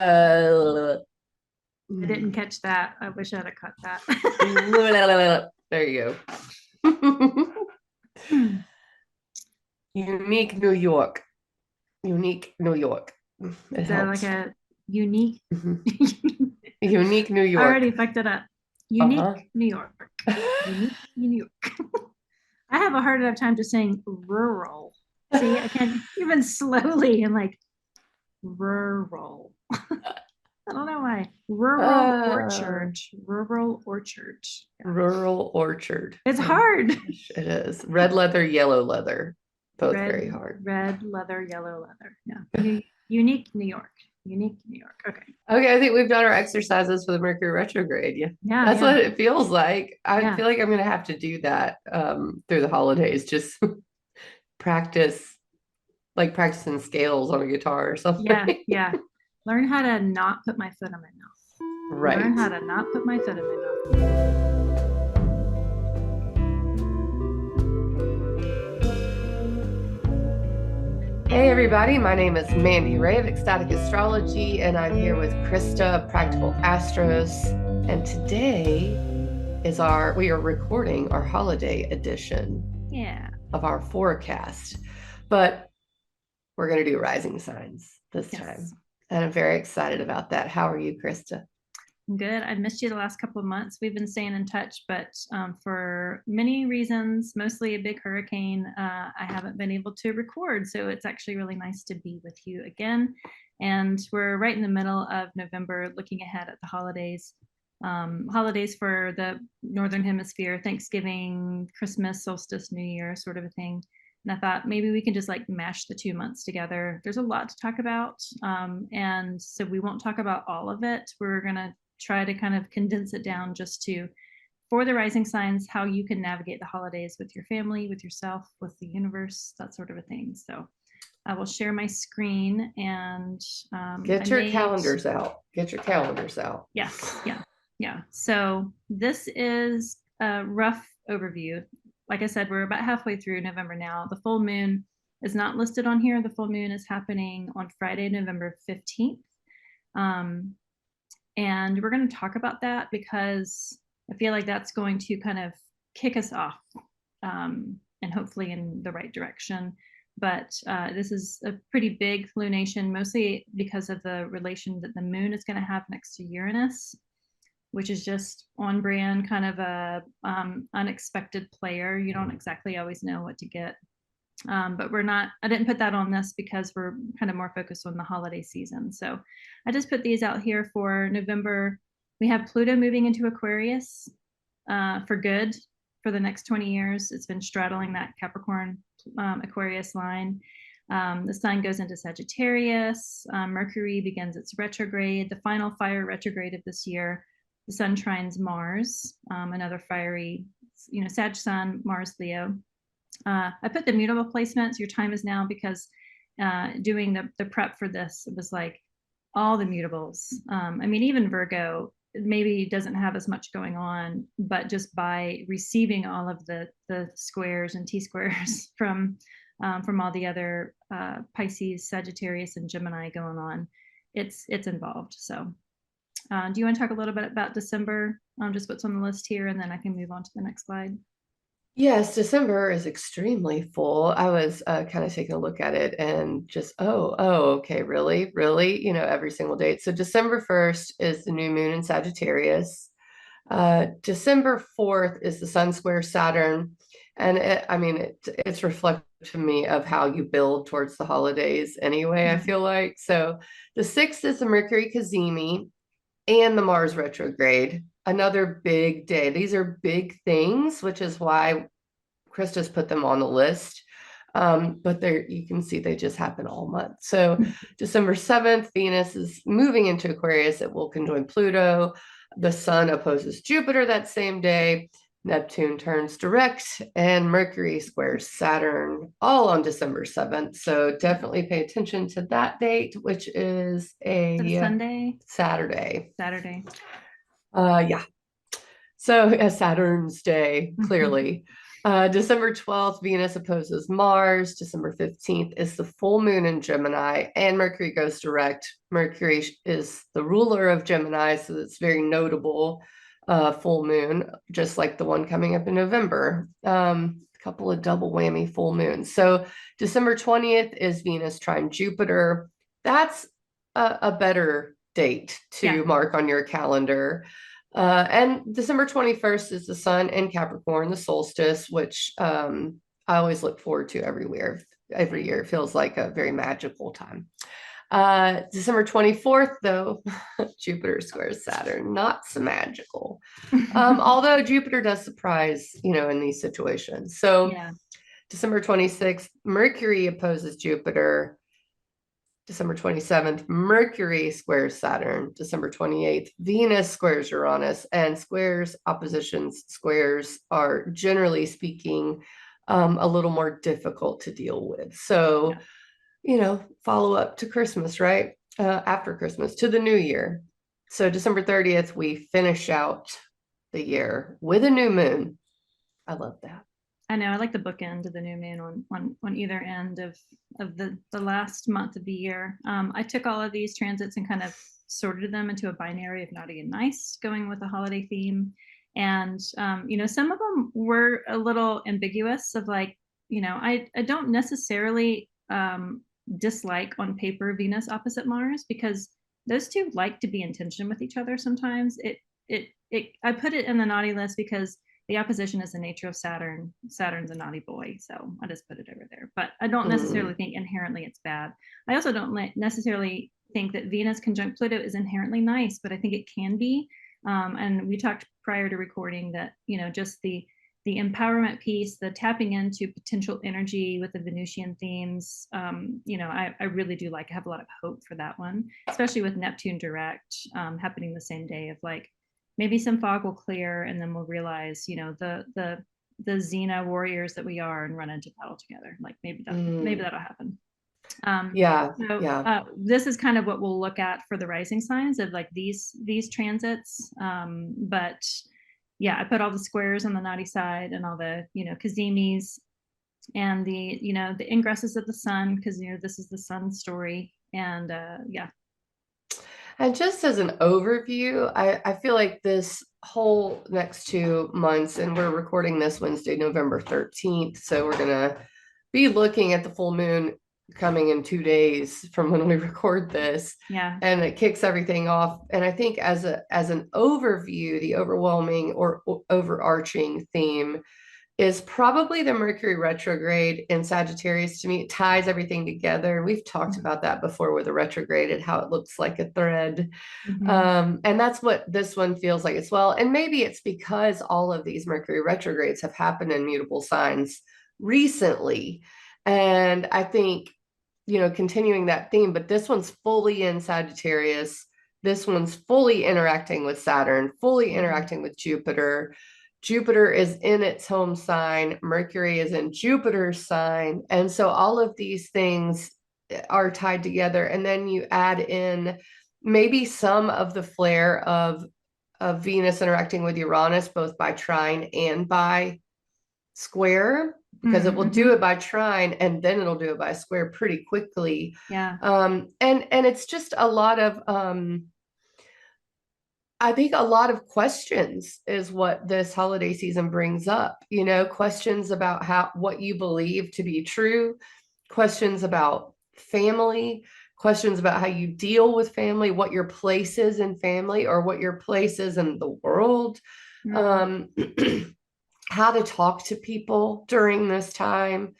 I didn't catch that. I wish I'd have caught that. There you go. Unique New York. Unique New York. It Is that like helps. a unique? Mhm. Unique New I already York. fucked it up. Uh-huh. Unique New York. Unique New York. I have a hard enough time just saying rural. See, I can't even slowly and like rural. I don't know why. Rural Uh, orchard. Rural orchard. Yeah. rural orchard. It's Oh my hard. gosh, it is. Red leather, yellow leather. Both Red, very hard. red leather, yellow leather. Yeah. Unique New York. Unique New York. Okay. Okay, I think we've done our exercises for the Mercury retrograde. Yeah. Yeah, That's yeah, what it feels like. I yeah, feel like I'm gonna have to do that through the holidays. Just practice, like practicing scales on a guitar or something. yeah, yeah. Learn how to not put my foot in my mouth. Learn Right. how to not put my foot in my mouth. Hey everybody, my name is Mandi Ray of Ecstatic Astrology, and I'm here with Christa of Practical Astros. And today we are recording our holiday edition Yeah. of our forecast. But we're going to do rising signs this time. Yes. And I'm very excited about that. How are you, Christa? I'm good. I've missed you the last couple of months. We've been staying in touch, but for many reasons, mostly a big hurricane, I haven't been able to record. So it's actually really nice to be with you again. And we're right in the middle of November, looking ahead at the holidays. Holidays for the Northern Hemisphere, Thanksgiving, Christmas, solstice, New Year, sort of a thing. And I thought maybe we can just like mash the 2 months together. There's a lot to talk about. And so we won't talk about all of it. We're going to try to kind of condense it down just to, for the rising signs, how you can navigate the holidays with your family, with yourself, with the universe, that sort of a thing. So I will share my screen and I Get your made, calendars out. Get your calendars out. yes, yeah, yeah. So this is a rough overview. Like I said, we're about halfway through November now. The full moon is not listed on here. The full moon is happening on Friday, November 15th. And we're going to talk about that because I feel like that's going to kind of kick us off and hopefully in the right direction. But this is a pretty big lunation, mostly because of the relation that the moon is going to have next to Uranus, which is just on brand, kind of a unexpected player. You don't exactly always know what to get. But I didn't put that on this because we're kind of more focused on the holiday season. So I just put these out here for November. We have Pluto moving into Aquarius for good for the next 20 years. It's been straddling that Capricorn Aquarius line. The sun goes into Sagittarius. Mercury begins its retrograde, the final fire retrograde of this year. The sun trines Mars, another fiery, Sag Sun, Mars, Leo. I put the mutable placements. Your time is now because doing the prep for this, it was like all the mutables. I mean, even Virgo maybe doesn't have as much going on, but just by receiving all of the squares and T squares from all the other Pisces, Sagittarius, and Gemini going on, it's involved. So, do you want to talk a little bit about December? Just what's on the list here, and then I can move on to the next slide. Yes, December is extremely full. I was kind of taking a look at it and just, okay, really, really, every single date. So December 1st is the new moon in Sagittarius. December 4th is the Sun square Saturn. And it's reflective to me of how you build towards the holidays anyway, I feel like. So the 6th is the Mercury Cazimi and the Mars retrograde. Another big day. These are big things, which is why Krista's put them on the list. But there you can see they just happen all month. So December 7th, Venus is moving into Aquarius. It will conjoin Pluto. The sun opposes Jupiter that same day. Neptune turns direct and Mercury squares Saturn all on December 7th. So definitely pay attention to that date, which is Is it a a Sunday? Saturday. Saturday. Yeah. So a Saturn's day, clearly. December 12th, Venus opposes Mars. December 15th is the full moon in Gemini, and Mercury goes direct. Mercury is the ruler of Gemini, so it's very notable full moon, just like the one coming up in November. A couple of double whammy full moons. So December 20th is Venus trine Jupiter. That's a better date to mark on your calendar. And December 21st is the sun in Capricorn, the solstice, which I always look forward to every year. It feels like a very magical time. December 24th, though, Jupiter squares Saturn, not so magical. Although Jupiter does surprise, in these situations. So December 26th, Mercury opposes Jupiter. December 27th, Mercury squares Saturn. December 28th, Venus squares Uranus. And squares, oppositions, squares are generally speaking a little more difficult to deal with. So, follow up to Christmas, right? After Christmas to the new year. So December 30th, we finish out the year with a new moon. I love that. I know. I like the bookend of the new moon on either end of the last month of the year. I took all of these transits and kind of sorted them into a binary of naughty and nice, going with the holiday theme. And some of them were a little ambiguous. Of like, I don't necessarily dislike on paper Venus opposite Mars, because those two like to be in tension with each other sometimes. I put it in the naughty list because the opposition is the nature of Saturn. Saturn's a naughty boy, so I just put it over there. But I don't necessarily think inherently it's bad. I also don't necessarily think that Venus conjunct Pluto is inherently nice, but I think it can be. And we talked prior to recording that, just the empowerment piece, the tapping into potential energy with the Venusian themes, I really do I have a lot of hope for that one, especially with Neptune direct happening the same day. Of like, maybe some fog will clear, and then we'll realize, the Xena warriors that we are, and run into battle together. Like maybe that'll happen. This is kind of what we'll look at for the rising signs of like these transits. But yeah, I put all the squares on the naughty side, and all the Kazimis, and the the ingresses of the sun, because this is the sun story. And And just as an overview, I feel like this whole next 2 months, and we're recording this Wednesday, November 13th. So we're going to be looking at the full moon coming in 2 days from when we record this. Yeah. And it kicks everything off. And I think as an overview, the overwhelming or overarching theme is probably the Mercury retrograde in Sagittarius. To me, it ties everything together. We've talked about that before with the retrograde and how it looks like a thread. And that's what this one feels like as well. And maybe it's because all of these Mercury retrogrades have happened in mutable signs recently. And I think, continuing that theme, but this one's fully in Sagittarius. This one's fully interacting with Saturn, fully interacting with Jupiter. Jupiter is in its home sign. Mercury is in Jupiter's sign. And so all of these things are tied together. And then you add in maybe some of the flair of Venus interacting with Uranus, both by trine and by square, because it will do it by trine and then it'll do it by square pretty quickly. Yeah. And it's just a lot of I think a lot of questions is what this holiday season brings up, questions about what you believe to be true, questions about family, questions about how you deal with family, what your place is in family or what your place is in the world, how to talk to people during this time.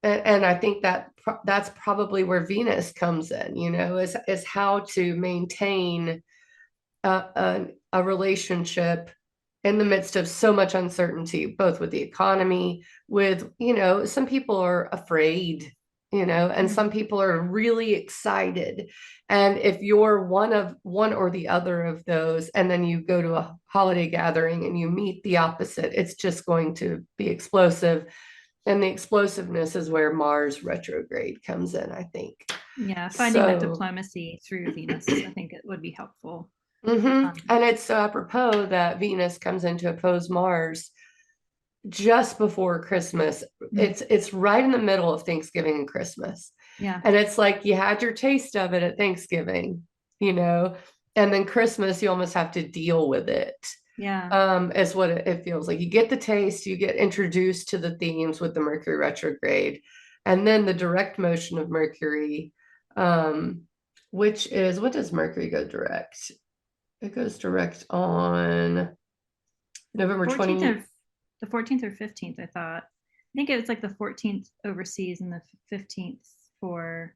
And I think that's probably where Venus comes in, is how to maintain a relationship in the midst of so much uncertainty, both with the economy, with, some people are afraid, and some people are really excited. And if you're one or the other of those, and then you go to a holiday gathering and you meet the opposite, it's just going to be explosive. And the explosiveness is where Mars retrograde comes in, I think. Yeah, finding that diplomacy through Venus, I think it would be helpful. And it's so apropos that Venus comes in to oppose Mars just before Christmas. Mm. It's right in the middle of Thanksgiving and Christmas. Yeah. And it's like you had your taste of it at Thanksgiving, you know, and then Christmas, you almost have to deal with it. Yeah. Is what it feels like. You get the taste, you get introduced to the themes with the Mercury retrograde, and then the direct motion of Mercury, which is, what does Mercury go direct? It goes direct on November 14th 20. or the 14th or 15th, I thought. I think it was like the 14th overseas and the 15th for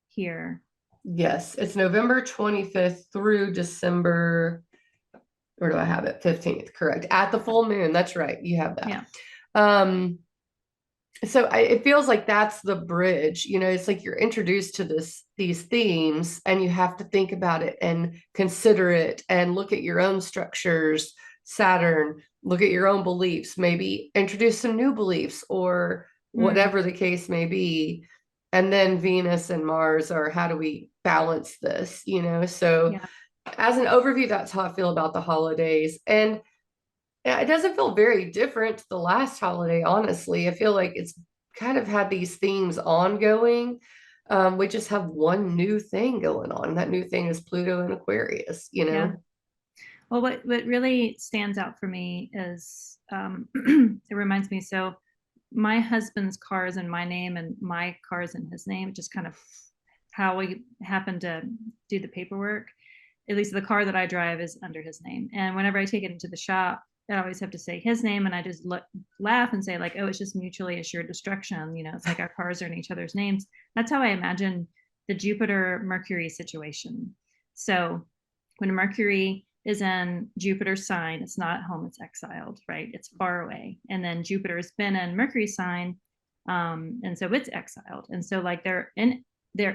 here. Yes, it's November 25th through December, where do I have it? 15th, correct. At the full moon. That's right. You have that. Yeah. Um, so it feels like that's the bridge. You know, it's like you're introduced to these themes, and you have to think about it and consider it and look at your own structures, Saturn, look at your own beliefs, maybe introduce some new beliefs or Mm. whatever the case may be. And then Venus and Mars are, how do we balance this, you know? So Yeah. as an overview, that's how I feel about the holidays. And yeah, it doesn't feel very different to the last holiday, honestly. I feel like it's kind of had these themes ongoing. We just have one new thing going on. That new thing is Pluto and Aquarius, you Yeah. know? Well, what really stands out for me is it reminds me. So my husband's car is in my name and my car is in his name. Just kind of how we happen to do the paperwork. At least the car that I drive is under his name. And whenever I take it into the shop, I always have to say his name, and I just laugh and say like, "Oh, it's just mutually assured destruction." You know, it's like our cars are in each other's names. That's how I imagine the Jupiter Mercury situation. So when Mercury is in Jupiter's sign, it's not at home, it's exiled, right? It's far away. And then Jupiter has been in Mercury's sign, and so it's exiled. And so like they're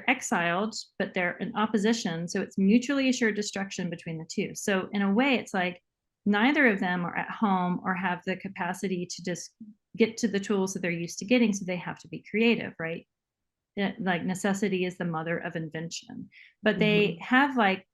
exiled, but they're in opposition. So it's mutually assured destruction between the two. So in a way, it's like neither of them are at home or have the capacity to just get to the tools that they're used to getting. So they have to be creative, right? Like necessity is the mother of invention. But they Mhm. have like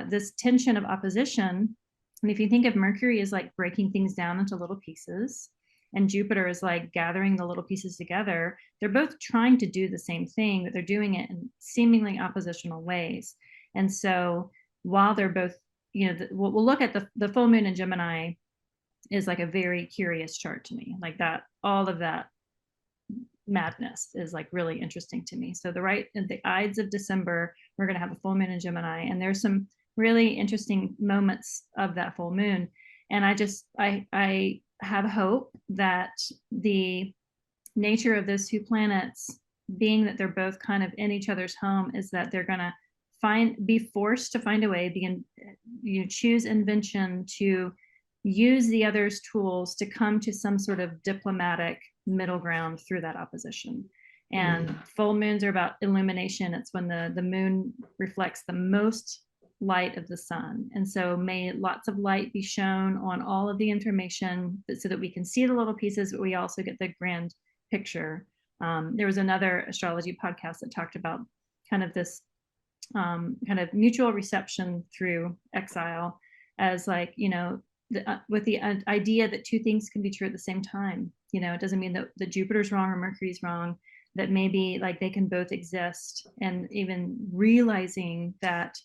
this tension of opposition. And if you think of Mercury as like breaking things down into little pieces, and Jupiter is like gathering the little pieces together, they're both trying to do the same thing, but they're doing it in seemingly oppositional ways. And so while they're both, we'll look at the full moon in Gemini is like a very curious chart to me. Like that, all of that madness is like really interesting to me. So in the Ides of December, we're going to have a full moon in Gemini, and there's some really interesting moments of that full moon. And I have hope that the nature of those two planets, being that they're both kind of in each other's home, is that they're going to be forced to find a way, choose invention to use the other's tools to come to some sort of diplomatic middle ground through that opposition. And full moons are about illumination. It's when the moon reflects the most light of the sun. And so may lots of light be shown on all of the information so that we can see the little pieces, but we also get the grand picture. There was another astrology podcast that talked about kind of this kind of mutual reception through exile as like, with the idea that two things can be true at the same time. It doesn't mean that the Jupiter's wrong or Mercury's wrong, that maybe like they can both exist, and even realizing that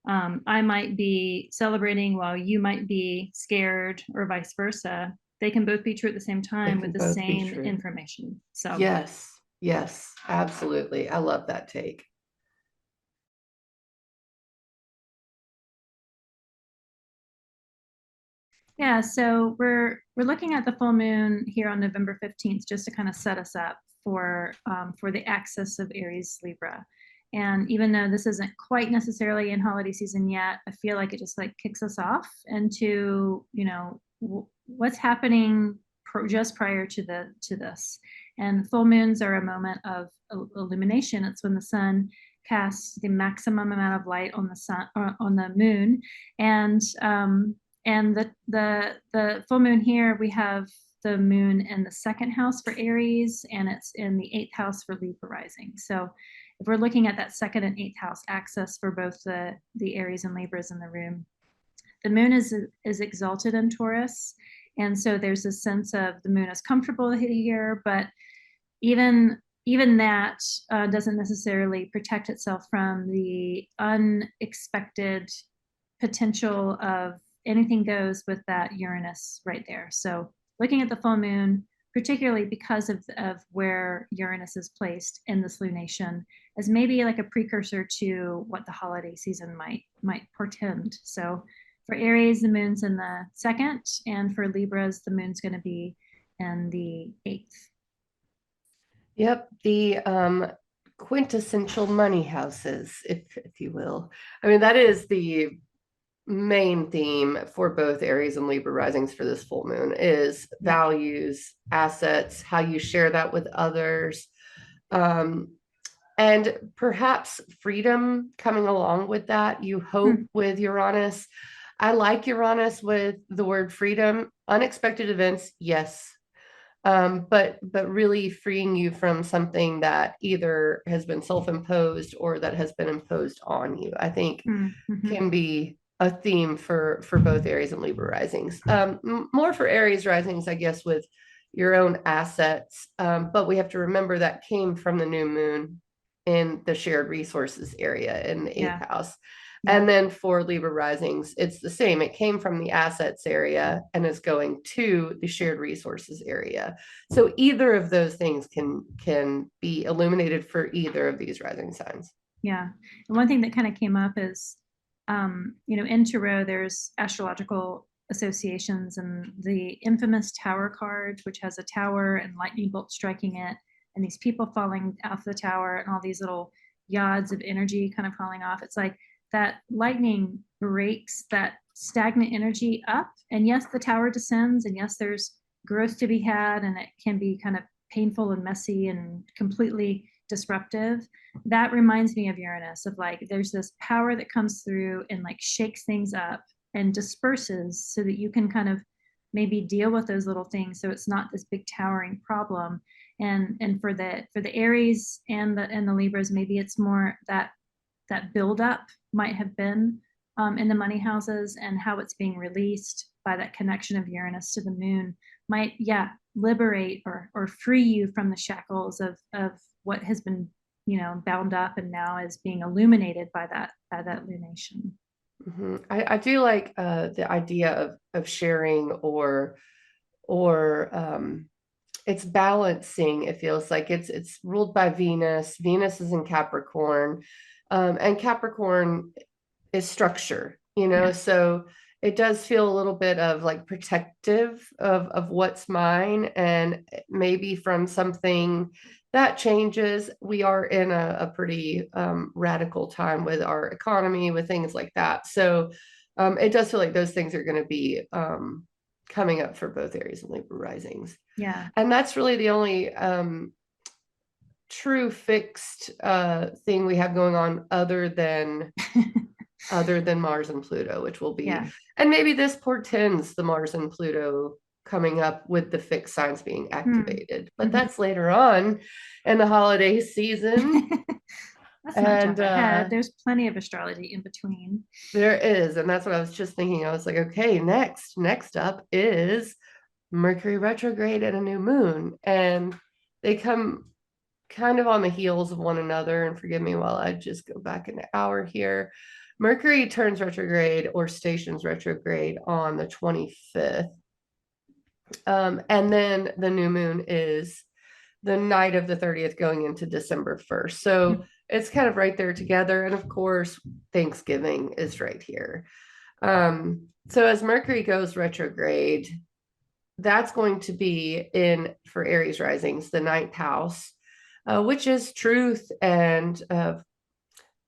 I might be celebrating while you might be scared or vice versa. They can both be true at the same They time with can the both be same true. information. So Yes, yes, absolutely. I love that take. yeah, so we're looking at the full moon here on November 15th, just to kind of set us up for the axis of Aries Libra. And even though this isn't quite necessarily in holiday season yet, I feel like it just like kicks us off into what's happening just prior to this. And full moons are a moment of illumination. It's when the sun casts the maximum amount of light on the sun on the moon, and the full moon here, we have the moon in the second house for Aries, and it's in the eighth house for Libra rising. So if we're looking at that second and eighth house axis for both the Aries and Libras in the room, the moon is exalted in Taurus, And so there's a sense of the moon is comfortable here, but even that doesn't necessarily protect itself from the unexpected potential of anything goes with that Uranus right there. So looking at the full moon, particularly because of where Uranus is placed in this lunation, as maybe like a precursor to what the holiday season might portend. So for Aries, the moon's in the 2nd, and for Libras, the moon's going to be in the 8th. Yep, the quintessential money houses, if you will. I mean, that is the main theme for both Aries and Libra risings for this full moon is values, assets, how you share that with others, and perhaps freedom coming along with that. You hope with Uranus. I like Uranus with the word freedom. Unexpected events, yes. But really freeing you from something that either has been self-imposed or that has been imposed on you, I think can be a theme for both Aries and Libra risings. More for Aries risings, I guess, with your own assets. But we have to remember that came from the new moon in the shared resources area in the 8th house. And then for Libra risings, it's the same. It came from the assets area and is going to the shared resources area. So either of those things can be illuminated for either of these rising signs. Yeah. And one thing that kind of came up is, in tarot, there's astrological associations, and the infamous tower card, which has a tower and lightning bolt striking it, and these people falling off the tower and all these little yods of energy kind of falling off. It's like that lightning breaks that stagnant energy up. And yes, the tower descends, and yes, there's growth to be had, and it can be kind of painful and messy and completely disruptive. That reminds me of Uranus, of like there's this power that comes through and like shakes things up and disperses so that you can kind of maybe deal with those little things, so it's not this big towering problem. And for the Aries and the Libras, maybe it's more that buildup might have been in the money houses, and how it's being released by that connection of Uranus to the moon might liberate or free you from the shackles of what has been bound up and now is being illuminated by that lunation. I do like the idea of sharing or it's balancing. It feels like it's ruled by Venus. Venus is in Capricorn, and Capricorn is structure, so it does feel a little bit of like protective of what's mine, and maybe from something that changes. We are in a pretty radical time with our economy, with things like that. So it does feel like those things are going to be coming up for both Aries and Libra risings. Yeah. And that's really the only true fixed thing we have going on other than Mars and Pluto, which will be, and maybe this portends the Mars and Pluto coming up with the fixed signs being activated, but that's later on in the holiday season. Let's not jump ahead. There's plenty of astrology in between. There is, and that's what I was just thinking. I was like, okay, next up is Mercury retrograde and a new moon, and they come kind of on the heels of one another. And forgive me while I just go back an hour here. Mercury turns retrograde or stations retrograde on the 25th. And then the new moon is the night of the 30th going into December 1st. So it's kind of right there together. And of course, Thanksgiving is right here. So as Mercury goes retrograde, that's going to be for Aries risings, the 9th house, which is truth and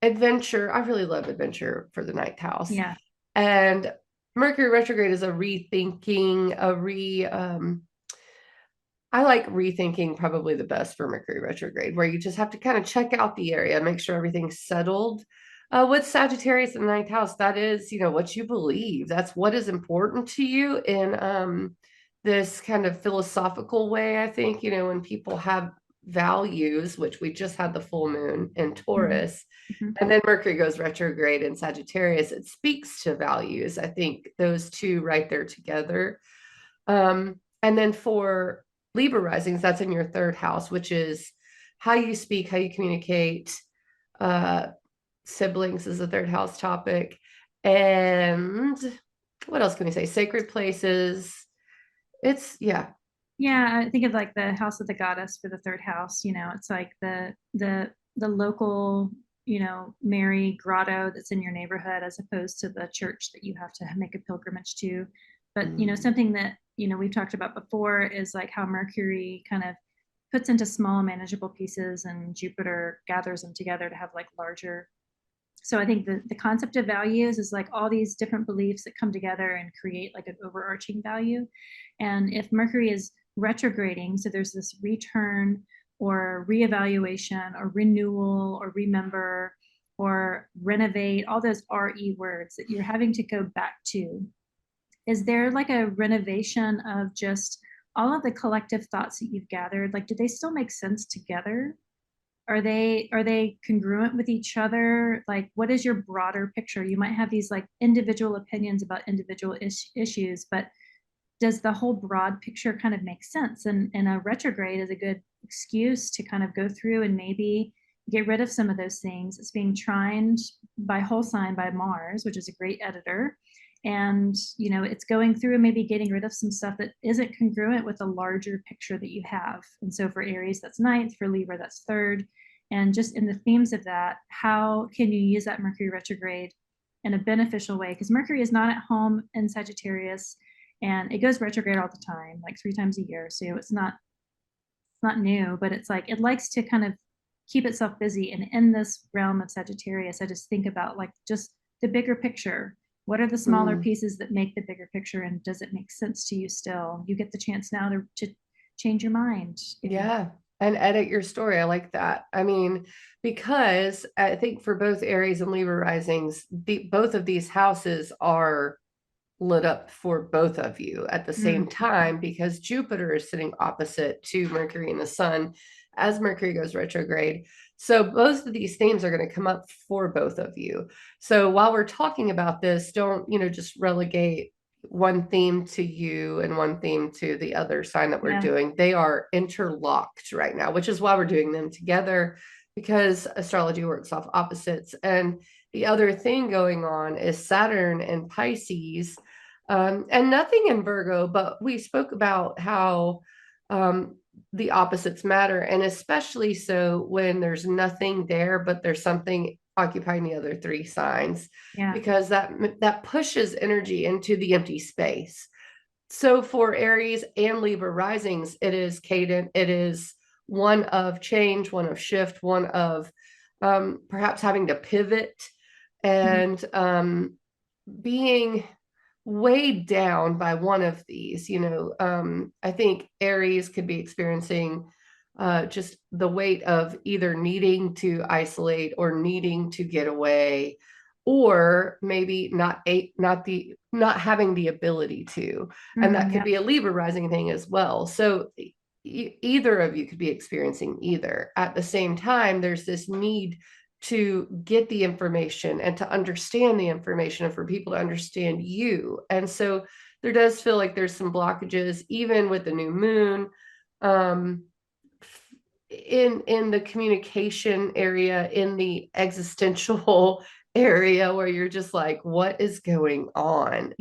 adventure. I really love adventure for the 9th house. Yeah. And Mercury retrograde is a rethinking, I like rethinking probably the best for Mercury retrograde, where you just have to kind of check out the area, make sure everything's settled. With Sagittarius in the 9th house, that is, what you believe. That's what is important to you in this kind of philosophical way. I think, when people have values, which we just had the full moon in Taurus, and then Mercury goes retrograde in Sagittarius, it speaks to values. I think those two right there together And then for Libra risings, that's in your third house, which is how you speak, how you communicate. Uh, Siblings is the third house topic. And what else can we say? Sacred places. It's, yeah. Yeah, I think of like the house of the goddess for the third house. It's like the local, Mary grotto that's in your neighborhood, as opposed to the church that you have to make a pilgrimage to. But something that we've talked about before is like how Mercury kind of puts into small manageable pieces, and Jupiter gathers them together to have like larger. So I think the concept of values is like all these different beliefs that come together and create like an overarching value. And if Mercury is retrograding, so there's this return or reevaluation or renewal or remember or renovate, all those RE words that you're having to go back to. Is there like a renovation of just all of the collective thoughts that you've gathered? Like, do they still make sense together? Are they congruent with each other? Like, what is your broader picture? You might have these like individual opinions about individual issues, but does the whole broad picture kind of make sense? And a retrograde is a good excuse to kind of go through and maybe get rid of some of those things. It's being trined by whole sign by Mars, which is a great editor. And it's going through and maybe getting rid of some stuff that isn't congruent with the larger picture that you have. And so for Aries, that's ninth. For Libra, that's third. And just in the themes of that, how can you use that Mercury retrograde in a beneficial way? Because Mercury is not at home in Sagittarius, and it goes retrograde all the time, like 3 times a year. So it's not new, but it's like it likes to kind of keep itself busy. And in this realm of Sagittarius, I just think about like just the bigger picture. What are the smaller pieces that make the bigger picture, and does it make sense to you still? You get the chance now to change your mind. Yeah. And edit your story. I like that. I mean, because I think for both Aries and Libra risings, both of these houses are lit up for both of you at the same time, because Jupiter is sitting opposite to Mercury and the Sun as Mercury goes retrograde. So both of these themes are going to come up for both of you. So while we're talking about this, don't, just relegate one theme to you and one theme to the other sign that we're doing. They are interlocked right now, which is why we're doing them together, because astrology works off opposites. And the other thing going on is Saturn and Pisces, and nothing in Virgo, but we spoke about how the opposites matter, and especially so when there's nothing there, but there's something occupying the other three signs, because that pushes energy into the empty space. So for Aries and Libra risings, it is cadent. It is one of change, one of shift, one of perhaps having to pivot and being weighed down by one of these. I think Aries could be experiencing just the weight of either needing to isolate or needing to get away, or maybe not having the ability to. And that could be a Libra rising thing as well. So either of you could be experiencing either. At the same time, there's this need to get the information and to understand the information, and for people to understand you. And so there does feel like there's some blockages, even with the new moon, in the communication area, in the existential area, where you're just like, what is going on?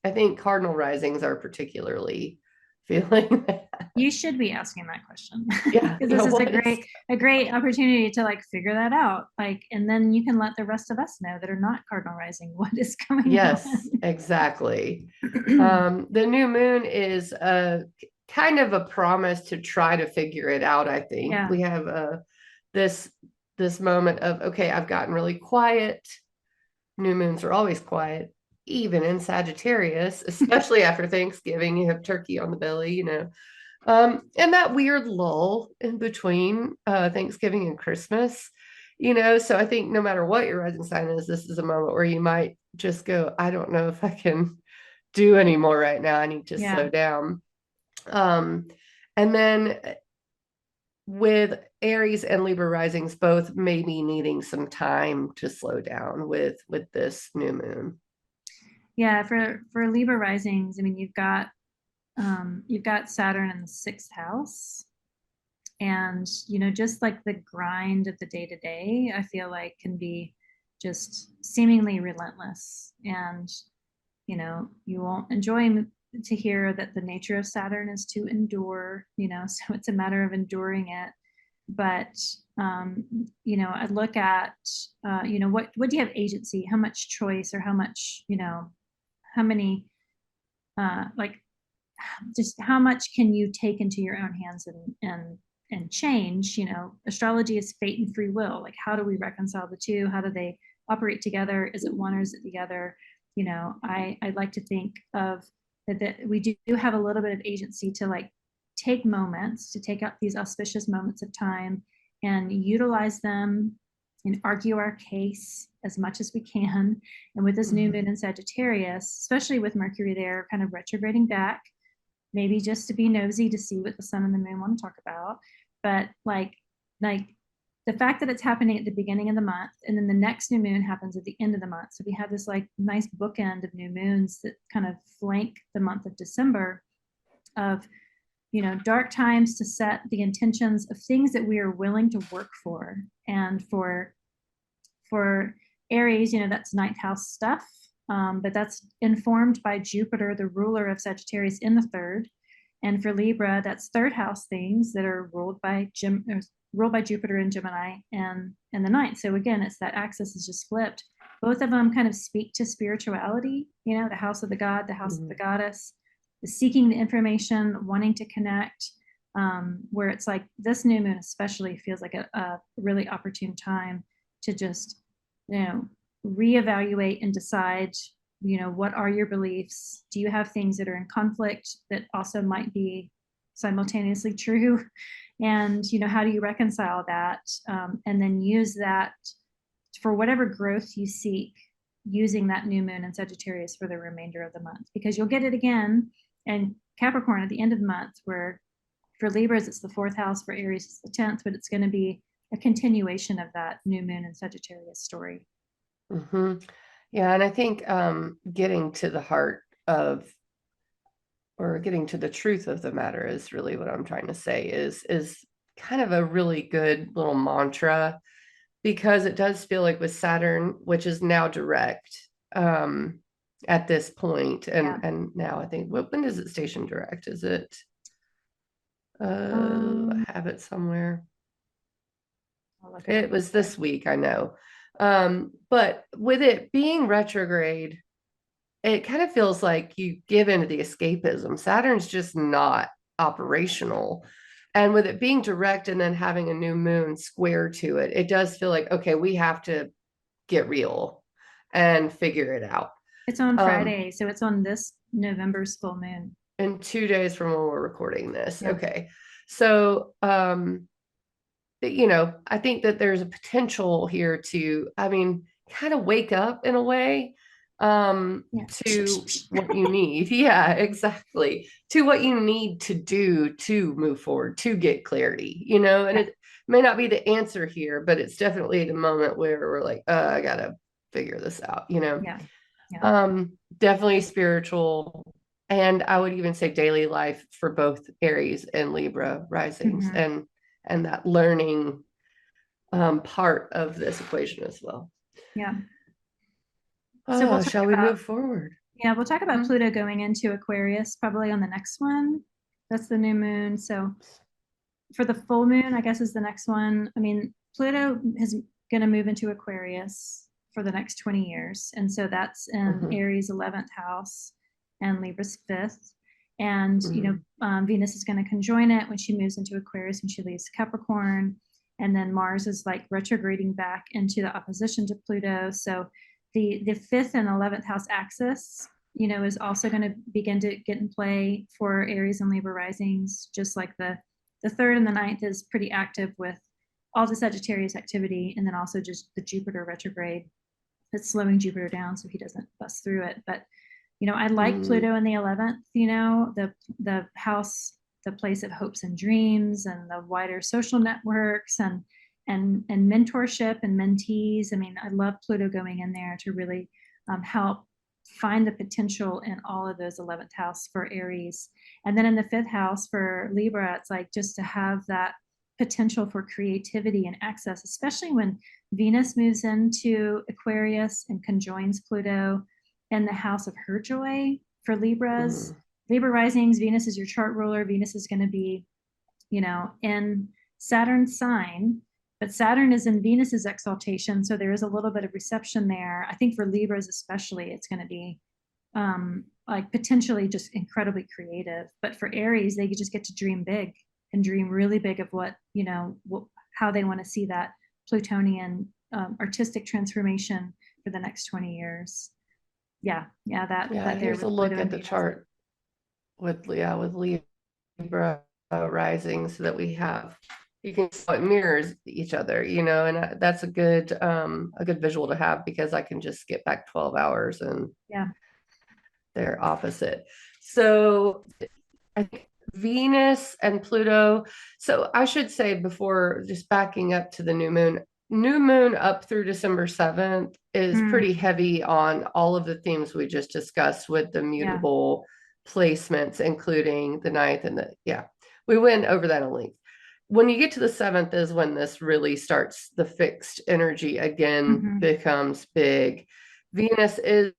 I think cardinal risings are particularly feeling that. You should be asking that question. Yeah. Because this is a great opportunity to like figure that out. Like, and then you can let the rest of us know that are not cardinal rising what is going on. Yes, exactly. The new moon is a kind of a promise to try to figure it out. I think we have this moment of, okay, I've gotten really quiet. New moons are always quiet, even in Sagittarius, especially after Thanksgiving. You have turkey on the belly, and that weird lull in between Thanksgiving and Christmas. So I think no matter what your rising sign is, this is a moment where you might just go, I don't know if I can do anymore right now. I need to slow down. And then with Aries and Libra risings, both maybe needing some time to slow down with this new moon. Yeah, for Libra risings, I mean, you've got You've got Saturn in the 6th house. And, just like the grind of the day to day, I feel like can be just seemingly relentless. And, you won't enjoy to hear that the nature of Saturn is to endure, so it's a matter of enduring it. But, I look at, what do you have agency? How much choice, or how much, how many, like, just how much can you take into your own hands and change? Astrology is fate and free will. Like, how do we reconcile the two? How do they operate together? Is it one or is it the other? I like to think of that we do have a little bit of agency to, like, take moments, to take out these auspicious moments of time and utilize them and argue our case as much as we can. And with this new moon in Sagittarius, especially with Mercury there kind of retrograding back, maybe just to be nosy to see what the sun and the moon want to talk about. But like the fact that it's happening at the beginning of the month, and then the next new moon happens at the end of the month. So we have this like nice bookend of new moons that kind of flank the month of December, of, dark times to set the intentions of things that we are willing to work for. And for Aries, that's ninth house stuff. But that's informed by Jupiter, the ruler of Sagittarius, in the 3rd. And for Libra, that's 3rd house things that are ruled by Jupiter in Gemini and the 9th. So again, it's that axis is just flipped. Both of them kind of speak to spirituality, the house of the god, the house of the goddess, the seeking the information, wanting to connect, where it's like this new moon especially feels like a really opportune time to just, reevaluate and decide, what are your beliefs? Do you have things that are in conflict that also might be simultaneously true? And, how do you reconcile that? And then use that for whatever growth you seek, using that new moon in Sagittarius for the remainder of the month, because you'll get it again. And Capricorn at the end of the month, where for Libras, it's the 4th house, for Aries, it's the 10th, but it's going to be a continuation of that new moon in Sagittarius story. Yeah, and I think getting to the heart of, or getting to the truth of the matter is really what I'm trying to say, is kind of a really good little mantra, because it does feel like with Saturn, which is now direct at this point, and now I think, when does it station direct? Is it I have it somewhere. It was this week, I know. But with it being retrograde, it kind of feels like you give into the escapism. Saturn's just not operational. And with it being direct and then having a new moon square to it, it does feel like, okay, we have to get real and figure it out. It's on Friday, so it's on this November's full moon. In 2 days from when we're recording this. Yeah. Okay. So, I think that there's a potential here to, kind of wake up in a way to what you need. Yeah, exactly. To what you need to do to move forward, to get clarity, and it may not be the answer here, but it's definitely the moment where we're like, I gotta figure this out, definitely spiritual. And I would even say daily life for both Aries and Libra risings, and that learning part of this equation as well. Yeah. So shall we move forward? Yeah, we'll talk about Pluto going into Aquarius probably on the next one. That's the new moon. So for the full moon, I guess, is the next one. Pluto is going to move into Aquarius for the next 20 years. And so that's in Aries 11th house and Libra's 5th. And, Venus is going to conjoin it when she moves into Aquarius and she leaves Capricorn. And then Mars is like retrograding back into the opposition to Pluto. So the 5th and 11th house axis, is also going to begin to get in play for Aries and Libra risings, just like the 3rd and the 9th is pretty active with all the Sagittarius activity, and then also just the Jupiter retrograde that's slowing Jupiter down so he doesn't bust through it. But I like Pluto in the 11th, the house, the place of hopes and dreams and the wider social networks and mentorship and mentees. I love Pluto going in there to really help find the potential in all of those 11th house for Aries. And then in the 5th house for Libra, it's like just to have that potential for creativity and access, especially when Venus moves into Aquarius and conjoins Pluto in the house of her joy for Libras. Libra risings, Venus is your chart ruler. Venus is going to be, in Saturn's sign, but Saturn is in Venus's exaltation. So there is a little bit of reception there. I think for Libras, especially, it's going to be like potentially just incredibly creative. But for Aries, they just get to dream big and dream really big of what, how they want to see that Plutonian artistic transformation for the next 20 years. Yeah. Here's a look at the chart with Libra rising, so that you can see it mirrors each other, and that's a good visual to have, because I can just skip back 12 hours and they're opposite. So I think Venus and Pluto. So I should say, before just backing up to the new moon up through December 7th is pretty heavy on all of the themes we just discussed with the mutable placements, including the 9th and we went over that at length. When you get to the 7th is when this really starts, the fixed energy again becomes big. Venus is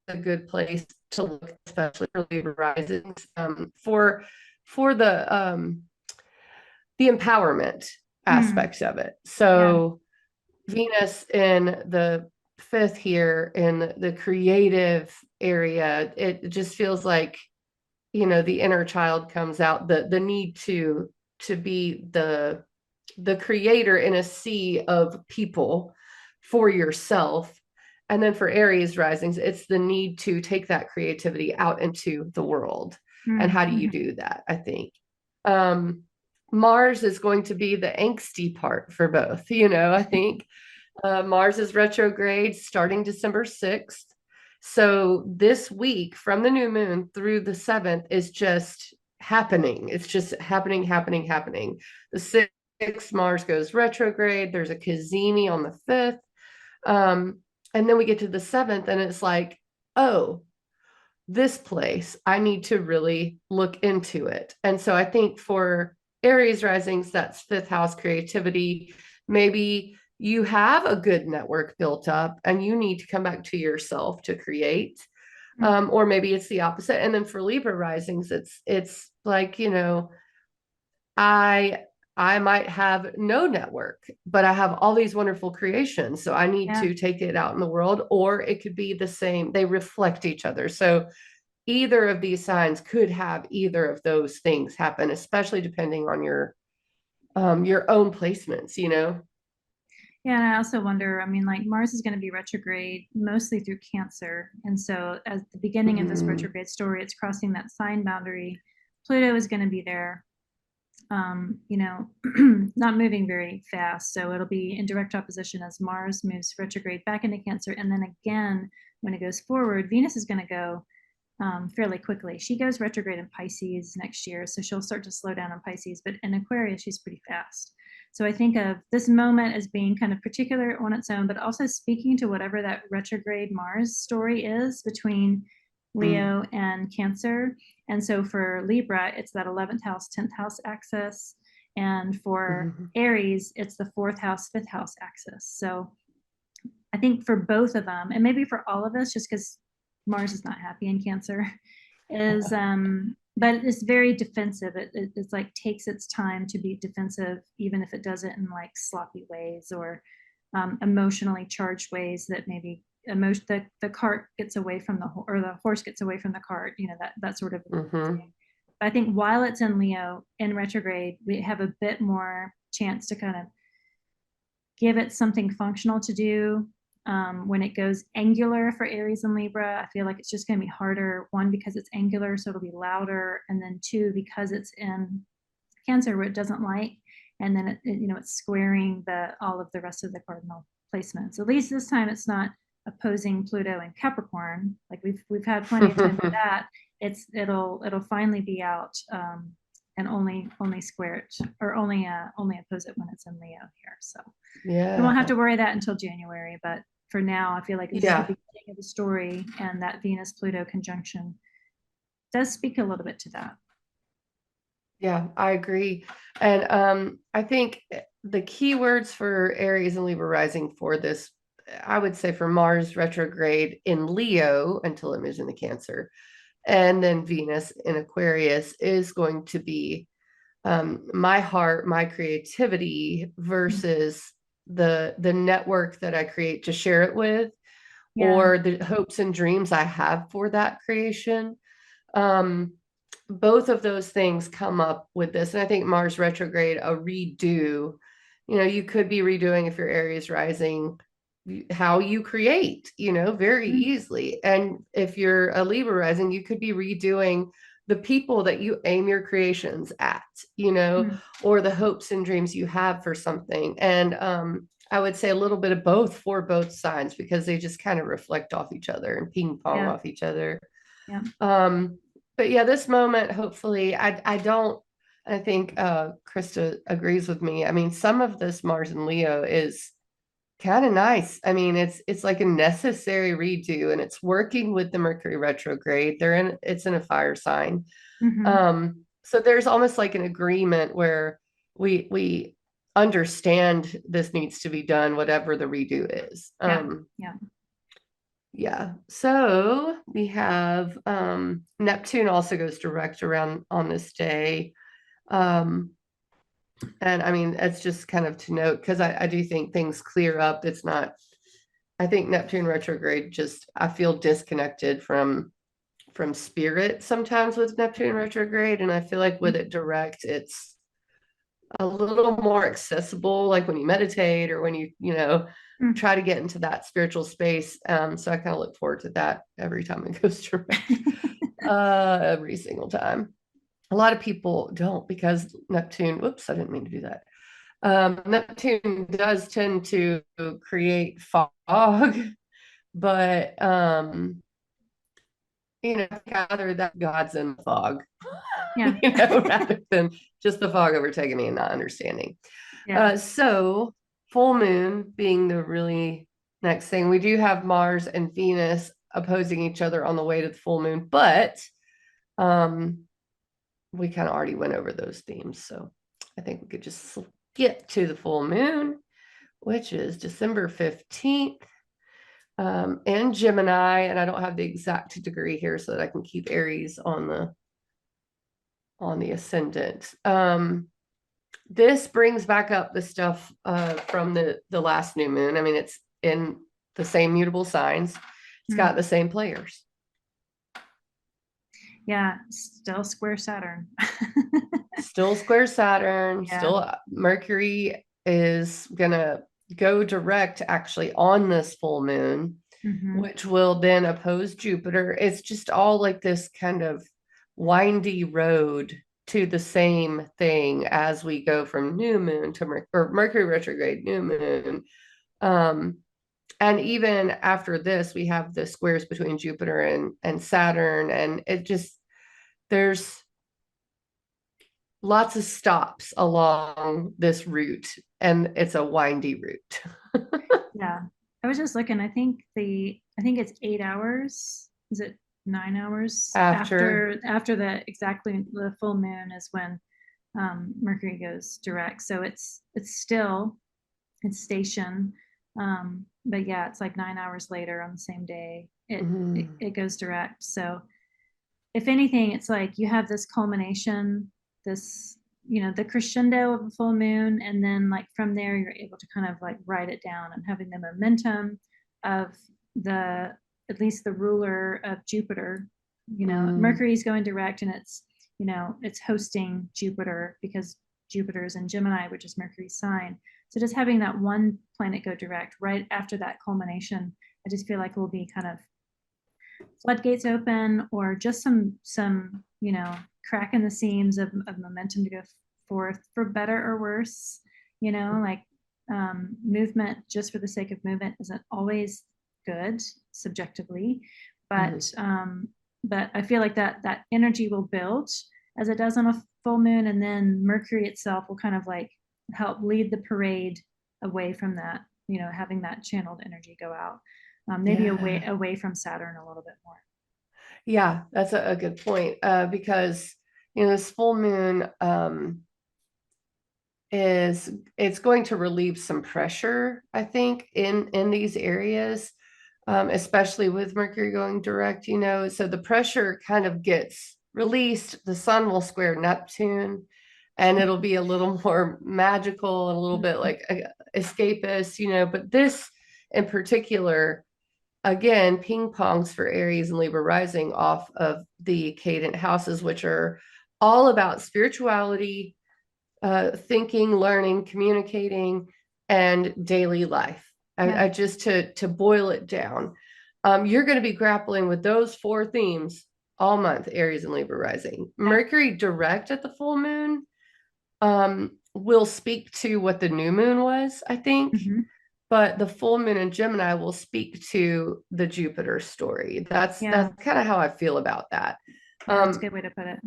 a good place to look, especially for Libra risings, for the empowerment aspects of it. So Venus in the 5th here in the creative area, it just feels like, the inner child comes out, the need to be the creator in a sea of people for yourself. And then for Aries risings, it's the need to take that creativity out into the world. And how do you do that? I think Mars is going to be the angsty part for both. I think Mars is retrograde starting December 6th. So this week from the new moon through the 7th is just happening. It's just happening. The 6th, Mars goes retrograde. There's a Cazimi on the 5th. And then we get to the 7th and it's like, oh, this place, I need to really look into it. And so I think for Aries risings, that's 5th house creativity. Maybe you have a good network built up and you need to come back to yourself to create. Or maybe it's the opposite. And then for Libra risings, it's like, I might have no network, but I have all these wonderful creations. So I need to take it out in the world, or it could be the same. They reflect each other. So either of these signs could have either of those things happen, especially depending on your own placements, Yeah, and I also wonder, like Mars is going to be retrograde mostly through Cancer. And so at the beginning of this retrograde story, it's crossing that sign boundary. Pluto is going to be there, not moving very fast. So it'll be in direct opposition as Mars moves retrograde back into Cancer. And then again, when it goes forward, Venus is going to go fairly quickly. She goes retrograde in Pisces next year. So she'll start to slow down in Pisces, but in Aquarius, she's pretty fast. So I think of this moment as being kind of particular on its own, but also speaking to whatever that retrograde Mars story is between Leo and Cancer. And so for Libra, it's that 11th house, 10th house axis. And for Aries, it's the 4th house, 5th house axis. So I think for both of them, and maybe for all of us, just because Mars is not happy in Cancer, is but it's very defensive. It's like takes its time to be defensive, even if it does it in like sloppy ways or emotionally charged ways that maybe the cart gets away from or the horse gets away from the cart, that sort of thing. But I think while it's in Leo in retrograde, we have a bit more chance to kind of give it something functional to do. When it goes angular for Aries and Libra, I feel like it's just going to be harder. One, because it's angular, so it'll be louder. And then two, because it's in Cancer where it doesn't light. And then it's squaring all of the rest of the cardinal placements. At least this time it's not opposing Pluto and Capricorn. Like we've had plenty of time for that. It'll finally be out and only square it, or only oppose it when it's in Leo here. So we won't have to worry that until January, but for now. I feel like this is the beginning of the story, and that Venus Pluto conjunction does speak a little bit to that. Yeah, I agree. And I think the key words for Aries and Libra rising for this, I would say for Mars retrograde in Leo until it moves into Cancer, and then Venus in Aquarius is going to be my heart, my creativity versus the network that I create to share it with, or the hopes and dreams I have for that creation. Both of those things come up with this. And I think Mars retrograde, a redo, you could be redoing, if you're Aries rising, how you create, very easily. And if you're a Libra rising, you could be redoing the people that you aim your creations at, or the hopes and dreams you have for something. And I would say a little bit of both for both signs, because they just kind of reflect off each other and ping pong off each other. Yeah. But yeah, this moment, hopefully, I think Christa agrees with me. I mean, some of this Mars and Leo is kind of nice. I mean, it's like a necessary redo, and it's working with the Mercury retrograde. It's in a fire sign. So there's almost like an agreement where we understand this needs to be done, whatever the redo is. Yeah. So we have Neptune also goes direct around on this day. And I mean, it's just kind of to note, because I do think things clear up. I think Neptune retrograde, just I feel disconnected from spirit sometimes with Neptune retrograde. And I feel like with it direct, it's a little more accessible, like when you meditate or when you try to get into that spiritual space. So I kind of look forward to that every time it goes direct. Every single time. A lot of people don't, because Neptune, whoops, I didn't mean to do that. Neptune does tend to create fog, but gather that God's in the fog, rather than just the fog overtaking me and not understanding. So full moon being the really next thing, we do have Mars and Venus opposing each other on the way to the full moon, but we kind of already went over those themes. So I think we could just get to the full moon, which is December 15th. And Gemini, and I don't have the exact degree here so that I can keep Aries on the ascendant. This brings back up the stuff from the last new moon. I mean, it's in the same mutable signs. It's got the same players. Yeah, still square Saturn. Still square Saturn. Still Mercury is gonna go direct actually on this full moon, which will then oppose Jupiter. It's just all like this kind of windy road to the same thing as we go from new moon to Mercury retrograde, new moon. And even after this, we have the squares between Jupiter and Saturn, and there's lots of stops along this route, and it's a windy route. Yeah, I was just looking. I think it's 8 hours. Is it 9 hours after the full moon is when Mercury goes direct? So it's still station, but yeah, it's like 9 hours later on the same day it goes direct. So if anything, it's like you have this culmination, this the crescendo of a full moon, and then like from there you're able to kind of like write it down, and having the momentum of at least the ruler of Jupiter. Mercury's going direct, and it's hosting Jupiter because Jupiter is in Gemini, which is Mercury's sign. So just having that one planet go direct right after that culmination, I just feel like it will be kind of floodgates open, or just some crack in the seams of momentum to go forth, for better or worse. Like movement just for the sake of movement isn't always good subjectively, but I feel like that energy will build as it does on a full moon, and then Mercury itself will kind of like help lead the parade away from that having that channeled energy go out. Maybe Yeah. away from Saturn a little bit more. Yeah, that's a good point. Because this full moon is it's going to relieve some pressure, I think, in these areas, especially with Mercury going direct, so the pressure kind of gets released. The sun will square Neptune, and it'll be a little more magical and a little bit like escapist, but this in particular, again, ping pongs for Aries and Libra rising off of the cadent houses, which are all about spirituality, thinking, learning, communicating, and daily life. Yeah. I just to boil it down, you're going to be grappling with those four themes all month, Aries and Libra rising. Yeah. Mercury direct at the full moon will speak to what the new moon was, I think. Mm-hmm. But the full moon in Gemini will speak to the Jupiter story. That's Yeah. kind of how I feel about that. Yeah, that's a good way to put it.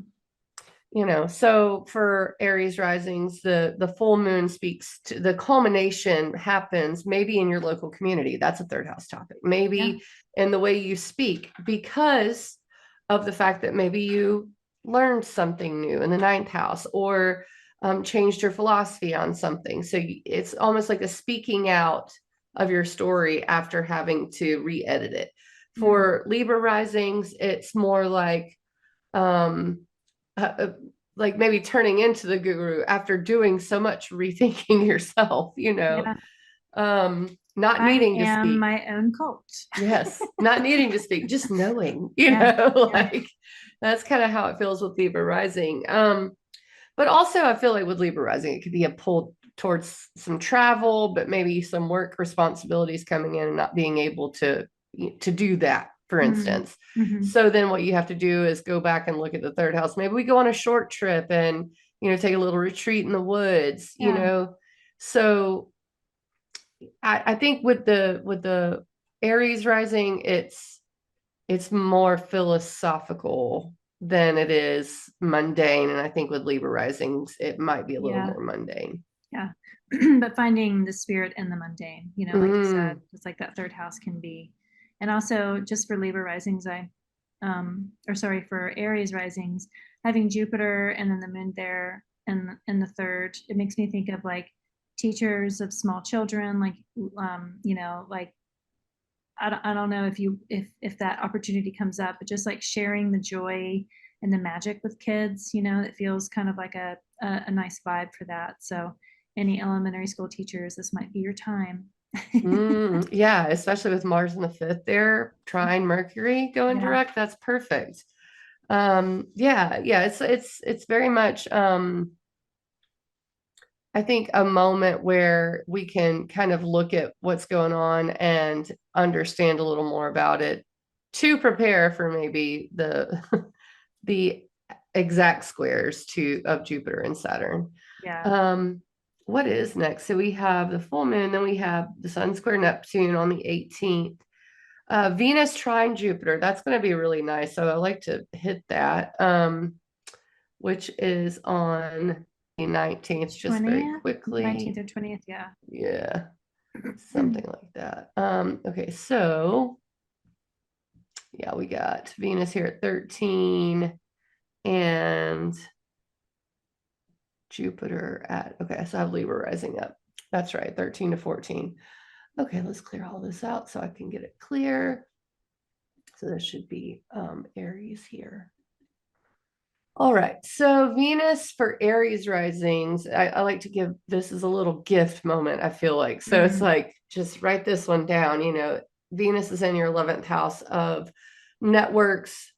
So for Aries risings, the full moon speaks to the culmination happens maybe in your local community. That's a third house topic. Maybe in the way you speak, because of the fact that maybe you learned something new in the ninth house, or changed your philosophy on something. So it's almost like a speaking out of your story after having to re-edit it. For Libra risings, it's more like maybe turning into the guru after doing so much rethinking yourself, Yeah. not I needing to am speak. my own coach. Yes, not needing to speak, just knowing, like that's kind of how it feels with Libra rising. But also I feel like with Libra rising, it could be a pull towards some travel, but maybe some work responsibilities coming in and not being able to do that, for instance. Mm-hmm. So then what you have to do is go back and look at the third house. Maybe we go on a short trip and, take a little retreat in the woods, So I think with the Aries rising, it's more philosophical than it is mundane. And I think with Libra risings, it might be a little more mundane. Yeah. But finding the spirit in the mundane, like you said, it's like that third house can be. And also just for Libra risings, for Aries risings, having Jupiter and then the moon there and in the third, it makes me think of like teachers of small children, like, like, I don't know if that opportunity comes up, but just like sharing the joy and the magic with kids, it feels kind of like a nice vibe for that. So any elementary school teachers, this might be your time. Yeah, especially with Mars in the fifth there, trine Mercury going direct. That's perfect. It's very much I think a moment where we can kind of look at what's going on and understand a little more about it to prepare for maybe the the exact squares of Jupiter and Saturn. What is next? So we have the full moon, then we have the sun square Neptune on the 18th. Venus trine Jupiter. That's going to be really nice. So I like to hit that, which is on the 19th, just very quickly. 19th or 20th, yeah. Yeah, something like that. Okay, so yeah, we got Venus here at 13 and Jupiter okay, so I have Libra rising up. That's right, 13 to 14. Okay, let's clear all this out so I can get it clear. So this should be Aries here. All right, so Venus for Aries risings, I like to give this as a little gift moment, I feel like. So it's like, just write this one down. Venus is in your 11th house of networks,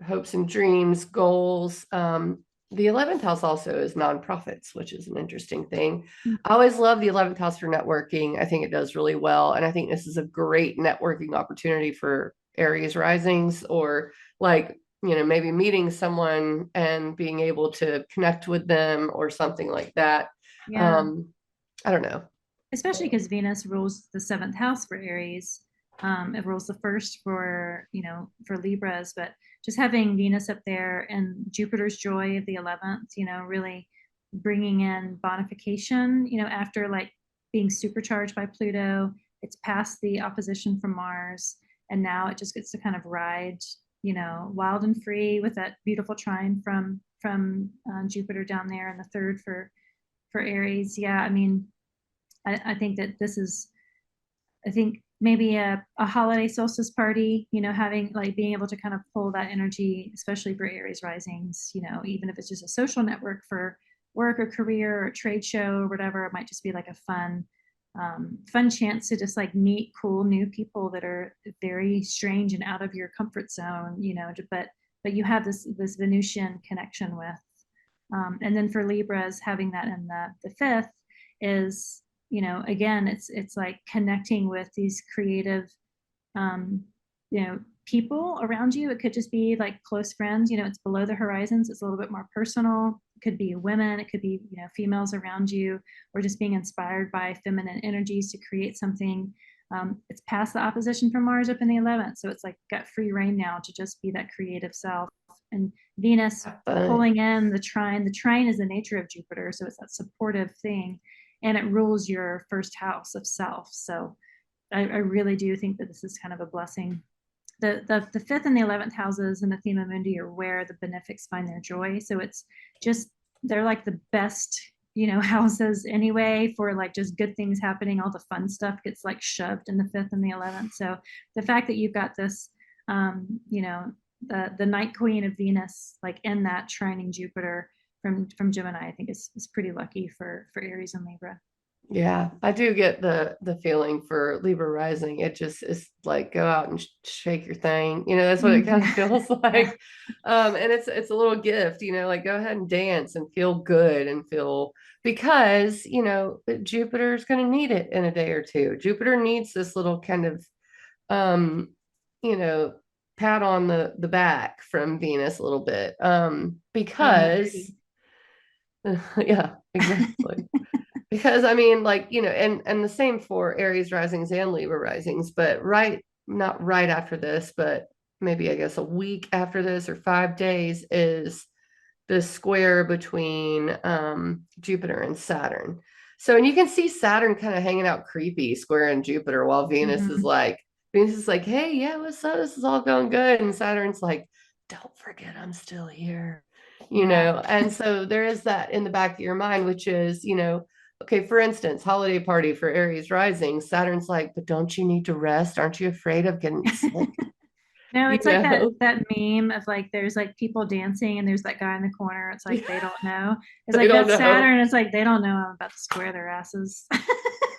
hopes and dreams, goals. The 11th house also is nonprofits, which is an interesting thing. I always love the 11th house for networking. I think it does really well. And I think this is a great networking opportunity for Aries risings, or like, maybe meeting someone and being able to connect with them or something like that. Yeah. I don't know. Especially because Venus rules the 7th house for Aries. It rules the first for Libras, but just having Venus up there and Jupiter's joy of the 11th, really bringing in bonification, after like being supercharged by Pluto. It's past the opposition from Mars, and now it just gets to kind of ride, you know, wild and free with that beautiful trine from Jupiter down there in the third for Aries. Yeah, I mean, I think that this is, I think maybe a holiday solstice party, you know, having like being able to kind of pull that energy, especially for Aries risings, you know, even if it's just a social network for work or career or trade show or whatever, it might just be like a fun chance to just like meet cool new people that are very strange and out of your comfort zone, you know, but you have this Venusian connection with. And then for Libras, having that in the fifth is, you know, again, it's like connecting with these creative, you know, people around you. It could just be like close friends, you know, it's below the horizons. It's a little bit more personal. It could be women, it could be, you know, females around you, or just being inspired by feminine energies to create something. It's past the opposition from Mars up in the 11th. So it's like got free reign now to just be that creative self. And Venus pulling in the trine. The trine is the nature of Jupiter. So it's that supportive thing, and it rules your first house of self. So I really do think that this is kind of a blessing. The fifth and the 11th houses in the theme of Mundi are where the benefics find their joy. So it's just, they're like the best, you know, houses anyway for like just good things happening. All the fun stuff gets like shoved in the fifth and the 11th. So the fact that you've got this, you know, the night queen of Venus, like in that trining Jupiter from Gemini, I think is pretty lucky for Aries and Libra. Yeah, I do get the feeling for Libra rising. It just is like go out and shake your thing. You know, that's what it kind of feels like. And it's a little gift, you know, like go ahead and dance and feel good and feel, because, you know, Jupiter's going to need it in a day or two. Jupiter needs this little kind of you know, pat on the back from Venus a little bit. Because yeah, exactly. Because I mean, like, you know, and the same for Aries risings and Libra risings, but not right after this, but maybe I guess a week after this or 5 days is the square between Jupiter and Saturn. So, and you can see Saturn kind of hanging out creepy, squaring Jupiter, while Venus is like, hey, yeah, what's up? This is all going good. And Saturn's like, don't forget I'm still here, you know? And so there is that in the back of your mind, which is, you know, okay, for instance, holiday party for Aries rising. Saturn's like, but don't you need to rest? Aren't you afraid of getting sick? No, You it's like know? that meme of like there's like people dancing and there's that guy in the corner. It's like they don't know. It's They like don't that's know. Saturn. It's like they don't know I'm about to square their asses.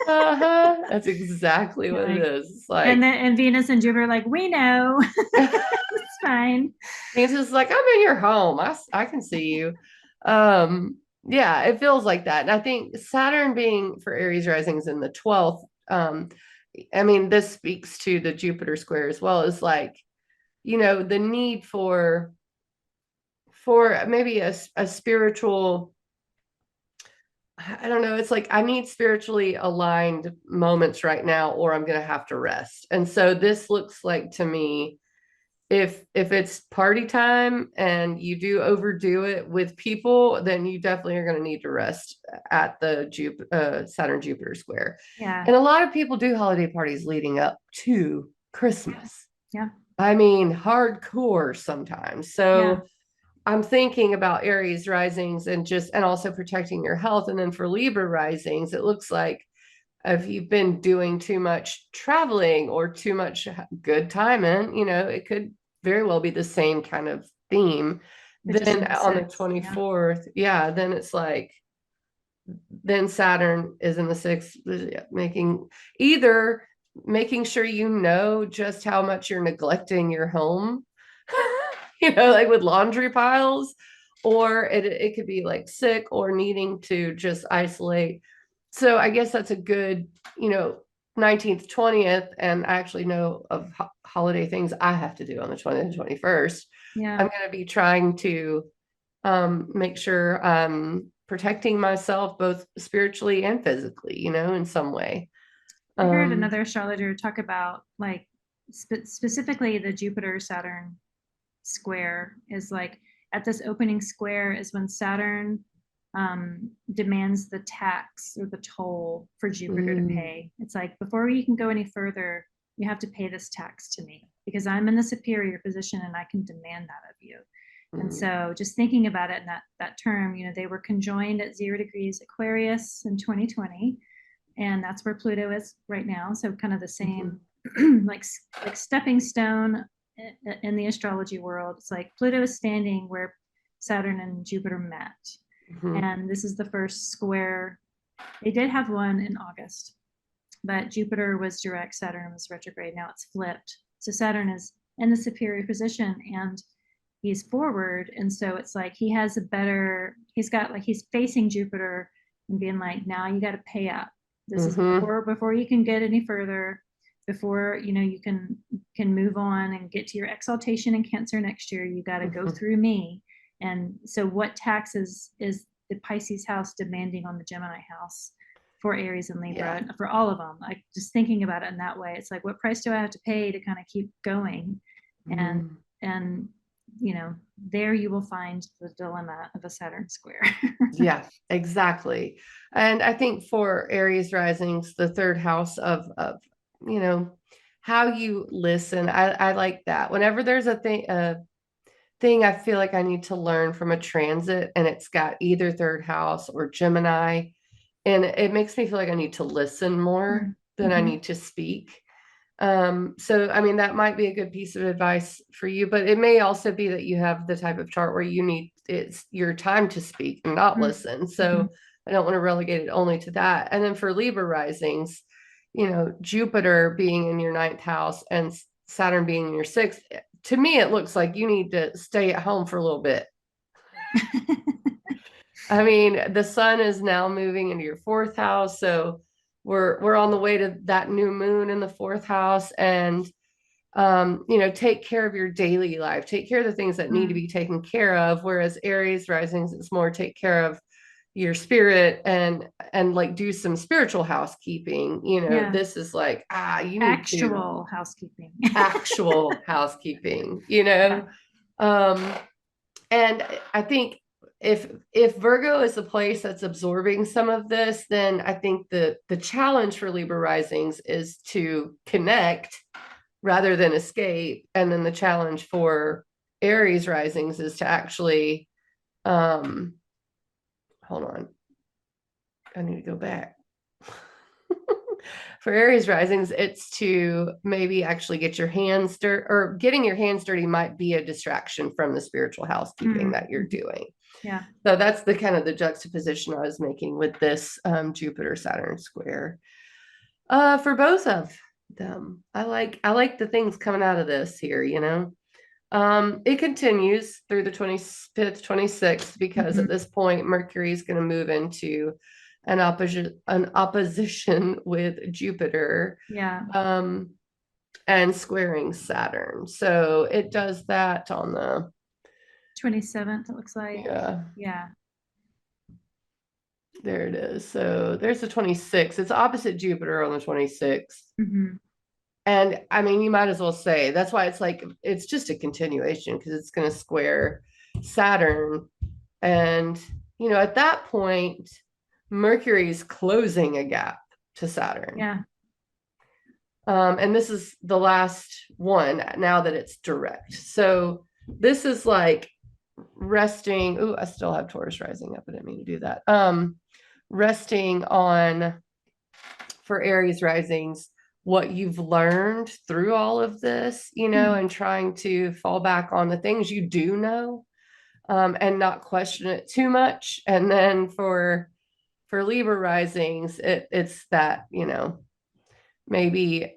Uh-huh. That's exactly what it Like, is. It's like and Venus and Jupiter are like, we know. It's fine. Venus is like, I'm in your home. I can see you. Yeah, it feels like that. And I think Saturn being for Aries risings in the 12th, I mean, this speaks to the Jupiter square as well, is like, you know, the need for maybe a spiritual, I don't know, it's like I need spiritually aligned moments right now, or I'm going to have to rest. And so this looks like to me, if it's party time and you do overdo it with people, then you definitely are going to need to rest at the Saturn Jupiter square. Yeah. And a lot of people do holiday parties leading up to Christmas. Yeah. I mean, hardcore sometimes. Yeah. So I'm thinking about Aries risings and also protecting your health. And then for Libra risings, it looks like if you've been doing too much traveling or too much good timing, you know, it could very well be the same kind of theme. Then on the 24th, then it's like, then Saturn is in the sixth, making sure you know just how much you're neglecting your home, you know, like with laundry piles, or it could be like sick or needing to just isolate. So I guess that's a good, you know, 19th, 20th, and I actually know of holiday things I have to do on the 20th and 21st. Yeah. I'm going to be trying to make sure I'm protecting myself both spiritually and physically, you know, in some way. I heard another astrologer talk about like specifically the Jupiter Saturn square is like at this opening square is when Saturn demands the tax or the toll for Jupiter to Mm. pay. It's like, before you can go any further, you have to pay this tax to me because I'm in the superior position and I can demand that of you. And so just thinking about it in that term, they were conjoined at 0 degrees Aquarius in 2020, and that's where Pluto is right now. So kind of the same, like stepping stone in the astrology world. It's like Pluto is standing where Saturn and Jupiter met. And this is the first square. They did have one in August, but Jupiter was direct, Saturn was retrograde. Now it's flipped. So Saturn is in the superior position and he's forward. And so it's like he's facing Jupiter and being like, now you got to pay up. This is before you can get any further, before you can move on and get to your exaltation in Cancer next year, you got to go through me. And so what taxes is the Pisces house demanding on the Gemini house for Aries and Libra, for all of them? Like, just thinking about it in that way, it's like, what price do I have to pay to kind of keep going? And there you will find the dilemma of a Saturn square. Yeah, exactly. And I think for Aries risings, the third house of how you listen, I like that. Whenever there's a thing I feel like I need to learn from a transit and it's got either third house or Gemini, and it makes me feel like I need to listen more than I need to speak. So I mean, that might be a good piece of advice for you, but it may also be that you have the type of chart where it's your time to speak and not listen. So I don't want to relegate it only to that. And then for Libra risings, Jupiter being in your 9th house and Saturn being in your 6th, to me, it looks like you need to stay at home for a little bit. I mean, the sun is now moving into your 4th house. So we're on the way to that new moon in the 4th house, and take care of your daily life, take care of the things that need to be taken care of. Whereas Aries risings, it's more take care of your spirit and like do some spiritual housekeeping. This is like, you need actual housekeeping. Actual housekeeping, and I think if Virgo is the place that's absorbing some of this, then I think the challenge for Libra risings is to connect rather than escape. And then the challenge for Aries risings is to actually, hold on, I need to go back. For Aries risings, it's to maybe actually get your hands dirty, or getting your hands dirty might be a distraction from the spiritual housekeeping that you're doing. Yeah. So that's the kind of the juxtaposition I was making with this Jupiter Saturn square. For both of them, I like the things coming out of this here, it continues through the 25th, 26th, because at this point, Mercury is going to move into an opposition with Jupiter. Yeah. And squaring Saturn. So it does that on the 27th, it looks like. Yeah. There it is. So there's the 26th. It's opposite Jupiter on the 26th. And I mean, you might as well say that's why it's like, it's just a continuation, because it's going to square Saturn. And, at that point, Mercury's closing a gap to Saturn. Yeah. And this is the last one now that it's direct. So this is like resting. Oh, I still have Taurus rising up. I didn't mean to do that. Resting on, for Aries risings, what you've learned through all of this, and trying to fall back on the things you do know, and not question it too much. And then for Libra risings, it's that, maybe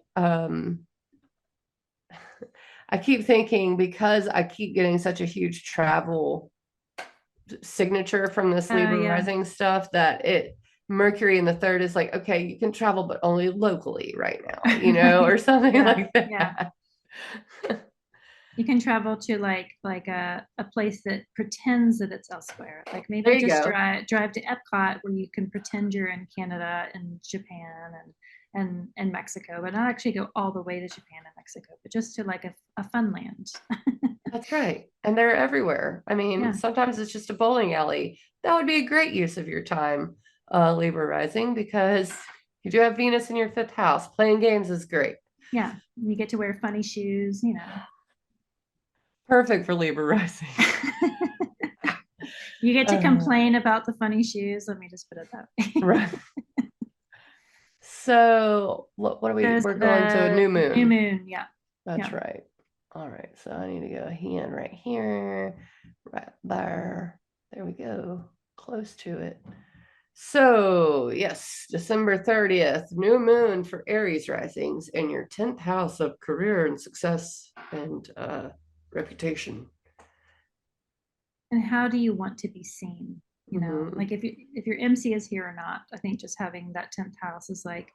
I keep thinking, because I keep getting such a huge travel signature from this Libra rising stuff, that Mercury in the 3rd is like, okay, you can travel, but only locally right now, or something like that. Yeah. You can travel to like a place that pretends that it's elsewhere. Like maybe just drive to Epcot, where you can pretend you're in Canada and Japan and Mexico, but not actually go all the way to Japan and Mexico, but just to like a fun land. That's right. And they're everywhere. I mean, Yeah. sometimes it's just a bowling alley. That would be a great use of your time, Libra rising, because you do have Venus in your fifth house. Playing games is great. Yeah. You get to wear funny shoes, you know. Perfect for Libra rising. You get to Uh, complain about the funny shoes. Let me just put it that way. right. So what are we? There's We're going to a the new new moon. moon. Yeah. That's Yeah. right. All right. So I need to go hand right here, right there. There we go. Close to it. So, yes, December 30th, new moon for Aries risings in your 10th house of career and success and reputation. And how do you want to be seen? You know, Mm-hmm. like if your MC is here or not, I think just having that 10th house is like,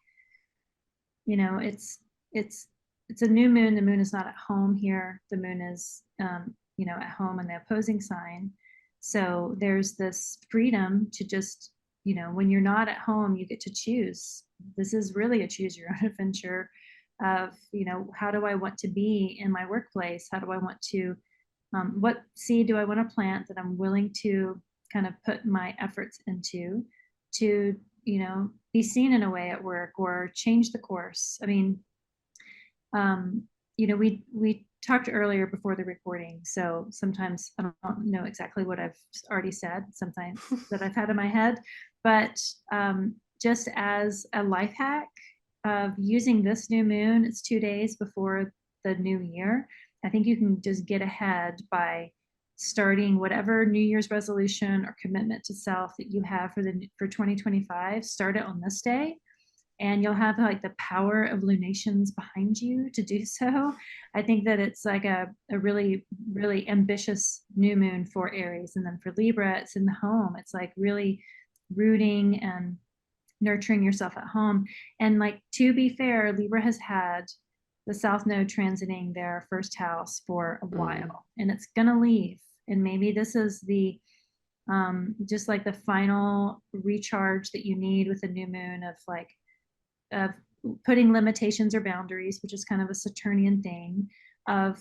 you know, it's it's a new moon. The moon is not at home here. The moon is you know, at home in the opposing sign. So there's this freedom to just, you know, when you're not at home, you get to choose. This is really a choose your own adventure of, you know, how do I want to be in my workplace? How do I want to what seed do I want to plant that I'm willing to kind of put my efforts into to, you know, be seen in a way at work or change the course. I mean, you know, we talked earlier before the recording, so sometimes I don't know exactly what I've already said, sometimes that I've had in my head, but just as a life hack of using this new moon, it's 2 days before the new year. I think you can just get ahead by starting whatever New Year's resolution or commitment to self that you have for 2025. Start it on this day, and you'll have like the power of lunations behind you to do so. I think that it's like a really, really ambitious new moon for Aries. And then for Libra, it's in the home. It's like really rooting and nurturing yourself at home. And like, to be fair, Libra has had the South Node transiting their first house for a Mm. while, and it's going to leave. And maybe this is the just like the final recharge that you need with a new moon of like of putting limitations or boundaries, which is kind of a Saturnian thing of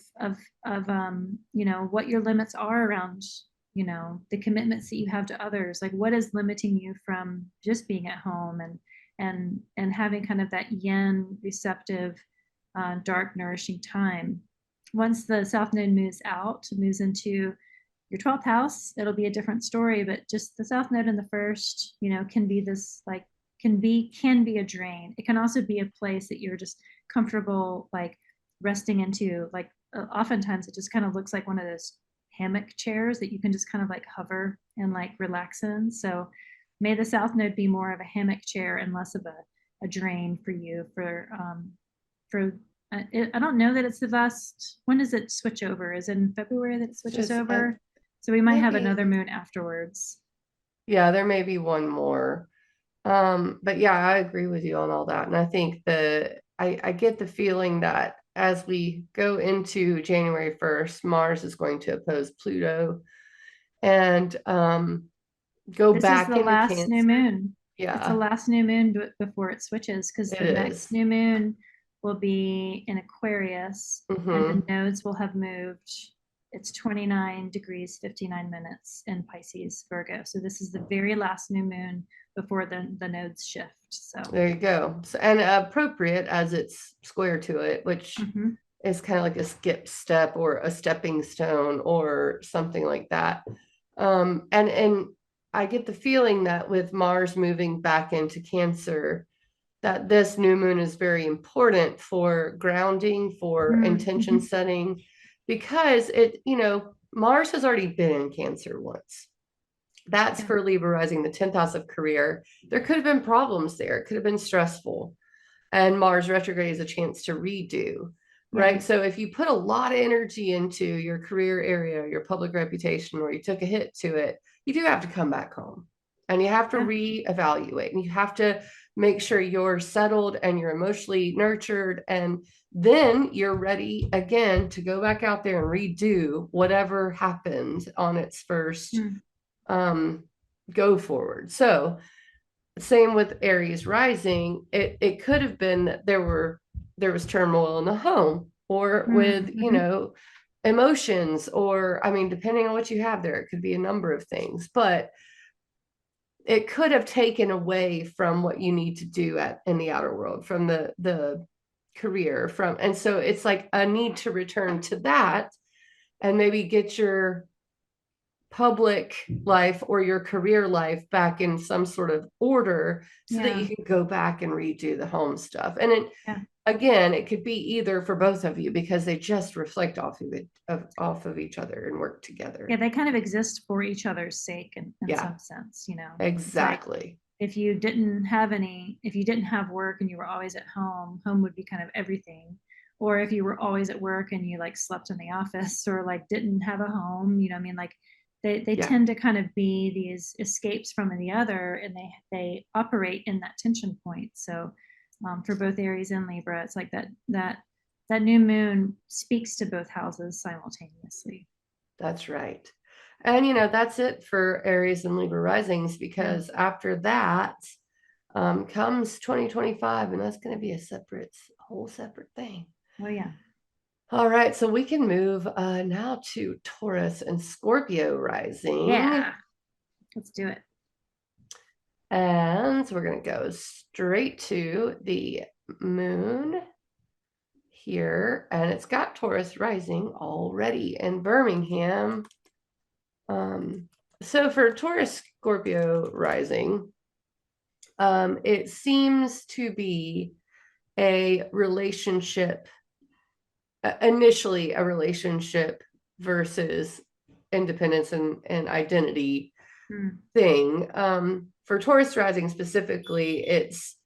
you know, what your limits are around, you know, the commitments that you have to others. Like, what is limiting you from just being at home and having kind of that yin receptive, dark nourishing time. Once the South Node moves into your 12th house, it'll be a different story. But just the South Node in the first, you know, can be this like can be a drain. It can also be a place that you're just comfortable like resting into. Like oftentimes it just kind of looks like one of those hammock chairs that you can just kind of like hover and like relax in. So may the South Node be more of a hammock chair and less of a drain for you for I don't know that it's the best. When does it switch over? Is it in February that it switches Just over? So we might have another maybe, moon afterwards. yeah, there may be one more. But yeah, I agree with you on all that. And I think I get the feeling that as we go into January 1st, Mars is going to oppose Pluto and go This is back the into last new Cancer. moon. It's the Yeah, last new moon before it switches, because it the next is. new moon will be in Aquarius and the Mm-hmm. nodes will have moved. It's 29 degrees 59 minutes in Pisces, Virgo. So this is the very last new moon before the nodes shift. So There you go. So, and appropriate as it's square to it, which mhm. is kind of like a skip step or a stepping stone or something like that. And I get the feeling that with Mars moving back into Cancer, that this new moon is very important for grounding, for intention Mhm. setting, because Mars has already been in Cancer once. That's Yeah. for Libra rising, the 10th house of career. There could have been problems there. It could have been stressful. And Mars retrograde is a chance to redo, Yeah. right? So if you put a lot of energy into your career area, your public reputation, or you took a hit to it, you do have to come back home and you have to Yeah. reevaluate and you have to make sure you're settled and you're emotionally nurtured. And then you're ready again to go back out there and redo whatever happened on its first Mm. go forward. So same with Aries rising, it could have been that there was turmoil in the home or with, Mhm. emotions, or I mean, depending on what you have there, it could be a number of things, but it could have taken away from what you need to do in the outer world, from the career, from, and so it's like a need to return to that and maybe get your public life or your career life back in some sort of order so that Yeah. you can go back and redo the home stuff. And it, Yeah. again, it could be either for both of you because they just reflect off of each other and work together. Yeah, they kind of exist for each other's sake in Yeah, some sense, you know. It's like exactly. if you didn't have work and you were always at home, home would be kind of everything. Or if you were always at work and you like slept in the office or like didn't have a home, you know, I mean, like they Yeah, tend to kind of be these escapes from the other, and they operate in that tension point. So for both Aries and Libra, it's like that new moon speaks to both houses simultaneously. that's right. And that's it for Aries and Libra risings, Yeah. because after that comes 2025, and that's going to be a whole separate thing. Oh yeah. All right, so we can move now to Taurus and Scorpio rising. Yeah. Let's do it. And we're going to go straight to the moon here. And it's got Taurus rising already in Birmingham. So for Taurus Scorpio rising, it seems to be a relationship, initially a relationship versus independence and identity thing. For Taurus rising specifically, it's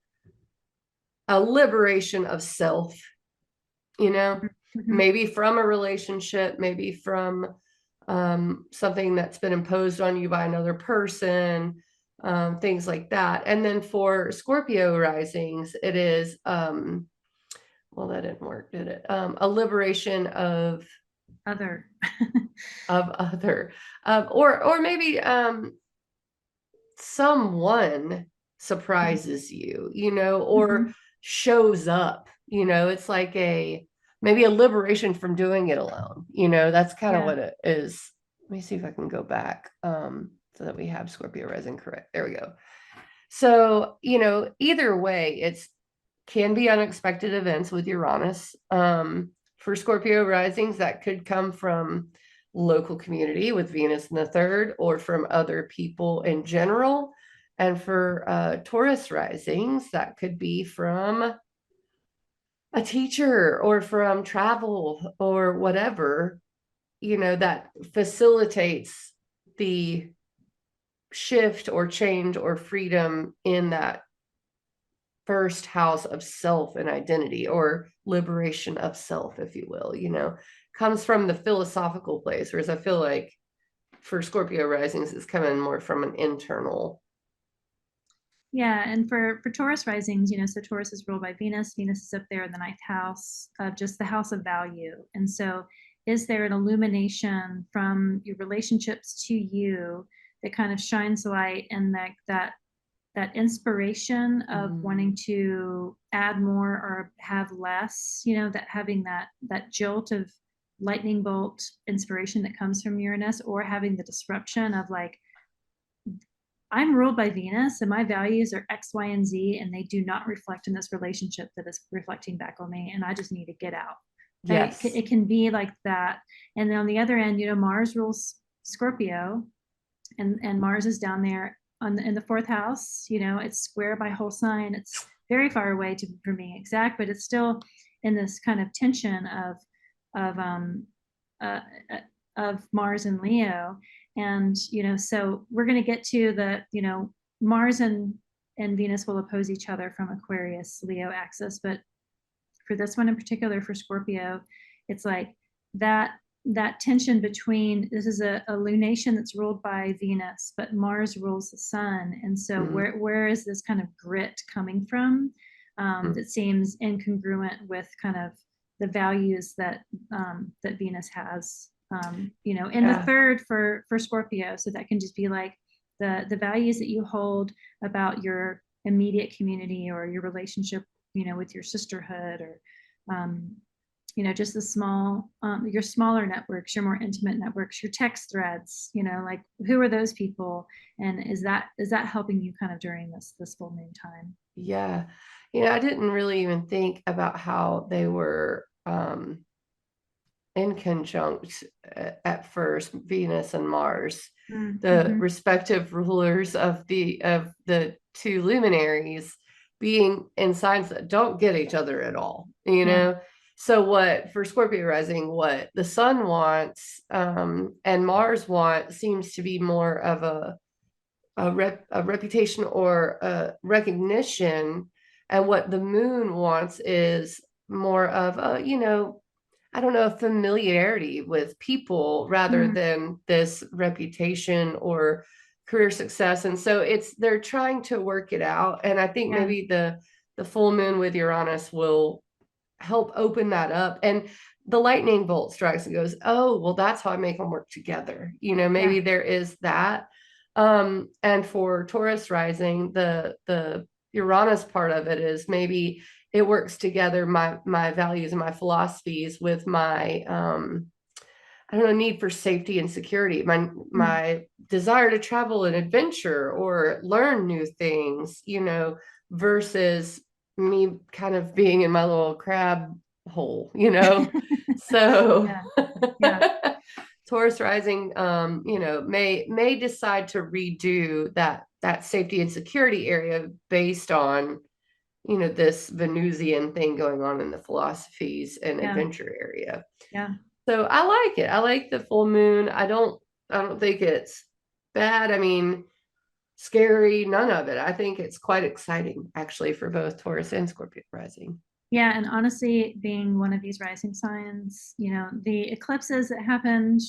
a liberation of self, maybe from a relationship, maybe from something that's been imposed on you by another person, things like that. And then for Scorpio risings, it is, well, that didn't work, did it? A liberation of Other. other, or maybe someone surprises you, or Mhm. shows up, it's like maybe a liberation from doing it alone. That's kind of Yeah. what it is. Let me see if I can go back so that we have Scorpio rising correct. There we go. So, either way, it's can be unexpected events with Uranus. For Scorpio risings, that could come from local community with Venus in the third, or from other people in general. And for Taurus risings, that could be from a teacher or from travel or whatever, that facilitates the shift or change or freedom in that first house of self and identity, or liberation of self, if you will, comes from the philosophical place. Whereas I feel like for Scorpio risings, it's coming more from an internal. Yeah, and for Taurus risings, you know, so Taurus is ruled by Venus. Venus is up there in the ninth house of just the house of value. And so is there an illumination from your relationships to you that kind of shines light, and that inspiration of wanting to add more or have less, you know, that having that jolt of lightning bolt inspiration that comes from Uranus, or having the disruption of like, I'm ruled by Venus and my values are X, Y, and Z, and they do not reflect in this relationship that is reflecting back on me, and I just need to get out. Right? Yes. It can be like that. And then on the other end, you know, Mars rules Scorpio, and Mars is down there in the fourth house. You know, it's square by whole sign. It's very far away from being exact, but it's still in this kind of tension of uh, of Mars and Leo. And you know, so we're going to get to the, you know, Mars and Venus will oppose each other from Aquarius Leo axis, but for this one in particular, for Scorpio, it's like that tension between, this is a lunation that's ruled by Venus, but Mars rules the sun. And so where is this kind of grit coming from, that seems incongruent with kind of the values that that Venus has, you know, in the third for Scorpio. So that can just be like the values that you hold about your immediate community or your relationship, you know, with your sisterhood, or just the small, your smaller networks, your more intimate networks, your text threads, like who are those people? And is that helping you kind of during this full moon time? Yeah. I didn't really even think about how they were in conjunct at first, Venus and Mars, the Mm-hmm. respective rulers of the two luminaries being in signs that don't get each other at all, Yeah. So what for Scorpio rising, what the sun wants and Mars want seems to be more of a reputation or a recognition, and what the moon wants is more of I don't know, familiarity with people rather Mm, than this reputation or career success. And so they're trying to work it out. And I think yeah. maybe the full moon with Uranus will help open that up. And the lightning bolt strikes and goes, oh, well, that's how I make them work together. Yeah. Maybe there is that. And for Taurus rising, the Uranus part of it is maybe it works together, my values and my philosophies with my I don't know, need for safety and security, Mm. my desire to travel and adventure or learn new things, versus me kind of being in my little crab hole. So Yeah. Yeah. Taurus rising, may decide to redo that safety and security area based on this Venusian thing going on in the philosophies and Yeah. adventure area. Yeah. So I like it. I like the full moon. I don't think it's bad. I mean, scary, none of it. I think it's quite exciting actually for both Taurus and Scorpio rising. Yeah, and honestly, being one of these rising signs, the eclipses that happened,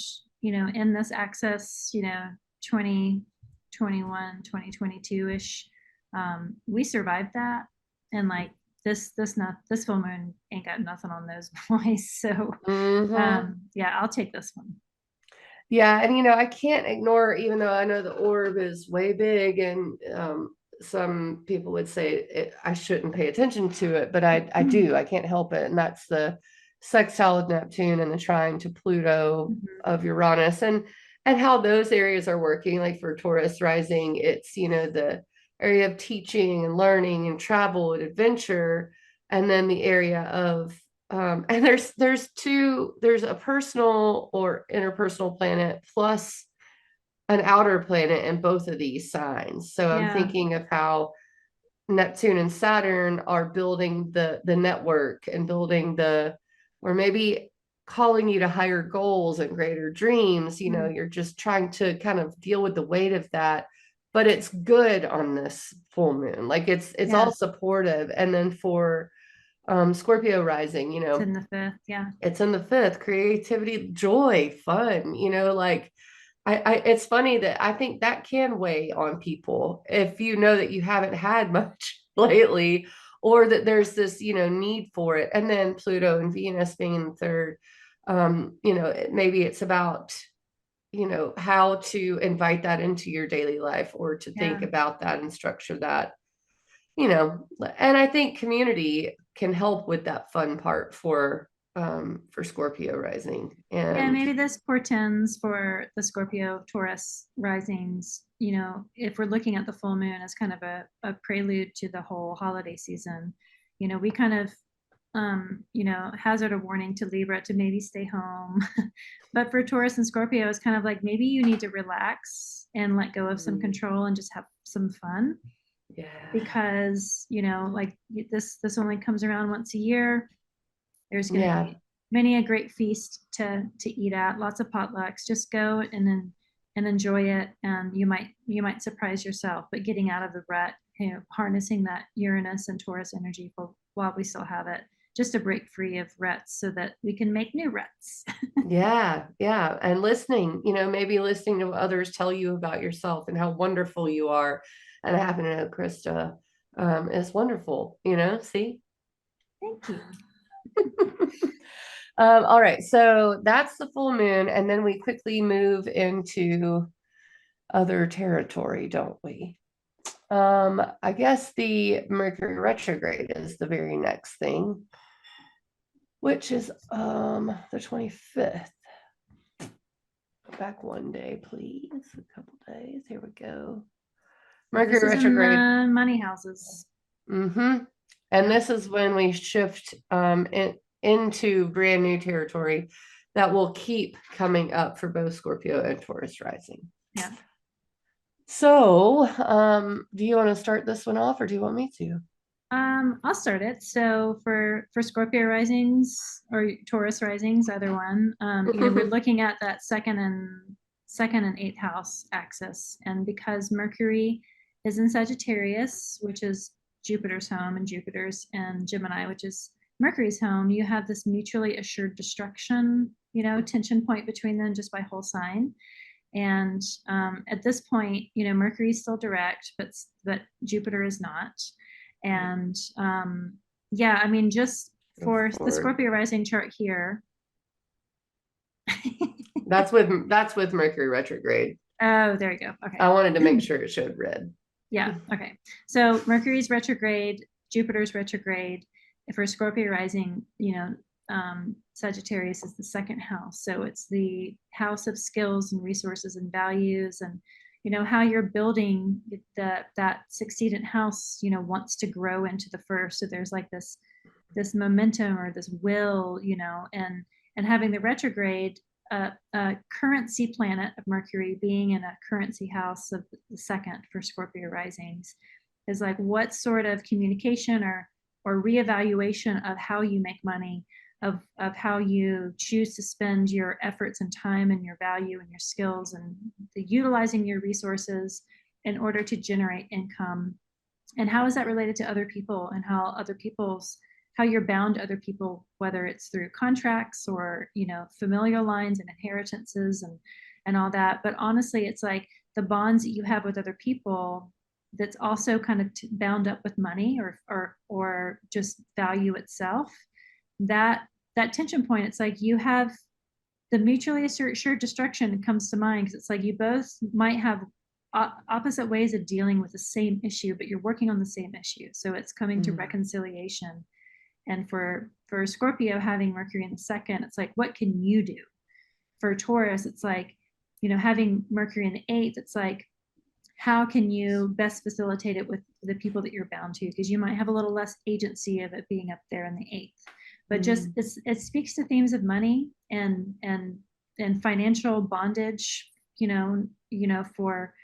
in this axis, 2021, 2022-ish, we survived that. And like this full moon ain't got nothing on those boys. So Hmm. yeah, I'll take this one. Yeah, and I can't ignore, even though I know the orb is way big, and some people would say I shouldn't pay attention to it, but I do. I can't help it, and that's the sextile of Neptune and the trine to Pluto Mhm. of Uranus, and how those areas are working. Like for Taurus rising, it's the area of teaching and learning and travel and adventure, and then the area of and there's a personal or interpersonal planet plus an outer planet in both of these signs. So I'm Yeah. thinking of how Neptune and Saturn are building the network and building or maybe calling you to higher goals and greater dreams. Mm. You're just trying to kind of deal with the weight of that, but it's good on this full moon. Like it's Yeah. all supportive. And then for Scorpio rising, It's in the fifth. Yeah. it's in the fifth, creativity, joy, fun, like it's funny that I think that can weigh on people if you know that you haven't had much lately, or that there's this, need for it. And then Pluto and Venus being in the third, maybe it's about, how to invite that into your daily life or to think Yeah. about that and structure that, and I think community can help with that fun part for Scorpio rising. Yeah, And maybe this portends for the Scorpio Taurus risings, if we're looking at the full moon as kind of a prelude to the whole holiday season, we kind of, hazard a warning to Libra to maybe stay home. But for Taurus and Scorpio, it's kind of like maybe you need to relax and let go of some control and just have some fun yeah, because, like this only comes around once a year. There's going to yeah, be many a great feast to eat at, lots of potlucks. Just go and enjoy it, and you might surprise yourself. But getting out of the rut, harnessing that Uranus and Taurus energy for while we still have it, just to break free of ruts so that we can make new ruts. yeah, yeah. And listening, maybe listening to what others tell you about yourself and how wonderful you are. And I happen to know Christa is wonderful, see? Thank you. All right, so that's the full moon, and then we quickly move into other territory, don't we? I guess the Mercury retrograde is the very next thing, which is the 25th. Go back one day, please. A couple days. Here we go. Mercury this is retrograde. in the money houses. Mm-hmm. And this is when we shift into brand new territory that will keep coming up for both Scorpio and Taurus rising. Yeah. So, do you want to start this one off, or do you want me to? I'll start it. So for Scorpio risings or Taurus risings, either one, we're looking at that second and eighth house axis, and because Mercury is in Sagittarius, which is Jupiter's home, and Jupiter's in Gemini, which is Mercury's home, you have this mutually assured destruction, tension point between them just by whole sign. And at this point, Mercury is still direct, but Jupiter is not. And yeah, I mean, just for the Scorpio rising chart here. That's with Mercury retrograde. Oh, there you go. Okay. I wanted to make sure it showed red. Yeah. Okay. So Mercury's retrograde, Jupiter's retrograde. For Scorpio rising, Sagittarius is the second house. So it's the house of skills and resources and values, and how you're building that succeedent house, wants to grow into the first. So there's like this momentum or this will, and having the retrograde, currency planet of Mercury being in a currency house of the second for Scorpio risings is like what sort of communication or reevaluation of how you make money, of how you choose to spend your efforts and time and your value and your skills and utilizing your resources in order to generate income. And how is that related to other people, and how you're bound to other people, whether it's through contracts or, familial lines and inheritances and all that. But honestly, it's like the bonds that you have with other people that's also kind of bound up with money or just value itself. That tension point, it's like you have the mutually assured destruction comes to mind, because it's like you both might have opposite ways of dealing with the same issue, but you're working on the same issue. So it's coming to reconciliation. And for Scorpio, having Mercury in the second, it's like, what can you do? For Taurus, it's like, having Mercury in the eighth, it's like, how can you best facilitate it with the people that you're bound to? Because you might have a little less agency of it being up there in the eighth. But just it speaks to themes of money and financial bondage, for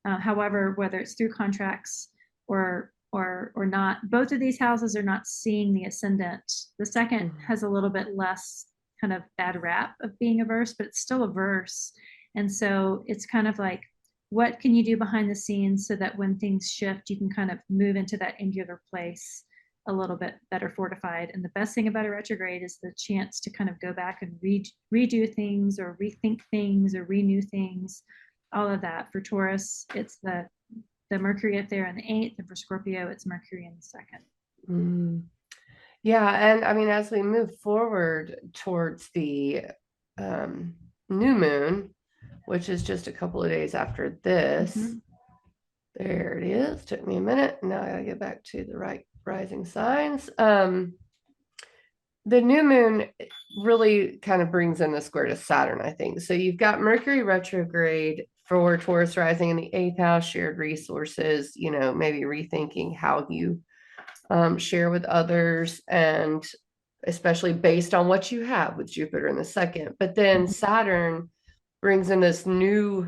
however, whether it's through contracts or not. Both of these houses are not seeing the ascendant. The second has a little bit less kind of bad rap of being averse, but it's still averse. And so it's kind of like, what can you do behind the scenes so that when things shift, you can kind of move into that angular place a little bit better fortified. And the best thing about a retrograde is the chance to kind of go back and redo things or rethink things or renew things, all of that. For Taurus, it's the Mercury up there in the eighth, and for Scorpio, it's Mercury in the second. Yeah, and I mean, as we move forward towards the new moon, which is just a couple of days after this, there it is. Took me a minute. Now I gotta get back to the right rising signs. The new moon really kind of brings in the square to Saturn, I think. So you've got Mercury retrograde for Taurus rising in the eighth house, shared resources, maybe rethinking how you share with others, and especially based on what you have with Jupiter in the second. But then Saturn brings in this new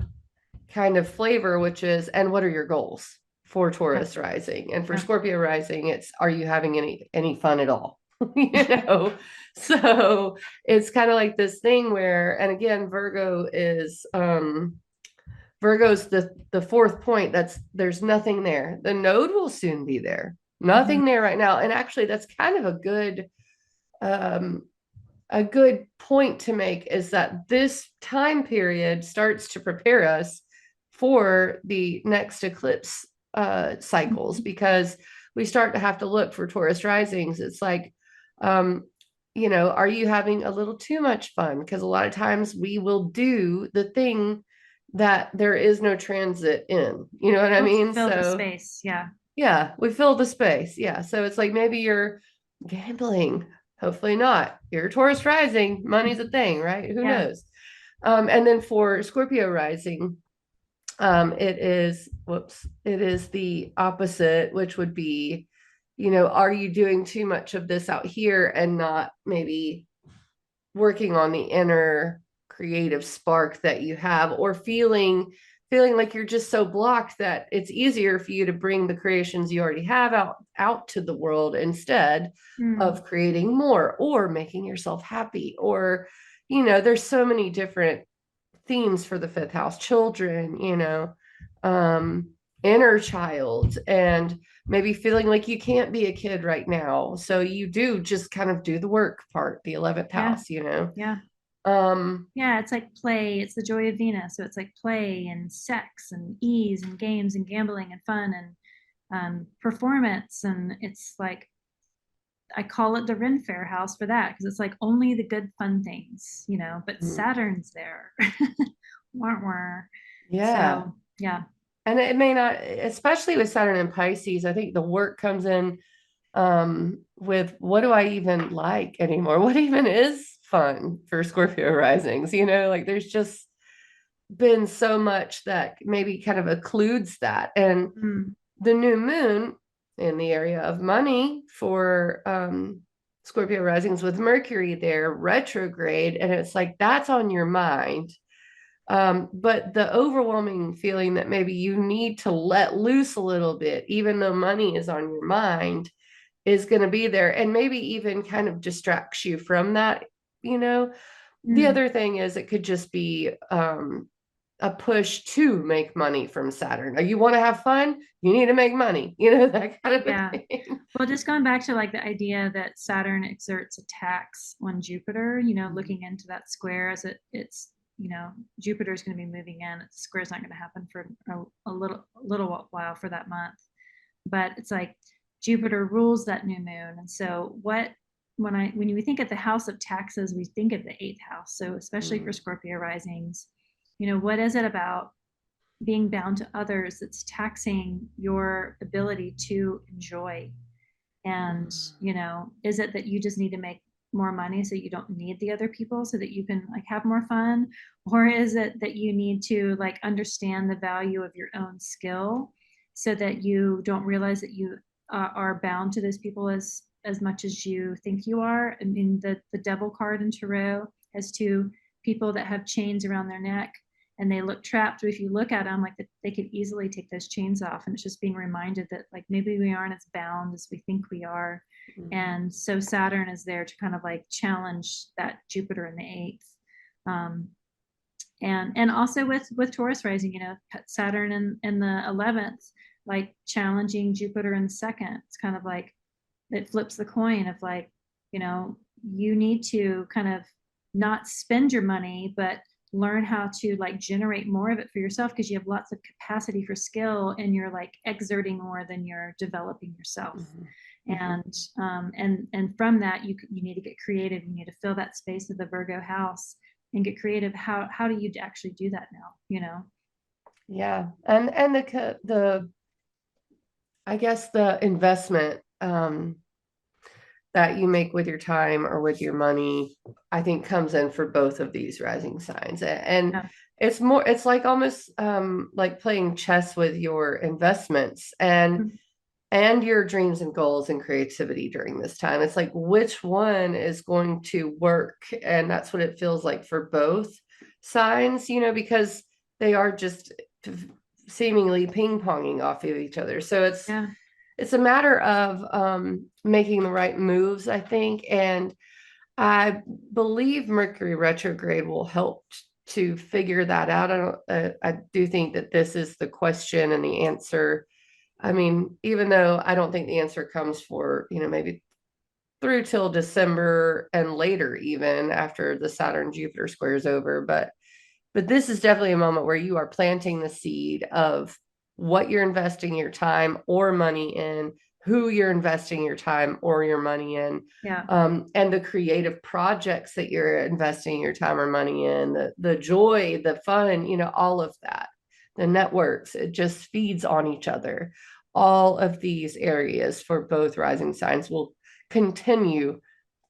kind of flavor, which is, and what are your goals for Taurus rising? And for Scorpio rising, it's, are you having any fun at all? So it's kind of like this thing where, and again, Virgo's the fourth point. There's nothing there. The node will soon be there. Nothing there right now. And actually that's kind of a good point to make, is that this time period starts to prepare us for the next eclipse cycles, because we start to have to look for Taurus risings. It's like, are you having a little too much fun? Because a lot of times we will do the thing that there is no transit in, you know what I mean? Fill the space. Yeah, we fill the space. Yeah. So it's like, maybe you're gambling, hopefully not, you're a Taurus rising, money's a thing, right? Who Yeah. knows? And then for Scorpio rising, it is the opposite, which would be, are you doing too much of this out here and not maybe working on the inner creative spark that you have, or feeling like you're just so blocked that it's easier for you to bring the creations you already have out to the world instead Mm. of creating more or making yourself happy, or there's so many different themes for the fifth house. Children, um inner child, and maybe feeling like you can't be a kid right now, so you do just kind of do the work part, the 11th Yeah. house. Yeah. um Yeah, it's like play. It's the joy of Venus. So it's like play and sex and ease and games and gambling and fun and performance. And it's like, I call it the Ren Fair house for that, because it's like only the good fun things, but Saturn's there. Wah, wah. yeah, So, yeah. and it may not, especially with Saturn and Pisces, I think the work comes in with what do I even like anymore? What even is fun for Scorpio risings? Like there's just been so much that maybe kind of occludes that. And Mm. the new moon in the area of money for Scorpio risings with Mercury there retrograde, and it's like that's on your mind. But the overwhelming feeling that maybe you need to let loose a little bit, even though money is on your mind, is going to be there, and maybe even kind of distracts you from that. The Mm. other thing is it could just be a push to make money from Saturn. You want to have fun, you need to make money, that kind of a Yeah. thing. Well, just going back to like the idea that Saturn exerts a tax on Jupiter, looking into that square as it's, Jupiter is going to be moving in. The square is not going to happen for a little while for that month. But it's like Jupiter rules that new moon. And so when we think of the house of taxes, we think of the eighth house. So especially for Scorpio risings, what is it about being bound to others that's taxing your ability to enjoy? And is it that you just need to make more money so you don't need the other people so that you can like have more fun, or is it that you need to like understand the value of your own skill so that you don't realize that you are bound to those people as much as you think you are? I mean, the devil card in tarot has two people that have chains around their neck and they look trapped. But if you look at them, like they could easily take those chains off, and it's just being reminded that like maybe we aren't as bound as we think we are. And so Saturn is there to kind of like challenge that Jupiter in the eighth. um, and also with Taurus rising, Saturn in the 11th, like challenging Jupiter in the second. It's kind of like it flips the coin of like, you need to kind of not spend your money, but learn how to like generate more of it for yourself, because you have lots of capacity for skill and you're like exerting more than you're developing yourself. And from that you need to get creative. You need to fill that space of the Virgo house and get creative. How do you actually do that now? Yeah, and the I guess the investment that you make with your time or with your money, I think comes in for both of these rising signs. And Yeah. it's like almost like playing chess with your investments and your dreams and goals and creativity during this time. It's like which one is going to work, and that's what it feels like for both signs, because they are just seemingly ping-ponging off of each other. So Yeah. it's a matter of making the right moves, I think. And I believe Mercury retrograde will help to figure that out. I do think that this is the question and the answer. I mean, even though I don't think the answer comes for, maybe through till December and later, even after the Saturn Jupiter square is over. But this is definitely a moment where you are planting the seed of what you're investing your time or money in, who you're investing your time or your money in, Yeah. and the creative projects that you're investing your time or money in, the joy, the fun, all of that, the networks, it just feeds on each other. All of these areas for both rising signs will continue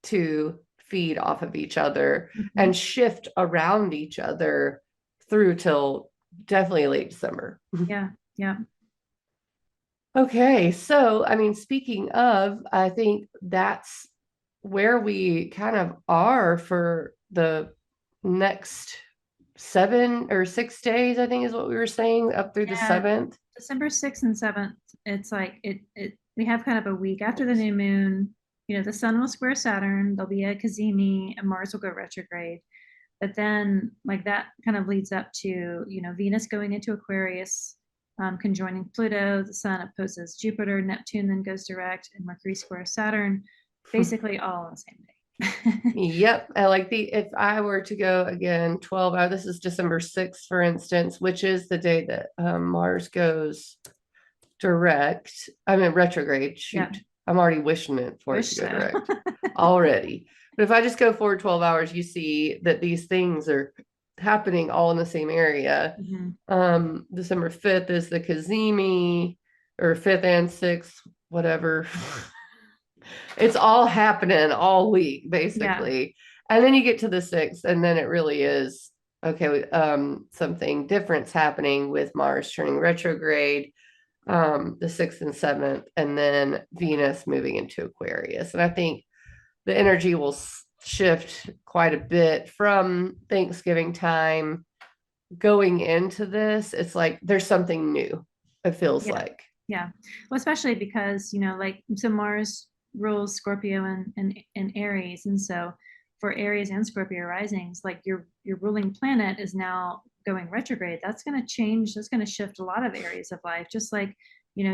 to feed off of each other Mhm. and shift around each other through till definitely late December. Yeah. Yeah. Okay, so I mean, speaking of, I think that's where we kind of are for the next 7 or 6 days, I think is what we were saying, up through the Yeah. 7th. December 6th and 7th, it's like we have kind of a week after the new moon. The sun will square Saturn, there'll be a cazimi, and Mars will go retrograde. But then like that kind of leads up to, Venus going into Aquarius, conjoining Pluto, the sun opposes Jupiter, Neptune then goes direct, and Mercury squares Saturn, basically all on the same day. Yep. I like if I were to go again, 12 hours, this is December 6th, for instance, which is the day that Mars goes direct. I mean, retrograde. Yeah, Shoot. I'm already wishing it for it wish to go so. direct already. But if I just go forward 12 hours, you see that these things are happening all in the same area. Mhm. December 5th is the Kazemi, or 5th and 6th, whatever. It's all happening all week, Yeah, basically. And then you get to the 6th, and then it really is okay. Something different's happening with Mars turning retrograde, the 6th and 7th, and then Venus moving into Aquarius. And I think the energy will shift quite a bit from Thanksgiving time going into this. It's like there's something new, it feels yeah, like. yeah. Well, especially because, like, so Mars rules Scorpio and Aries. And so for Aries and Scorpio risings, like your ruling planet is now going retrograde. That's going to change, that's going to shift a lot of areas of life. Just like,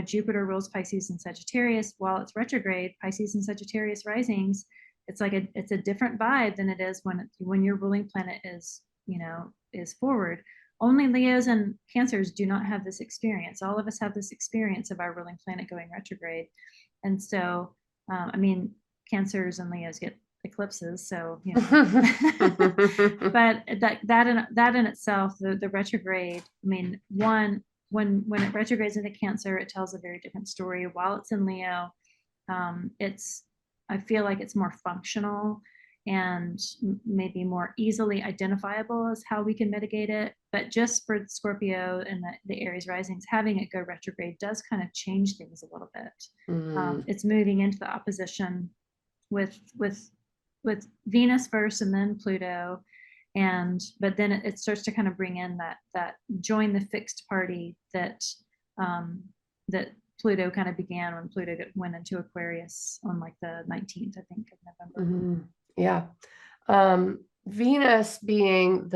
Jupiter rules Pisces and Sagittarius while it's retrograde, Pisces and Sagittarius risings. It's like it's a different vibe than it is when your ruling planet is forward. Only Leos and Cancers do not have this experience. All of us have this experience of our ruling planet going retrograde. And so, I mean, Cancers and Leos get eclipses, so but that in itself, the retrograde, I mean, when it retrogrades into Cancer, it tells a very different story. While it's in Leo, it's I feel like it's more functional and maybe more easily identifiable as how we can mitigate it. But just for Scorpio and the Aries risings, having it go retrograde does kind of change things a little bit. It's moving into the opposition with Venus first and then Pluto, but then it starts to kind of bring in that join the fixed party that Pluto kind of began when Pluto went into Aquarius on like the 19th, I think, of November. Yeah. Venus being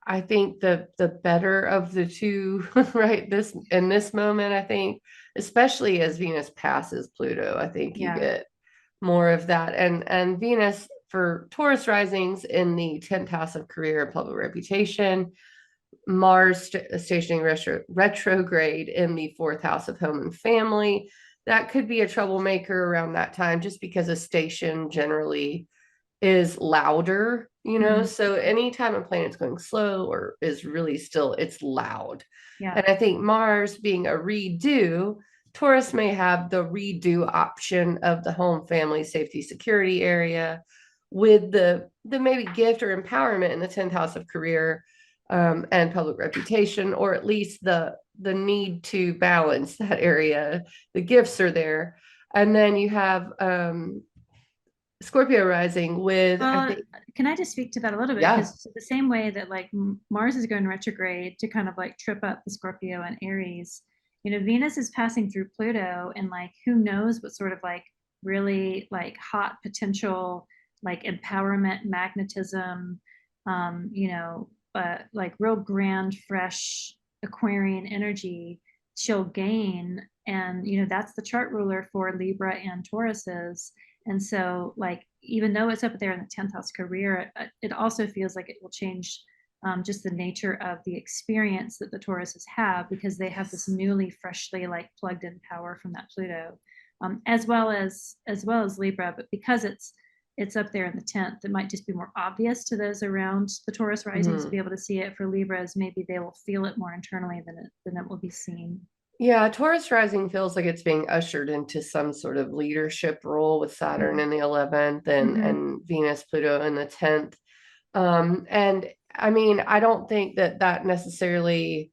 I think the better of the two, right? In this moment, I think, especially as Venus passes Pluto, I think you Yeah. get more of that. And Venus for Taurus risings in the 10th house of career and public reputation, Mars stationing retrograde in the 4th house of home and family. That could be a troublemaker around that time, just because a station generally is louder, Mhm. so anytime a planet's going slow or is really still, it's loud. Yeah. And I think Mars being a redo, Taurus may have the redo option of the home, family, safety, security area, with the maybe gift or empowerment in the 10th house of career, and public reputation, or at least the need to balance that area. The gifts are there. And then you have Scorpio rising with, I Well, think, can I just speak to that a little bit? yeah. Because the same way that like Mars is going retrograde to kind of like trip up the Scorpio and Aries, Venus is passing through Pluto, and like who knows what sort of like really like hot potential like empowerment, magnetism, like real grand, fresh Aquarian energy she'll gain. And that's the chart ruler for Libra and Tauruses. And so, like, even though it's up there in the 10th house career, it also feels like it will change just the nature of the experience that the Tauruses have, because they have this newly, freshly, like, plugged in power from that Pluto, as well as Libra. But because it's up there in the 10th, it might just be more obvious to those around the Taurus risings to be able to see it. For Libras, maybe they will feel it more internally than it will be seen. Yeah, Taurus rising feels like it's being ushered into some sort of leadership role with Saturn in the 11th Mm-hmm. and Venus, Pluto in the 10th. And I mean, I don't think that that necessarily,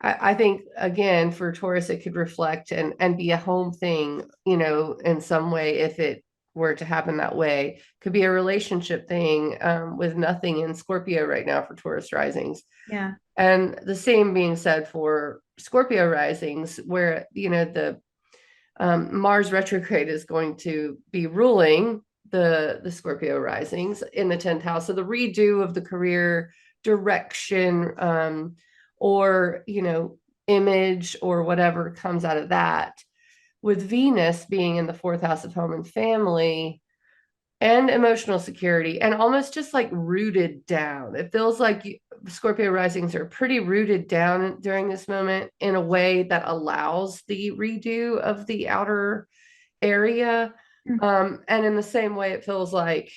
I think again, for Taurus, it could reflect and be a home thing, in some way, if it were to happen that way. Could be a relationship thing, with nothing in Scorpio right now for Taurus risings. Yeah. And the same being said for Scorpio risings, where, the Mars retrograde is going to be ruling the Scorpio risings in the 10th house. So the redo of the career direction, or, image or whatever comes out of that, with Venus being in the fourth house of home and family and emotional security, and almost just like rooted down. It feels like Scorpio risings are pretty rooted down during this moment in a way that allows the redo of the outer area. Mm. And in the same way, it feels like,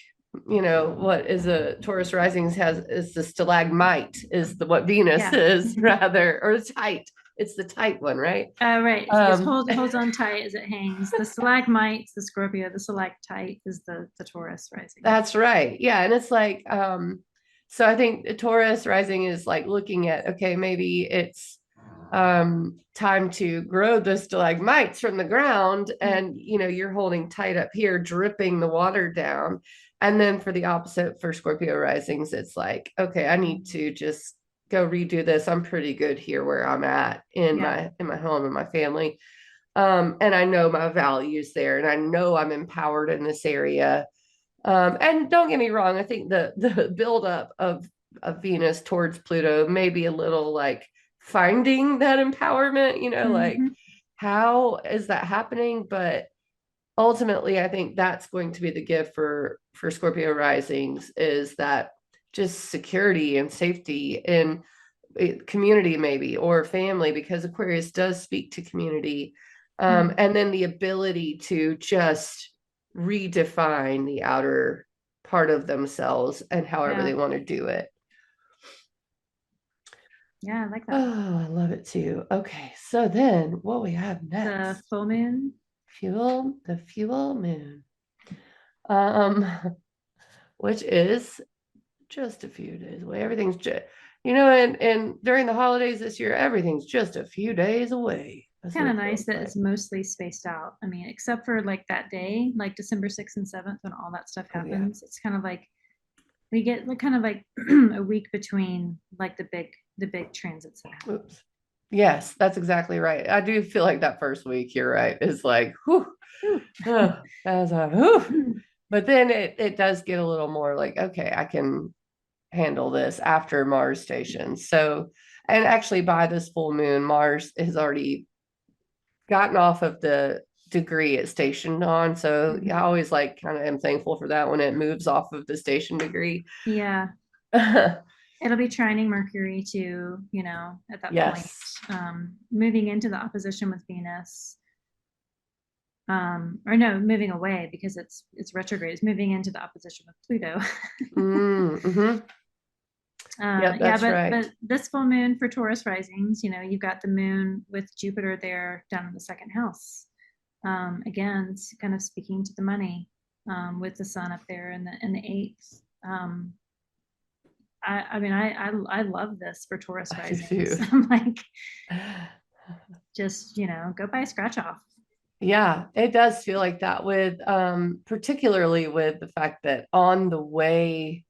what is a Taurus risings has is the stalagmite, is the what Venus Yeah. is, rather, or the tight. It's the tight one, right? Right. It Um, holds on tight as it hangs. The stalagmites, the Scorpio, the stalactite is the Taurus rising. That's right. Yeah. And it's like, so I think the Taurus rising is like looking at, okay, maybe it's time to grow the stalagmites from the ground. And, you're holding tight up here, dripping the water down. And then for the opposite, for Scorpio risings, it's like, okay, I need to just go redo this. I'm pretty good here where I'm at in Yeah. my home and my family. And I know my values there, and I know I'm empowered in this area. And don't get me wrong, I think the buildup of Venus towards Pluto may be a little like finding that empowerment, like Mm-hmm. how is that happening? But ultimately, I think that's going to be the gift for Scorpio risings, is that just security and safety in community, maybe, or family, because Aquarius does speak to community. Mm. And then the ability to just redefine the outer part of themselves and however Yeah. they want to do it. Yeah, I like that. Oh, I love it too. Okay, so then what we have The next? full moon. The fuel moon. Um, which is just a few days away. Everything's just, and during the holidays this year, everything's just a few days away. That's what Kind of it nice feels that like. it's mostly spaced out. I mean, except for like that day, like December 6th and 7th, when all that stuff Oh yeah. happens. It's kind of like we get like kind of like a week between like the big transits that happen. Oops. Yes, that's exactly right. I do feel like that first week, you're right, is like, whew, Whew. oh, that's a whew. But then it does get a little more like, okay, I can handle this after Mars stations. So, and actually by this full moon, Mars has already gotten off of the degree it's stationed on. So I Mhm. always like kind of am thankful for that when it moves off of the station degree. Yeah, it'll be trining Mercury too, at that point. Yes. Moving into the opposition with Venus. Or no, moving away because it's retrograde. It's moving into the opposition with Pluto. Mm-hmm. Yep, Yeah, that's but right. this full moon for Taurus risings, you've got the moon with Jupiter there down in the second house. Again, it's kind of speaking to the money, with the sun up there in the eighth. I mean, I love this for Taurus I do risings. too. I'm like, just go buy a scratch off. Yeah, it does feel like that, with particularly with the fact that on the way,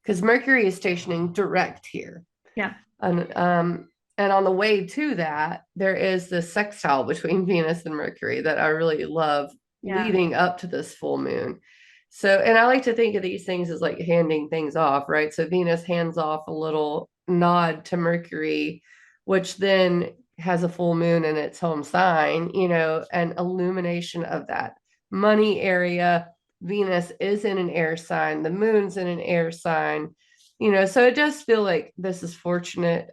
because Mercury is stationing direct here. Yeah, And on the way to that, there is this sextile between Venus and Mercury that I really love, yeah, leading up to this full moon. So, and I like to think of these things as like handing things off, right? So Venus hands off a little nod to Mercury, which then has a full moon in its home sign, an illumination of that money area. Venus is in an air sign, the moon's in an air sign, so it does feel like this is fortunate.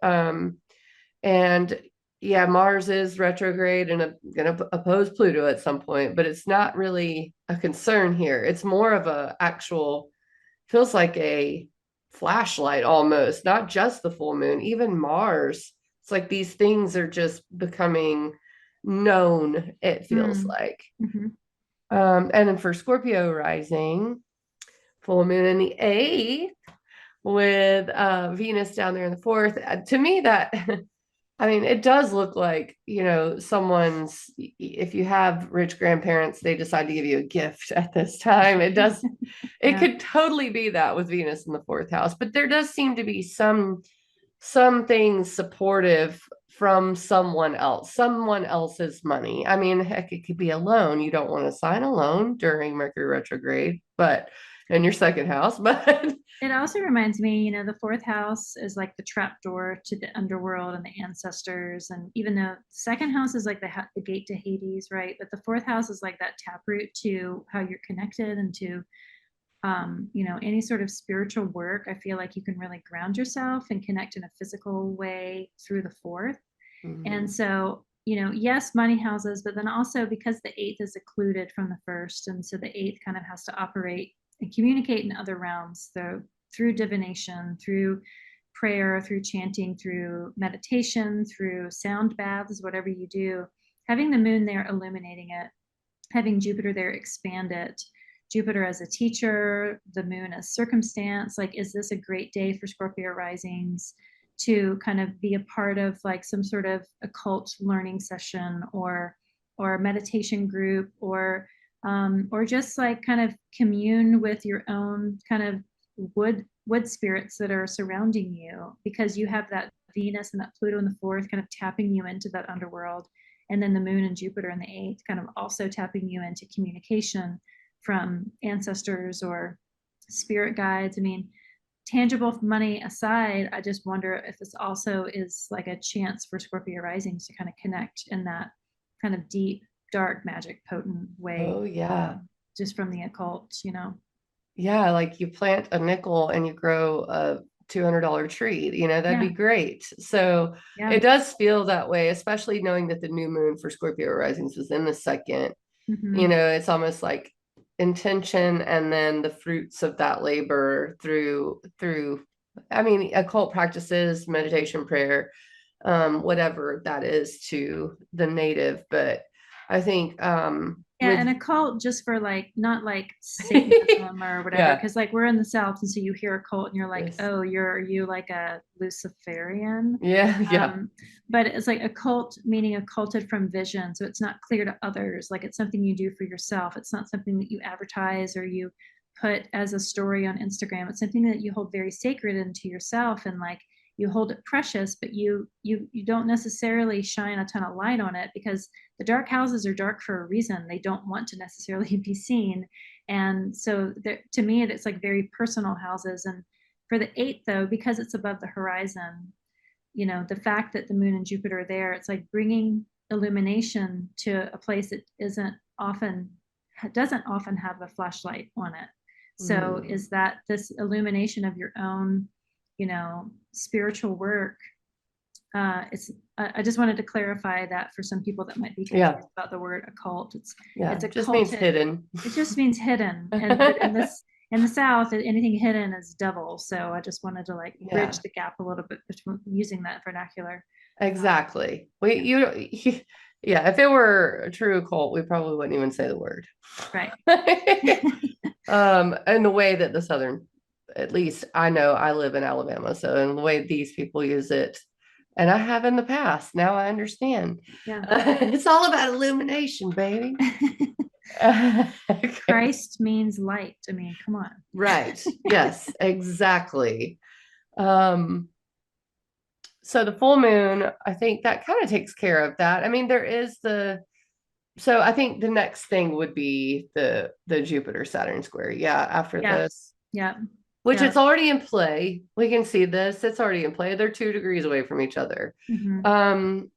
And yeah, Mars is retrograde and going to oppose Pluto at some point, but it's not really a concern here. It's more of a actual, feels like a flashlight almost, not just the full moon, even Mars It's like these things are just becoming known, it feels Mm. like. Mm-hmm. And then for Scorpio rising, full moon in the 8th with Venus down there in the 4th. To me, that I mean, it does look like, someone's, if you have rich grandparents, they decide to give you a gift at this time. It does, it Yeah. could totally be that with Venus in the 4th house, but there does seem to be some things supportive from someone else's money. I mean, heck, it could be a loan. You don't want to sign a loan during Mercury retrograde, but in your 2nd house, but It also reminds me, the 4th house is like the trap door to the underworld and the ancestors. And even though the 2nd house is like the gate to Hades, right? But the 4th house is like that taproot to how you're connected and to, any sort of spiritual work. I feel like you can really ground yourself and connect in a physical way through the 4th. And so, yes, money houses, but then also because the 8th is occluded from the 1st. And so the 8th kind of has to operate and communicate in other realms. So through divination, through prayer, through chanting, through meditation, through sound baths, whatever you do, having the moon there illuminating it, having Jupiter there expand it. Jupiter as a teacher, the moon as circumstance. Like, is this a great day for Scorpio risings to kind of be a part of like some sort of occult learning session or meditation group or just like kind of commune with your own kind of wood spirits that are surrounding you, because you have that Venus and that Pluto in the 4th kind of tapping you into that underworld, and then the moon and Jupiter in the 8th kind of also tapping you into communication from ancestors or spirit guides. I mean, tangible money aside, I just wonder if this also is like a chance for Scorpio risings to kind of connect in that kind of deep, dark, magic, potent way, oh yeah. just from the occult, Yeah, like you plant a nickel and you grow a $200 tree, that'd Yeah, be great. So yeah. it does feel that way, especially knowing that the new moon for Scorpio risings was in the 2nd. Mm-hmm. It's almost like intention and then the fruits of that labor through I mean, occult practices, meditation, prayer, whatever that is to the native. But I think Yeah, with and a cult just for like not like Satanism or whatever, yeah, because like we're in the South, and so you hear a cult and you're like, yes, oh, are you like a Luciferian? yeah, yeah. Um, but it's like a cult meaning occulted from vision, so it's not clear to others. Like it's something you do for yourself. It's not something that you advertise or you put as a story on Instagram. It's something that you hold very sacred into yourself, and like you hold it precious, but you don't necessarily shine a ton of light on it, because the dark houses are dark for a reason. They don't want to necessarily be seen. And so to me, it's like very personal houses. And for the 8th, though, because it's above the horizon, the fact that the moon and Jupiter are there, it's like bringing illumination to a place that doesn't often have a flashlight on it. So is that this illumination of your own, spiritual work? I just wanted to clarify that for some people that might be Yeah, confused about the word occult. yeah, It's just means occulted. hidden. It just means hidden, and but in the South, anything hidden is devil. So I just wanted to like bridge Yeah, the gap a little bit between using that vernacular. exactly. Yeah, Yeah, if it were a true occult, we probably wouldn't even say the word. right. And the way that the Southern, at least I know I live in Alabama, so in the way these people use it, and I have in the past, now I understand. Yeah. It's all about illumination, baby. Okay. Christ means light. I mean, come on. Right. Yes, exactly. Um, so the full moon, I think that kind of takes care of that. I mean, there is so I think the next thing would be the Jupiter Saturn square. Yeah, after Yeah. this, Yeah. which Yeah. it's already in play. We can see this. It's already in play. They're 2 degrees away from each other. Mm-hmm. Um,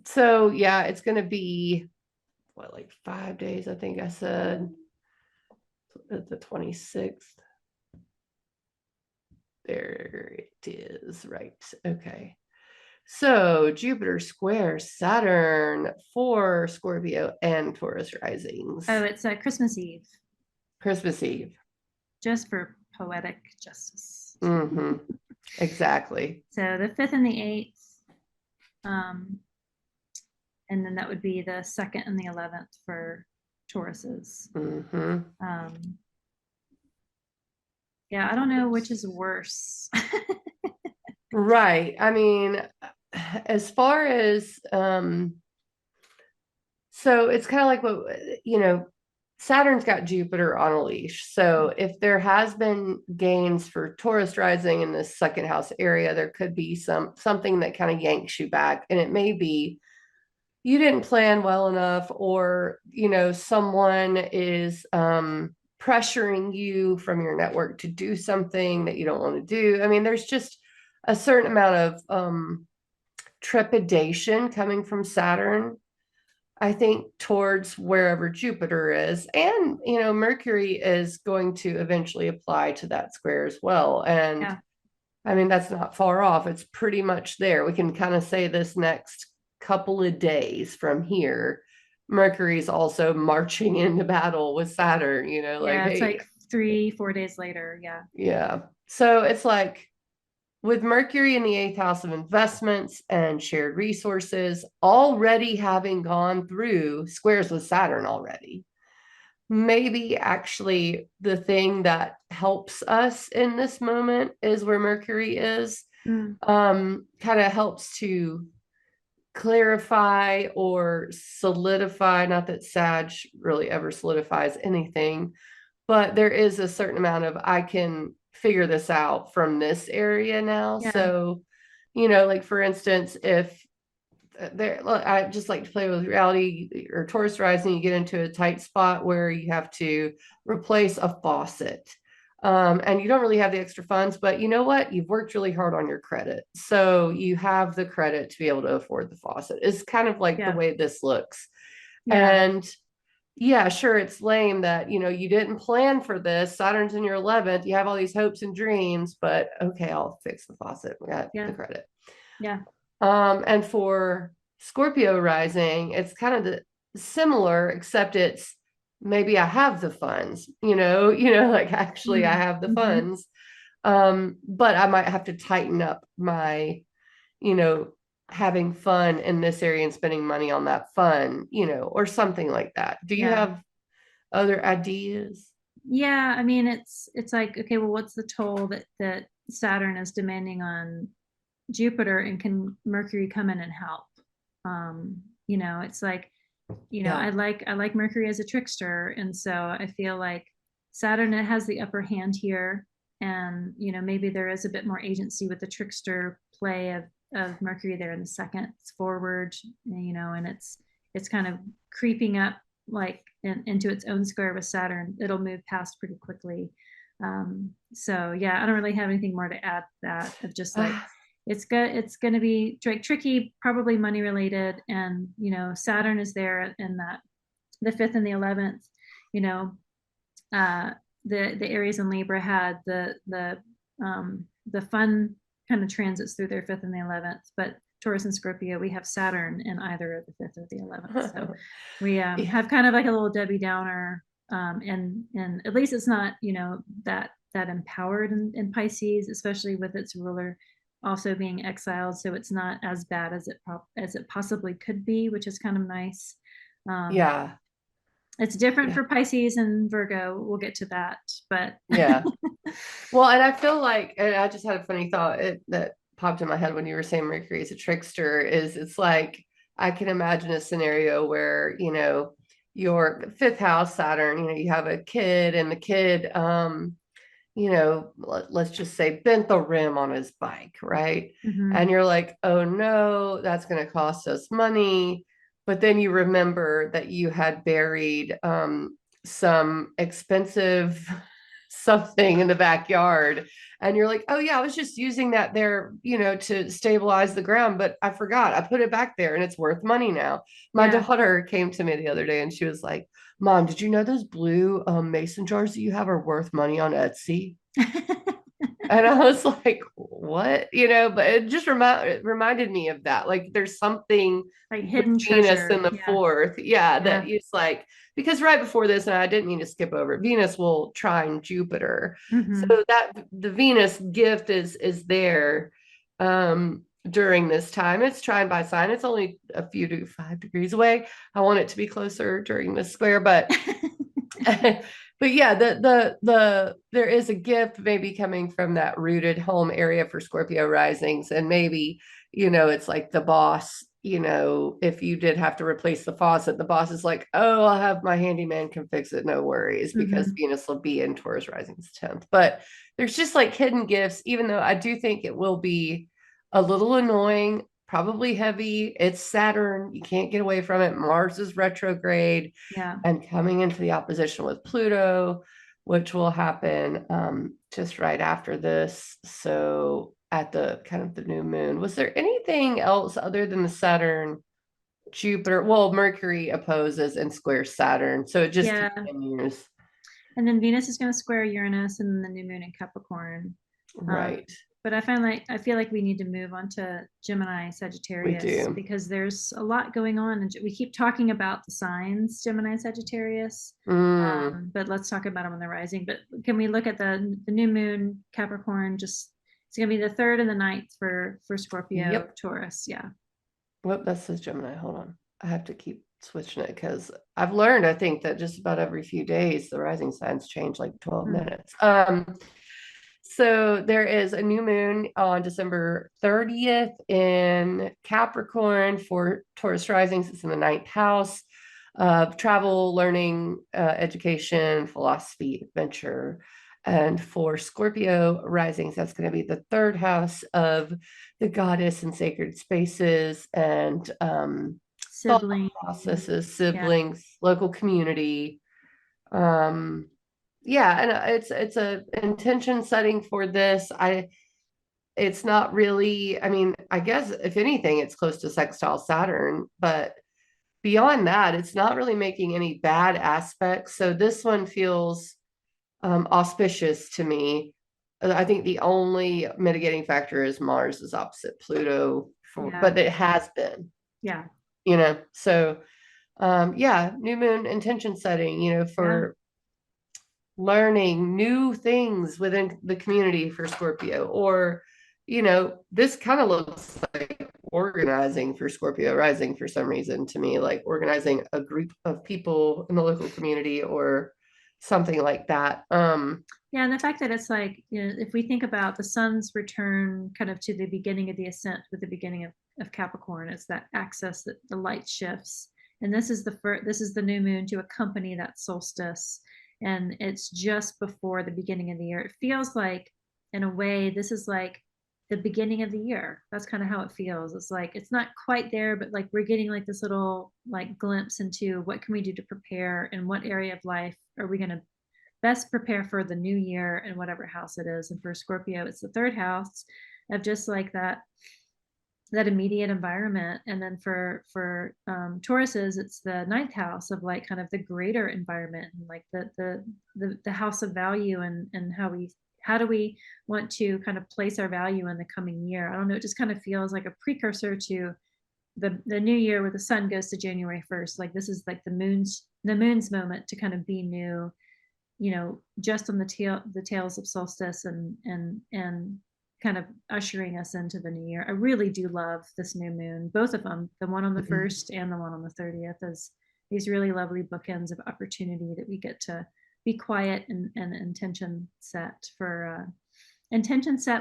so yeah, it's gonna be what, like 5 days, I think I said. The 26th. There it is, right. Okay. So Jupiter square Saturn for Scorpio and Taurus risings. Oh, it's Christmas Eve, Christmas Eve. just for poetic justice. Mm-hmm. Exactly. So the 5th and the 8th, Um, and then that would be the 2nd and the 11th for Tauruses. Um, yeah, I don't know which is worse. Right. I mean, as far as so it's kind of like what, Saturn's got Jupiter on a leash. So if there has been gains for Taurus rising in this second house area, there could be something that kind of yanks you back. And it may be you didn't plan well enough, or someone is pressuring you from your network to do something that you don't want to do. I mean, there's just a certain amount of trepidation coming from Saturn, I think, towards wherever Jupiter is. And, Mercury is going to eventually apply to that square as well. And Yeah. I mean, that's not far off. It's pretty much there. We can kind of say this next couple of days from here, Mercury's also marching into battle with Saturn, like, Yeah, it's hey, like 3-4 days later. Yeah. yeah. So it's like, with Mercury in the 8th house of investments and shared resources already having gone through squares with Saturn already, maybe actually the thing that helps us in this moment is where Mercury is. Kind of helps to clarify or solidify, not that Sag really ever solidifies anything, but there is a certain amount of, I can figure this out from this area now. Yeah. So, like for instance, if I just like to play with reality or Taurus rising, you get into a tight spot where you have to replace a faucet. And you don't really have the extra funds, but you know what? You've worked really hard on your credit. So you have the credit to be able to afford the faucet. It's kind of like the way this looks. Yeah. And yeah, sure, it's lame that, you didn't plan for this. Saturn's in your 11th. You have all these hopes and dreams, but okay, I'll fix the faucet. We got the credit. Yeah. And for Scorpio rising, it's kind of the similar, except it's maybe I have the funds, like actually I have the funds. But I might have to tighten up my, having fun in this area and spending money on that fun, or something like that. Do you have other ideas? Yeah, I mean, it's like, okay, well, what's the toll that Saturn is demanding on Jupiter, and can Mercury come in and help? It's like, I like Mercury as a trickster, and so I feel like Saturn has the upper hand here, and maybe there is a bit more agency with the trickster play of Mercury there in the second. It's forward, and it's kind of creeping up like into its own square with Saturn. It'll move past pretty quickly. So yeah, I don't really have anything more to add to that. Of just like, it's going to be tricky, probably money related. And, Saturn is there in that the 5th and the 11th, the Aries and Libra had the fun kind of transits through their 5th and the 11th, but Taurus and Scorpio, we have Saturn in either of the 5th or the 11th. So we have kind of like a little Debbie Downer. And at least it's not, that empowered in Pisces, especially with its ruler also being exiled. So it's not as bad as it possibly could be, which is kind of nice. Yeah. It's different for Pisces and Virgo. We'll get to that, but yeah. Well, and I feel like, and I just had a funny thought that popped in my head when you were saying Mercury is a trickster, is it's like, I can imagine a scenario where, your 5th house Saturn, you have a kid, and the kid, let's just say bent the rim on his bike, right? And you're like, oh no, that's going to cost us money. But then you remember that you had buried some expensive something in the backyard, and you're like, oh yeah, I was just using that there, to stabilize the ground, but I forgot, I put it back there and it's worth money now. My daughter came to me the other day and she was like, Mom, did you know those blue mason jars that you have are worth money on Etsy? And I was like, what? But it just reminded me of that. Like, there's something like hidden Venus treasure in the 4th. Yeah, that is like, because right before this, and I didn't mean to skip over it, Venus will trine Jupiter. So that the Venus gift is there. during this time. It's trine by sign. It's only a few to 5 degrees away. I want it to be closer during this square, but but yeah, there is a gift maybe coming from that rooted home area for Scorpio risings. And maybe, it's like the boss, if you did have to replace the faucet, the boss is like, oh, I'll have my handyman come fix it, no worries, because Venus will be in Taurus rising's 10th. But there's just like hidden gifts, even though I do think it will be a little annoying, probably heavy. It's Saturn. You can't get away from it. Mars is retrograde Yeah. and coming into the opposition with Pluto, which will happen just right after this. So at the kind of the new moon, was there anything else other than the Saturn, Jupiter? Well, Mercury opposes and squares Saturn. So it just Yeah. continues. And then Venus is going to square Uranus and then the new moon in Capricorn. Right. But I feel like we need to move on to Gemini, We Sagittarius, do. because there's a lot going on, and we keep talking about the signs, Gemini, Sagittarius. But let's talk about them on the rising. But can we look at the new moon, Capricorn? Just it's gonna be the 3rd and the 9th for Scorpio, Yep. Taurus. Yeah. Whoop, that says Gemini. Hold on. I have to keep switching it because I've learned, I think, that just about every few days the rising signs change like 12 minutes. So there is a new moon on December 30th in Capricorn for Taurus risings. It's in the 9th house of travel, learning, education, philosophy, adventure. And for Scorpio risings, that's going to be the 3rd house of the goddess and sacred spaces and thought Sibling. processes, siblings, local community. Yeah, and it's a intention setting for this. It's not really, I mean, I guess if anything, it's close to sextile Saturn, but beyond that, it's not really making any bad aspects. So this one feels auspicious to me. I think the only mitigating factor is Mars is opposite Pluto, but it has been. Yeah. So yeah, new moon intention setting, for learning new things within the community for Scorpio, or this kind of looks like organizing for Scorpio rising for some reason to me, like organizing a group of people in the local community or something like that. Yeah, and the fact that it's like, if we think about the sun's return kind of to the beginning of the ascent with the beginning of Capricorn, it's that axis that the light shifts. And this is the new moon to accompany that solstice. And it's just before the beginning of the year. It feels like, in a way, this is like the beginning of the year. That's kind of how it feels. It's like it's not quite there, but like we're getting like this little like glimpse into what can we do to prepare, and what area of life are we going to best prepare for the new year in whatever house it is. And for Scorpio, it's the 3rd house of just like that immediate environment. And then for Tauruses, it's the 9th house of like kind of the greater environment, and like the house of value, and how do we want to kind of place our value in the coming year. I don't know, it just kind of feels like a precursor to the new year, where the sun goes to January 1st. Like this is like the moon's moment to kind of be new, just on the tails of solstice, and kind of ushering us into the new year. I really do love this new moon, both of them, the one on the 1st and the one on the 30th, as these really lovely bookends of opportunity that we get to be quiet and intention set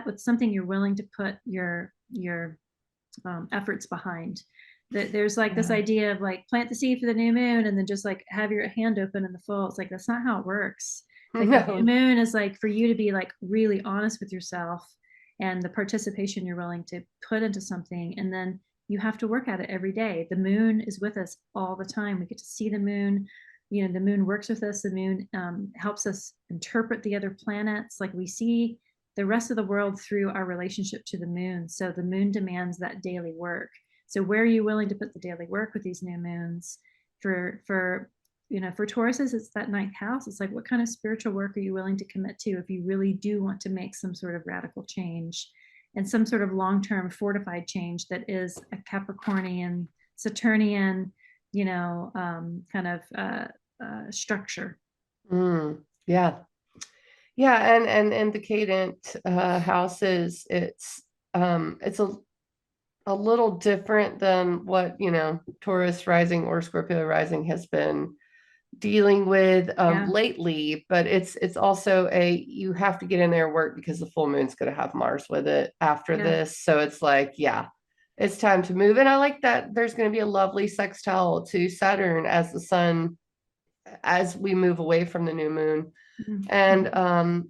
with something you're willing to put your efforts behind. There's like this idea of like plant the seed for the new moon and then just like have your hand open in the full. It's like that's not how it works. Like the new moon is like for you to be like really honest with yourself and the participation you're willing to put into something, and then you have to work at it every day. The moon is with us all the time. We get to see the moon. The moon works with us. The moon helps us interpret the other planets. Like we see the rest of the world through our relationship to the moon. So the moon demands that daily work. So where are you willing to put the daily work with these new moons? For Tauruses, it's that 9th house. It's like, what kind of spiritual work are you willing to commit to if you really do want to make some sort of radical change, and some sort of long-term fortified change that is a Capricornian, Saturnian, kind of structure. Yeah. Yeah, and the cadent houses, it's a a little different than what, Taurus rising or Scorpio rising has been dealing with Yeah, lately, but it's also you have to get in there and work because the full moon's going to have Mars with it after yeah, this. So it's like, yeah, it's time to move. And I like that there's going to be a lovely sextile to Saturn as the sun as we move away from the new moon mhm.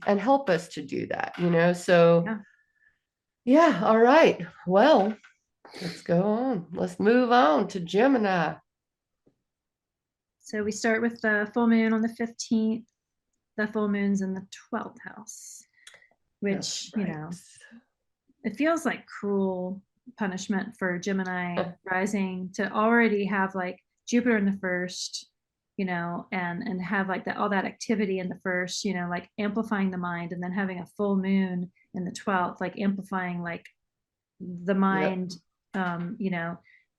and help us to do that. So Yeah. yeah, all right. Well, let's go on. Let's move on to Gemini. So we start with the full moon on the 15th. The full moon's in the 12th house, That's which, right. it feels like cruel punishment for Gemini rising to already have like Jupiter in the first, and have like that all that activity in the first, like amplifying the mind, and then having a full moon in the 12th, like amplifying like the Yep. mind,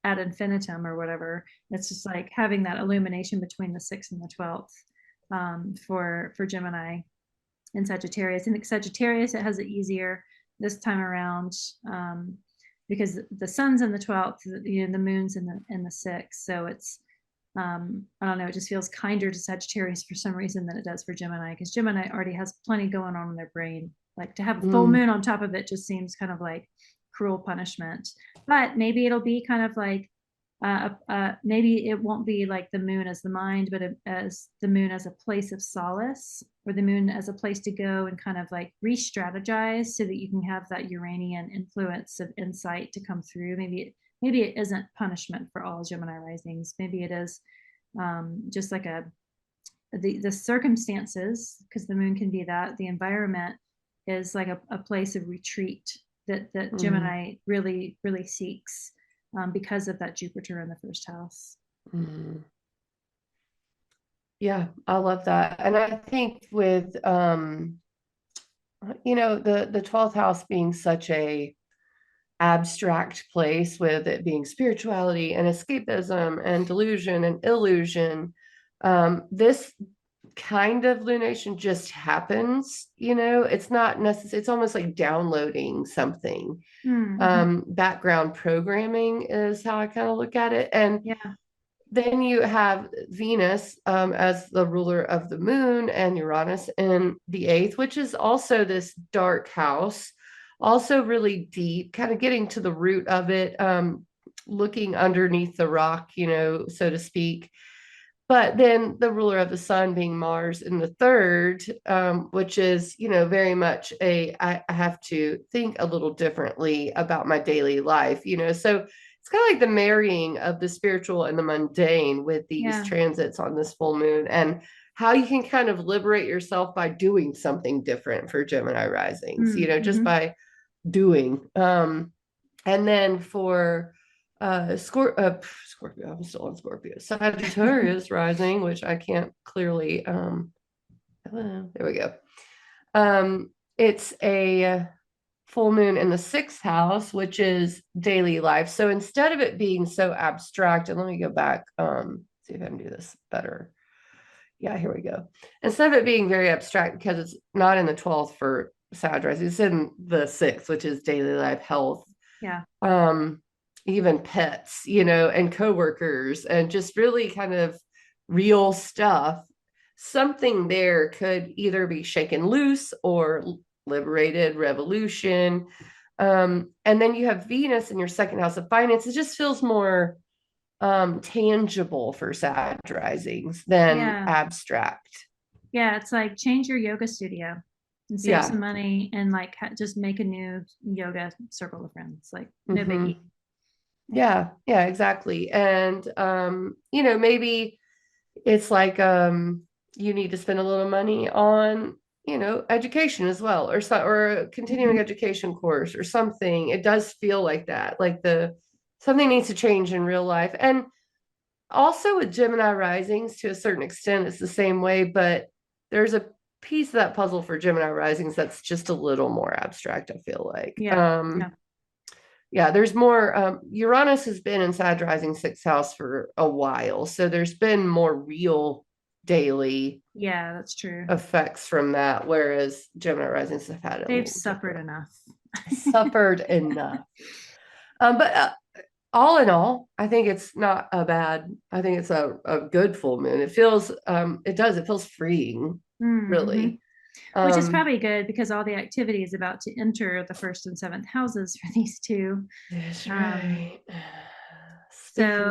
ad infinitum or whatever. It's just like having that illumination between the 6th and the 12th, for Gemini and Sagittarius. I think Sagittarius, it has it easier this time around, because the sun's in the 12th, the moon's in the 6th. So it's, I don't know, it just feels kinder to Sagittarius for some reason than it does for Gemini, because Gemini already has plenty going on in their brain. Like to have a full Mm, moon on top of it just seems kind of like cruel punishment. But maybe it'll be kind of like, maybe it won't be like the moon as the mind, but as the moon as a place of solace, or the moon as a place to go and kind of like re-strategize so that you can have that Uranian influence of insight to come through. Maybe it isn't punishment for all Gemini risings. Maybe it is, just like the circumstances, because the moon can be that. The environment is like a place of retreat that mm, Gemini really really seeks, because of that Jupiter in the first house. mm. Yeah, I love that. And I think with the 12th house being such a abstract place with it being spirituality and escapism and delusion and illusion, this kind of lunation just happens. It's not necessary. It's almost like downloading something. Mm-hmm. Background programming is how I kind of look at it. And Yeah, then you have Venus as the ruler of the moon and Uranus in the eighth, which is also this dark house, also really deep, kind of getting to the root of it, looking underneath the rock, so to speak. But then the ruler of the sun being Mars in the third, which is, very much I have to think a little differently about my daily life. So it's kind of like the marrying of the spiritual and the mundane with these yeah, transits on this full moon and how you can kind of liberate yourself by doing something different for Gemini risings, just mm-hmm. by doing. And then for Scorpio, I'm still on Scorpio. Sagittarius rising, which I can't clearly there we go. It's a full moon in the sixth house, which is daily life. So instead of it being so abstract, and let me go back, see if I can do this better. Yeah, here we go. Instead of it being very abstract, because it's not in the 12th for Sag rising, it's in the sixth, which is daily life, health, Yeah, um, even pets, and coworkers, and just really kind of real stuff. Something there could either be shaken loose or liberated, revolution. And then you have Venus in your second house of finance. It just feels more tangible for Sag risings than yeah, abstract. yeah. It's like change your yoga studio and save some Yeah. money, and like just make a new yoga circle of friends. Like no Mm-hmm. biggie. Yeah, yeah, exactly. And maybe it's like you need to spend a little money on education as well, or a continuing Mhm. education course or something. It does feel like that, like the something needs to change in real life. And also with Gemini risings, to a certain extent it's the same way, but there's a piece of that puzzle for Gemini risings that's just a little more abstract, I feel like. Yeah, yeah, Yeah, there's more. Uranus has been in Sag rising sixth house for a while, so there's been more real daily yeah. That's true. effects from that, whereas Gemini risings have had it a They've little suffered different. enough. Suffered enough. But all in all, I think it's not a bad, I think it's a good full moon. It feels, it feels freeing, Mm-hmm. really. Which is Um, probably good because all the activity is about to enter the first and seventh houses for these two. that's Um, right. Speaking of,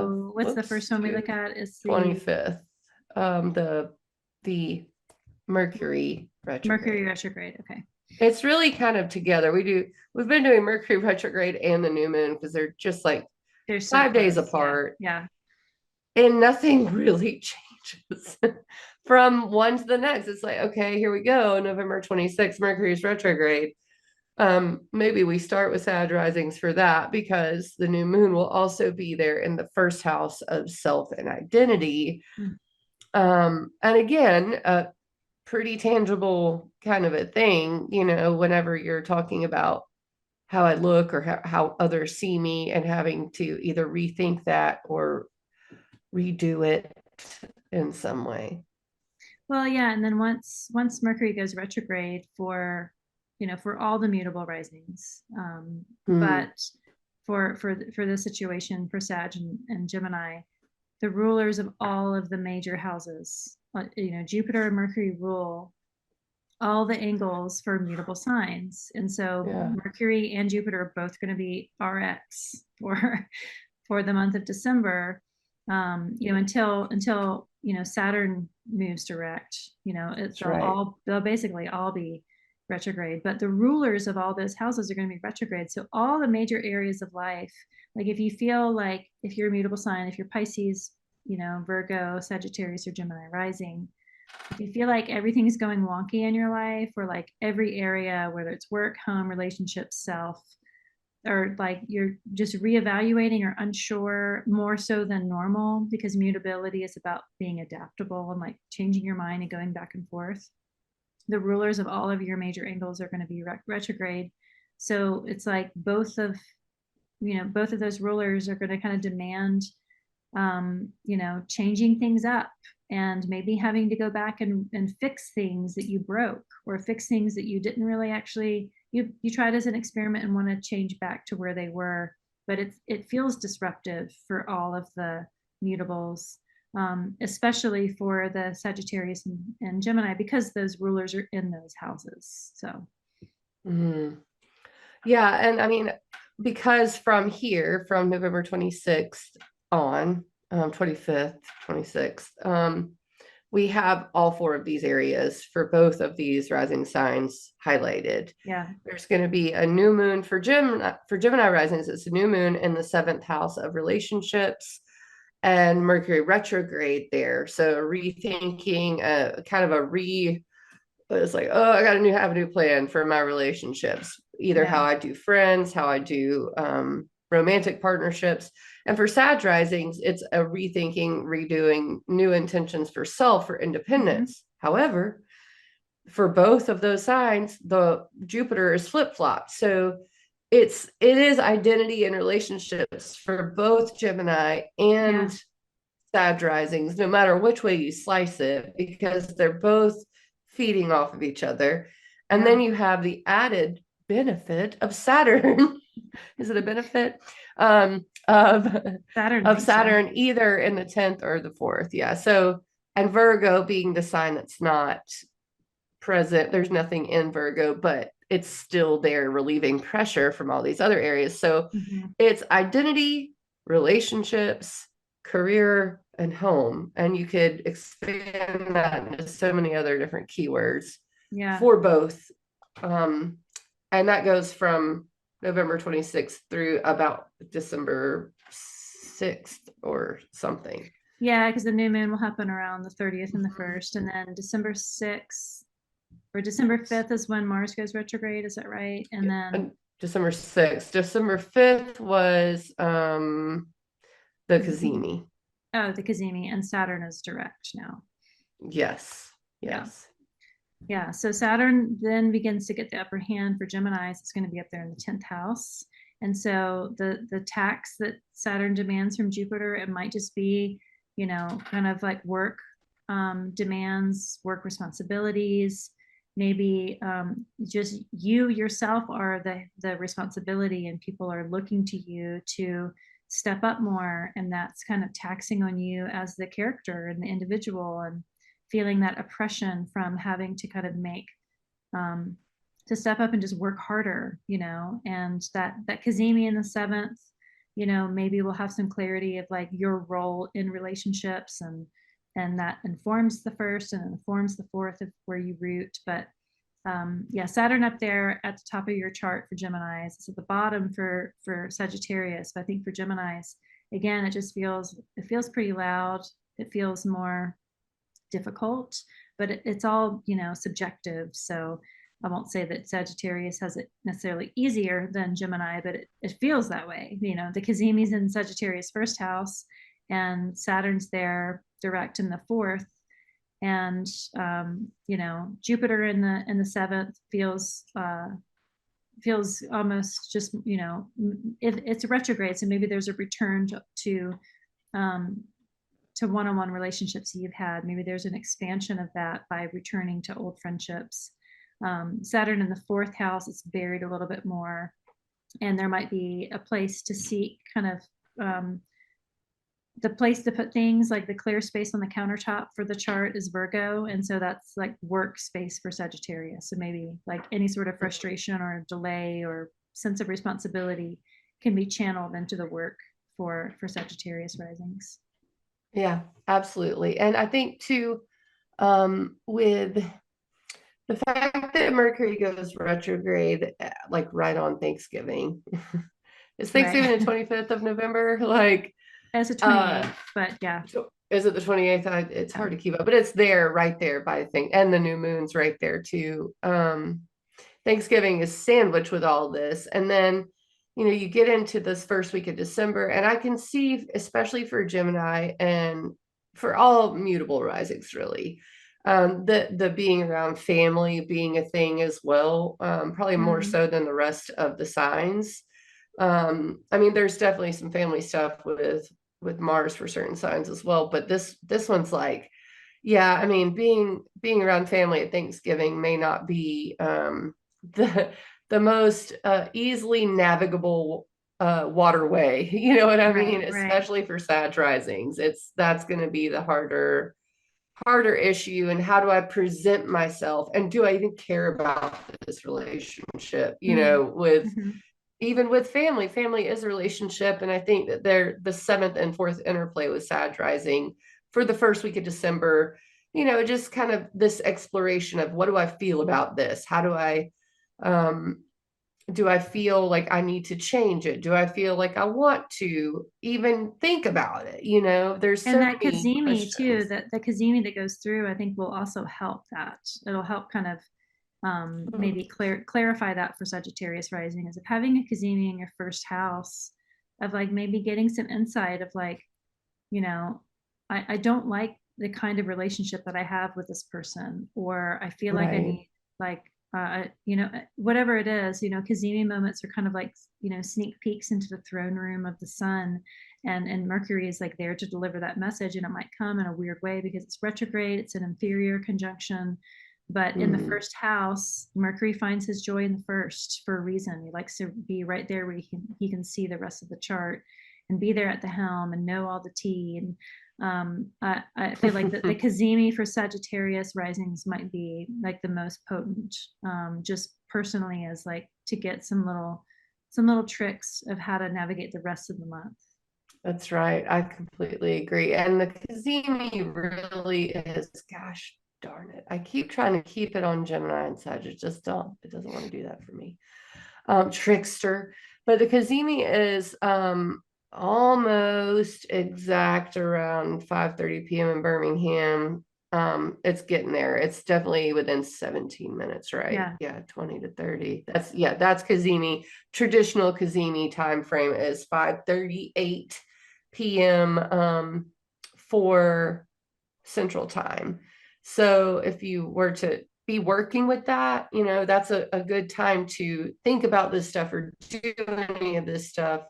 so what's the whoops, first one we look at is the 25th, the Mercury Mercury retrograde. retrograde. Okay. It's really kind of together. We've been doing Mercury retrograde and the new moon because they're just like They're so 5 days close. Yeah. apart, Yeah. and nothing really changes from one to the next. It's like, okay, here we go. November 26th, Mercury's retrograde. Maybe we start with Sag risings for that because the new moon will also be there in the first house of self and identity. Mm. And again, a pretty tangible kind of a thing, whenever you're talking about how I look or how others see me and having to either rethink that or redo it in some way. Well, yeah, and then once Mercury goes retrograde for, for all the mutable risings, Hmm. but for this situation for Sag and Gemini, the rulers of all of the major houses, Jupiter and Mercury rule all the angles for mutable signs, and so Yeah. Mercury and Jupiter are both going to be RX for the month of December, until Saturn moves direct. That's right. They'll basically all be retrograde, but the rulers of all those houses are going to be retrograde. So all the major areas of life, like if you feel like if you're a mutable sign, if you're Pisces, Virgo, Sagittarius, or Gemini rising, if you feel like everything's going wonky in your life, or like every area, whether it's work, home, relationships, self, or like you're just reevaluating or unsure more so than normal, because mutability is about being adaptable and like changing your mind and going back and forth. The rulers of all of your major angles are going to be retrograde. So it's like both of those rulers are going to kind of demand, changing things up and maybe having to go back and fix things that you broke, or fix things that you didn't really actually, you tried as an experiment and want to change back to where they were, but it feels disruptive for all of the mutables, especially for the Sagittarius and Gemini, because those rulers are in those houses. So Hmm. Yeah. And I mean, because from here, from November 26th on, 25th, 26th, we have all four of these areas for both of these rising signs highlighted. yeah. There's going to be a new moon for Gemini risings. It's a new moon in the seventh house of relationships and Mercury retrograde there. So rethinking, kind of it's like, oh, I got have a new plan for my relationships, either Yeah. how I do friends, how I do romantic partnerships. And for Sag risings, it's a rethinking, redoing new intentions for self, for Mm-hmm. independence. However, for both of those signs, the Jupiter is flip-flopped. So it is identity and relationships for both Gemini Yeah. and Sag risings, no matter which way you slice it, because they're both feeding off of each other. And Yeah. then you have the added benefit of Saturn. Is it a benefit? Of Saturn of thinks so. Saturn either in the 10th or the 4th. Yeah. So, and Virgo being the sign that's not present, there's nothing in Virgo, but it's still there relieving pressure from all these other areas. So Mm-hmm. it's identity, relationships, career, and home. And you could expand that into so many other different keywords Yeah. for both. Um, and that goes from November 26th through about December 6th or something. Yeah, because the new moon will happen around the 30th and the Mhm. 1st, and then December 6th or December 5th is when Mars goes retrograde. Is that right? And then, And December 6th. December 5th was the Kazemi. oh, the Cazimi, and Saturn is direct now. Yes. Yeah. Yes. Yeah. So Saturn then begins to get the upper hand for Geminis. It's going to be up there in the 10th house. And so the tax that Saturn demands from Jupiter, it might just be, kind of like work demands, work responsibilities, maybe just you yourself are the responsibility, and people are looking to you to step up more, and that's kind of taxing on you as the character and the individual, and feeling that oppression from having to kind of make um, to step up and just work harder, and that Kazemi in the seventh, maybe we'll have some clarity of like your role in relationships, and that informs the first and informs the fourth of where you root. But yeah, Saturn up there at the top of your chart for Geminis. It's at the bottom for Sagittarius. But I think for Geminis, again, it feels pretty loud. It feels more difficult, but it's all subjective. So I won't say that Sagittarius has it necessarily easier than Gemini, but it feels that way. The Kazemi's in Sagittarius first house, and Saturn's there direct in the fourth, and Jupiter in the seventh feels almost just it's retrograde, so maybe there's a return to one-on-one relationships that you've had. Maybe there's an expansion of that by returning to old friendships. Saturn in the fourth house, it's buried a little bit more, and there might be a place to seek kind of the place to put things, like the clear space on the countertop for the chart is Virgo, and so that's like workspace for Sagittarius. So maybe like any sort of frustration or delay or sense of responsibility can be channeled into the work for Sagittarius risings. Yeah, absolutely. And I think too, with the fact that Mercury goes retrograde, like right on Thanksgiving. Is Thanksgiving Right. the 25th of November? Like, As a 28th, but yeah. So is it the 28th? It's hard to keep up, but it's there, right there by the thing. And the new moon's right there too. Thanksgiving is sandwiched with all this. And then, you get into this first week of December, and I can see, especially for Gemini and for all mutable risings, really, the being around family being a thing as well, probably more so than the rest of the signs. I mean, there's definitely some family stuff with Mars for certain signs as well, but this one's like, yeah, I mean, being around family at Thanksgiving may not be the most easily navigable waterway. You know what I mean? Right. Especially for Sag risings, that's going to be the harder issue. And how do I present myself, and do I even care about this relationship? With even with family is a relationship. And I think that the seventh and fourth interplay with Sag rising for the first week of December, just kind of this exploration of, what do I feel about this? How do I feel like I need to change it? Do I feel like I want to even think about it? There's so and that many Kazemi too, questions. that the Kazemi that goes through, I think will also help that. It'll help kind of maybe clarify that for Sagittarius rising, is of having a Kazemi in your first house, of like maybe getting some insight of like, I don't like the kind of relationship that I have with this person, or I feel like I Right. need like whatever it is. Kazemi moments are kind of like sneak peeks into the throne room of the sun, and Mercury is like there to deliver that message, and it might come in a weird way because it's retrograde, it's an inferior conjunction. But in the first house, Mercury finds his joy in the first for a reason. He likes to be right there where he can see the rest of the chart and be there at the helm and know all the tea. And I feel like the Kazemi for Sagittarius risings might be like the most potent, just personally, as like to get some little tricks of how to navigate the rest of the month. That's right. I completely agree. And the Kazemi really is, gosh darn it. I keep trying to keep it on Gemini and Sag. It doesn't want to do that for me. Trickster. But the Kazemi is almost exact around 5:30 p.m. in Birmingham. It's getting there. It's definitely within 17 minutes, right? Yeah, 20 to 30. That's Kazemi. Traditional Kazemi time frame is 5:38 p.m. For Central Time. So if you were to be working with that, that's a good time to think about this stuff or do any of this stuff.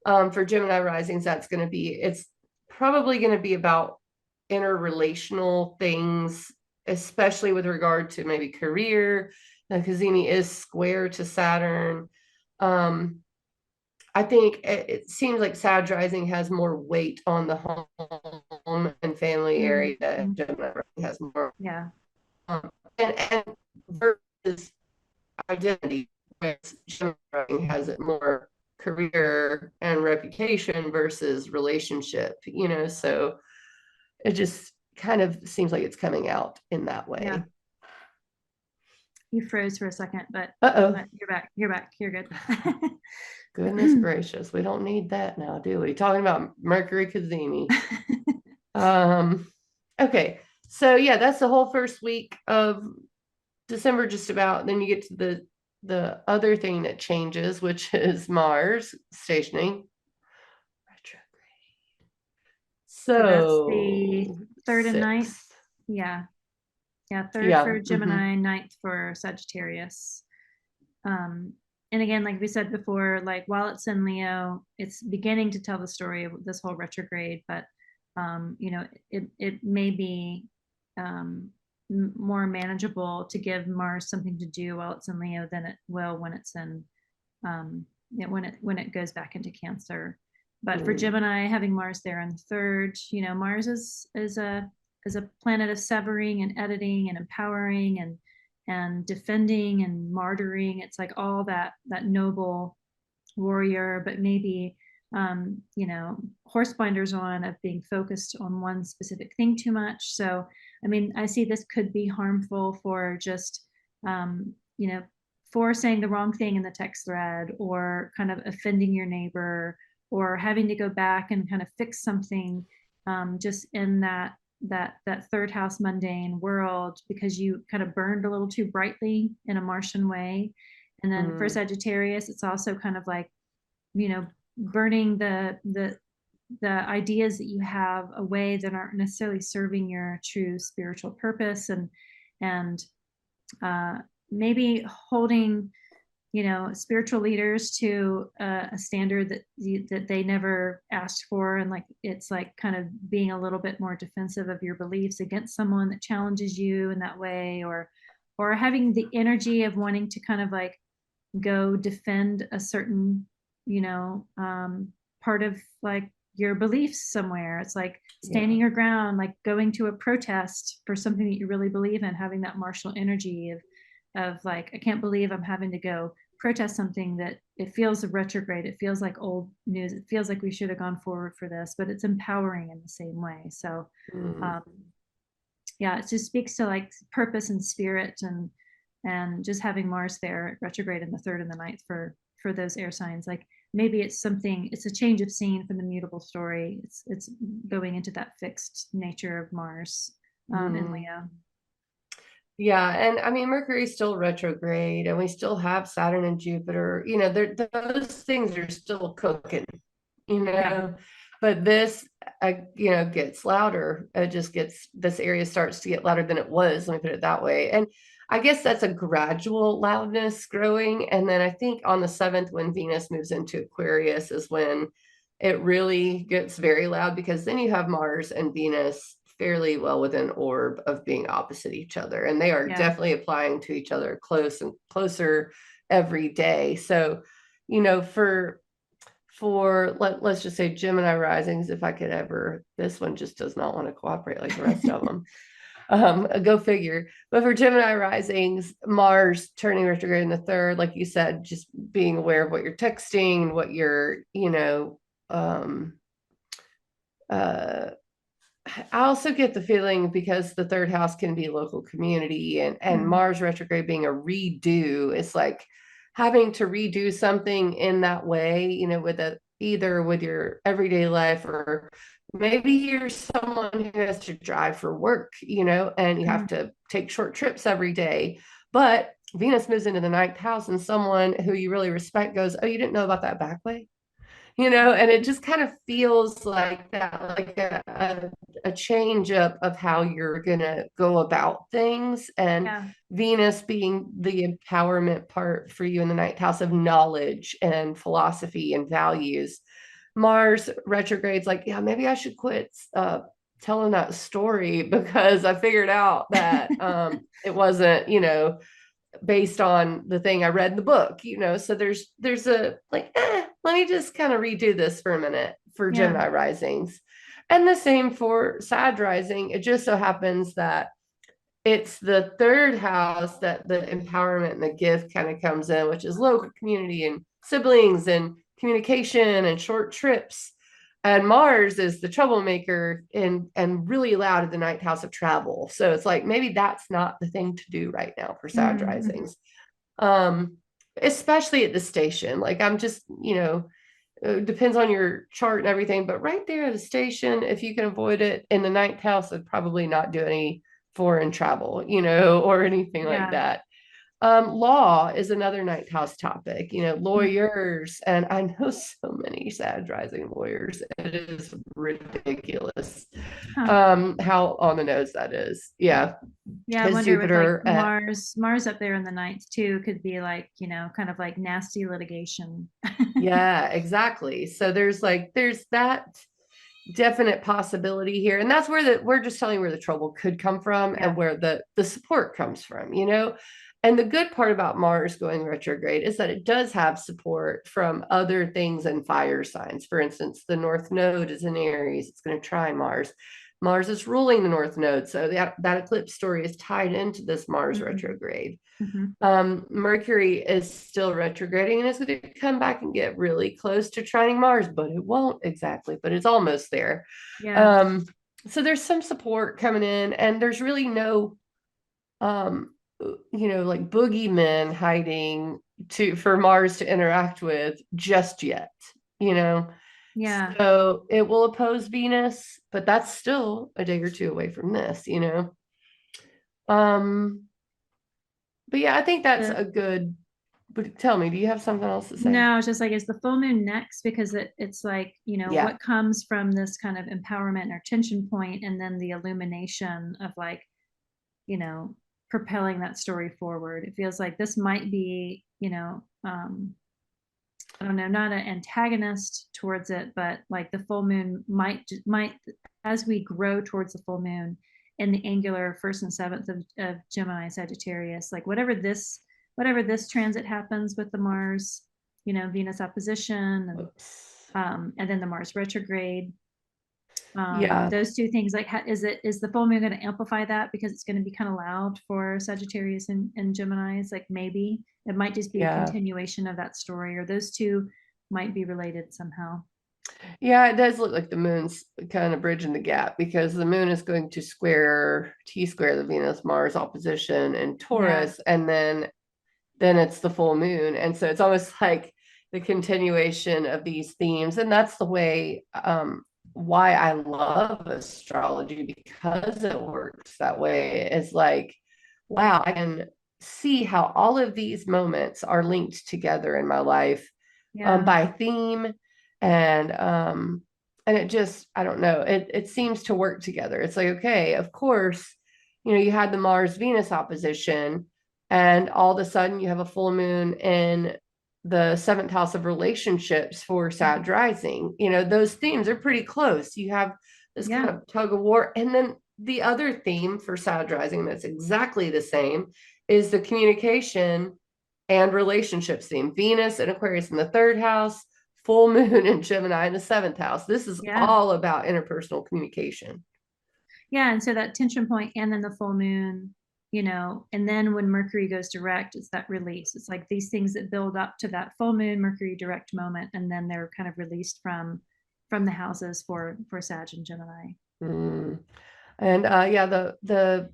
For Gemini risings, it's probably going to be about interrelational things, especially with regard to maybe career. Cazimi is square to Saturn. I think it seems like Sag rising has more weight on the home and family area. Mm-hmm. Gemini rising has more. Yeah. And versus identity, whereas Gemini rising has it more career and reputation versus relationship, so it just kind of seems like it's coming out in that way. Yeah. You froze for a second, but you're back. You're back. You're good. Goodness gracious, we don't need that now, do we? Talking about Mercury Cazimi. Okay, so yeah, that's the whole first week of December, just about. Then you get to the other thing that changes, which is Mars stationing retrograde. So that's the 3rd and 9th. 6th. Yeah. 3rd for Gemini, 9th for Sagittarius. And again, like we said before, like while it's in Leo, it's beginning to tell the story of this whole retrograde, but it may be more manageable to give Mars something to do while it's in Leo than it will when it's in when it goes back into Cancer. But for Gemini, having Mars there in the 3rd, Mars is a planet of severing and editing and empowering and defending and martyring. It's like all that noble warrior, but maybe horse blinders on of being focused on one specific thing too much. So I mean, I see this could be harmful for just for saying the wrong thing in the text thread, or kind of offending your neighbor, or having to go back and kind of fix something just in that 3rd house mundane world, because you kind of burned a little too brightly in a Martian way. And then for Sagittarius, it's also kind of like, burning the ideas that you have away that aren't necessarily serving your true spiritual purpose, and maybe holding spiritual leaders to a standard that they never asked for, and like it's like kind of being a little bit more defensive of your beliefs against someone that challenges you in that way, or having the energy of wanting to kind of like go defend a certain part of like your beliefs somewhere. It's like standing your ground, like going to a protest for something that you really believe in, having that martial energy of like, I can't believe I'm having to go protest something that it feels retrograde. It feels like old news. It feels like we should have gone forward for this, but it's empowering in the same way. So it just speaks to like purpose and spirit, and just having Mars there retrograde in the 3rd and the 9th for those air signs. Like maybe it's a change of scene from the mutable story. It's going into that fixed nature of Mars in Leo. Yeah, and I mean, Mercury's still retrograde, and we still have Saturn and Jupiter. Those things are still cooking, but this, gets louder. This area starts to get louder than it was. Let me put it that way. And I guess that's a gradual loudness growing. And then I think on the 7th, when Venus moves into Aquarius, is when it really gets very loud, because then you have Mars and Venus fairly well within orb of being opposite each other, and they are definitely applying to each other close and closer every day. So for let's just say Gemini risings, if I could ever, this one just does not want to cooperate like the rest of them. Go figure. But for Gemini risings, Mars turning retrograde in the 3rd, like you said, just being aware of what you're texting, what you're I also get the feeling, because the 3rd house can be local community, and Mars retrograde being a redo, it's like having to redo something in that way, either with your everyday life, or maybe you're someone who has to drive for work, and you have to take short trips every day. But Venus moves into the 9th house, and someone who you really respect goes, "Oh, you didn't know about that back way?" And it just kind of feels like that, like a change of how you're gonna go about things. And Venus being the empowerment part for you in the 9th house of knowledge and philosophy and values. Mars retrogrades like, maybe I should quit telling that story because I figured out that it wasn't, based on the thing I read in the book, so there's a like, let me just kind of redo this for a minute for Yeah. Gemini risings. And the same for Sag rising. It just so happens that it's the third house that the empowerment and the gift kind of comes in, which is local community and siblings and communication and short trips. And Mars is the troublemaker and really loud at the ninth house of travel. So it's like maybe that's not the thing to do right now for Sag risings. Especially at the station. Like I'm just, it depends on your chart and everything, but right there at the station, if you can avoid it in the ninth house, I'd probably not do any foreign travel, or anything like Yeah. that. Law is another ninth house topic, lawyers, and I know so many Sag rising lawyers. It is ridiculous Huh. how on the nose that is. Yeah. Yeah, I His wonder with like Jupiter at, Mars up there in the ninth too could be like, kind of like nasty litigation. yeah, exactly. So there's that definite possibility here, and that's where we're just telling you where the trouble could come from Yeah. and where the support comes from. And the good part about Mars going retrograde is that it does have support from other things and fire signs. For instance, the North Node is in Aries. It's going to try Mars. Mars is ruling the North Node, so that eclipse story is tied into this Mars retrograde. Mercury is still retrograding and it's going to come back and get really close to trining Mars, but it won't exactly, but it's almost there. Yeah. So there's some support coming in, and there's really no, like boogeymen hiding for Mars to interact with just yet, you know. Yeah. So it will oppose Venus, but that's still a day or two away from this. Um, but yeah, I think that's The, a good. But tell me, do you have something else to say? no, it's just like, is the full moon next? Because it's like, Yeah. what comes from this kind of empowerment or tension point, and then the illumination of like, you know, propelling that story forward. It feels like this might be, I don't know, not an antagonist towards it, but like the full moon might as we grow towards the full moon in the angular first and seventh of Gemini Sagittarius, like whatever this transit happens with the Mars, Venus opposition, Oops. and then the Mars retrograde. Yeah. Those two things, like, is the full moon going to amplify that because it's going to be kind of loud for Sagittarius and Gemini? It's like maybe it might just be a Yeah. continuation of that story, or those two might be related somehow. Yeah, it does look like the moon's kind of bridging the gap because the moon is going to T-square the Venus Mars opposition in Yeah, Taurus, and then it's the full moon. And so it's almost like the continuation of these themes. And that's the way why I love astrology, because it works that way. It's like, wow, I can see how all of these moments are linked together in my life yeah, by theme, and it just, I don't know, it seems to work together. It's like, okay, of course, you had the Mars Venus opposition, and all of a sudden you have a full moon in the seventh house of relationships for Sag rising. Those themes are pretty close. You have this kind yeah, of tug of war, and then the other theme for Sag rising that's exactly the same is the communication and relationships theme. Venus and Aquarius in the third house, full moon in Gemini in the seventh house. This is yeah, all about interpersonal communication. yeah. And so that tension point, and then the full moon, and then when Mercury goes direct, it's that release. It's like these things that build up to that full moon Mercury direct moment, and then they're kind of released from the houses for Sag and Gemini. Mm. And yeah, the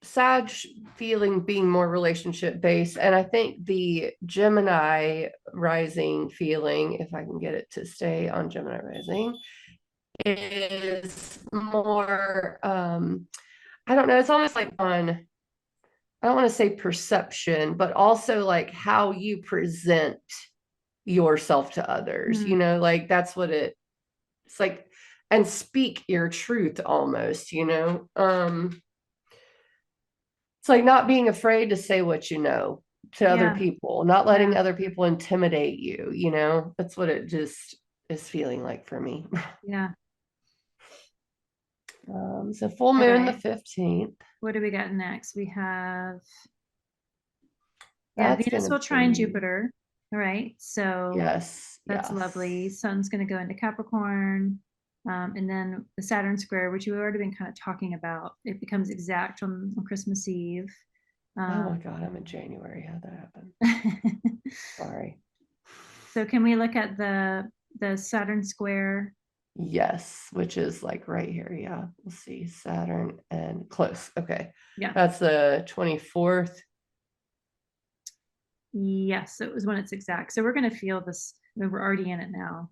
Sag feeling being more relationship based, and I think the Gemini rising feeling, if I can get it to stay on Gemini rising, is more I don't know, it's almost like on, I don't want to say perception, but also like how you present yourself to others, like that's what it's like, and speak your truth almost, it's like not being afraid to say what you know to other Yeah, people, not letting yeah, other people intimidate you. That's what it just is feeling like for me. yeah. So full moon the Okay. 15th. What do we got next? We have, yeah, That's Venus gonna will trine be, Jupiter. All right. So yes, that's lovely. Sun's going to go into Capricorn. And then the Saturn square, which we've already been kind of talking about, it becomes exact on Christmas Eve. Oh my God, I'm in January. How'd that happen? Sorry. So can we look at the Saturn square? Yes, which is like right here. Yeah, we'll see Saturn and close. Okay, Yeah. that's the 24th. Yes, it was when it's exact. So we're going to feel this. We're already in it now,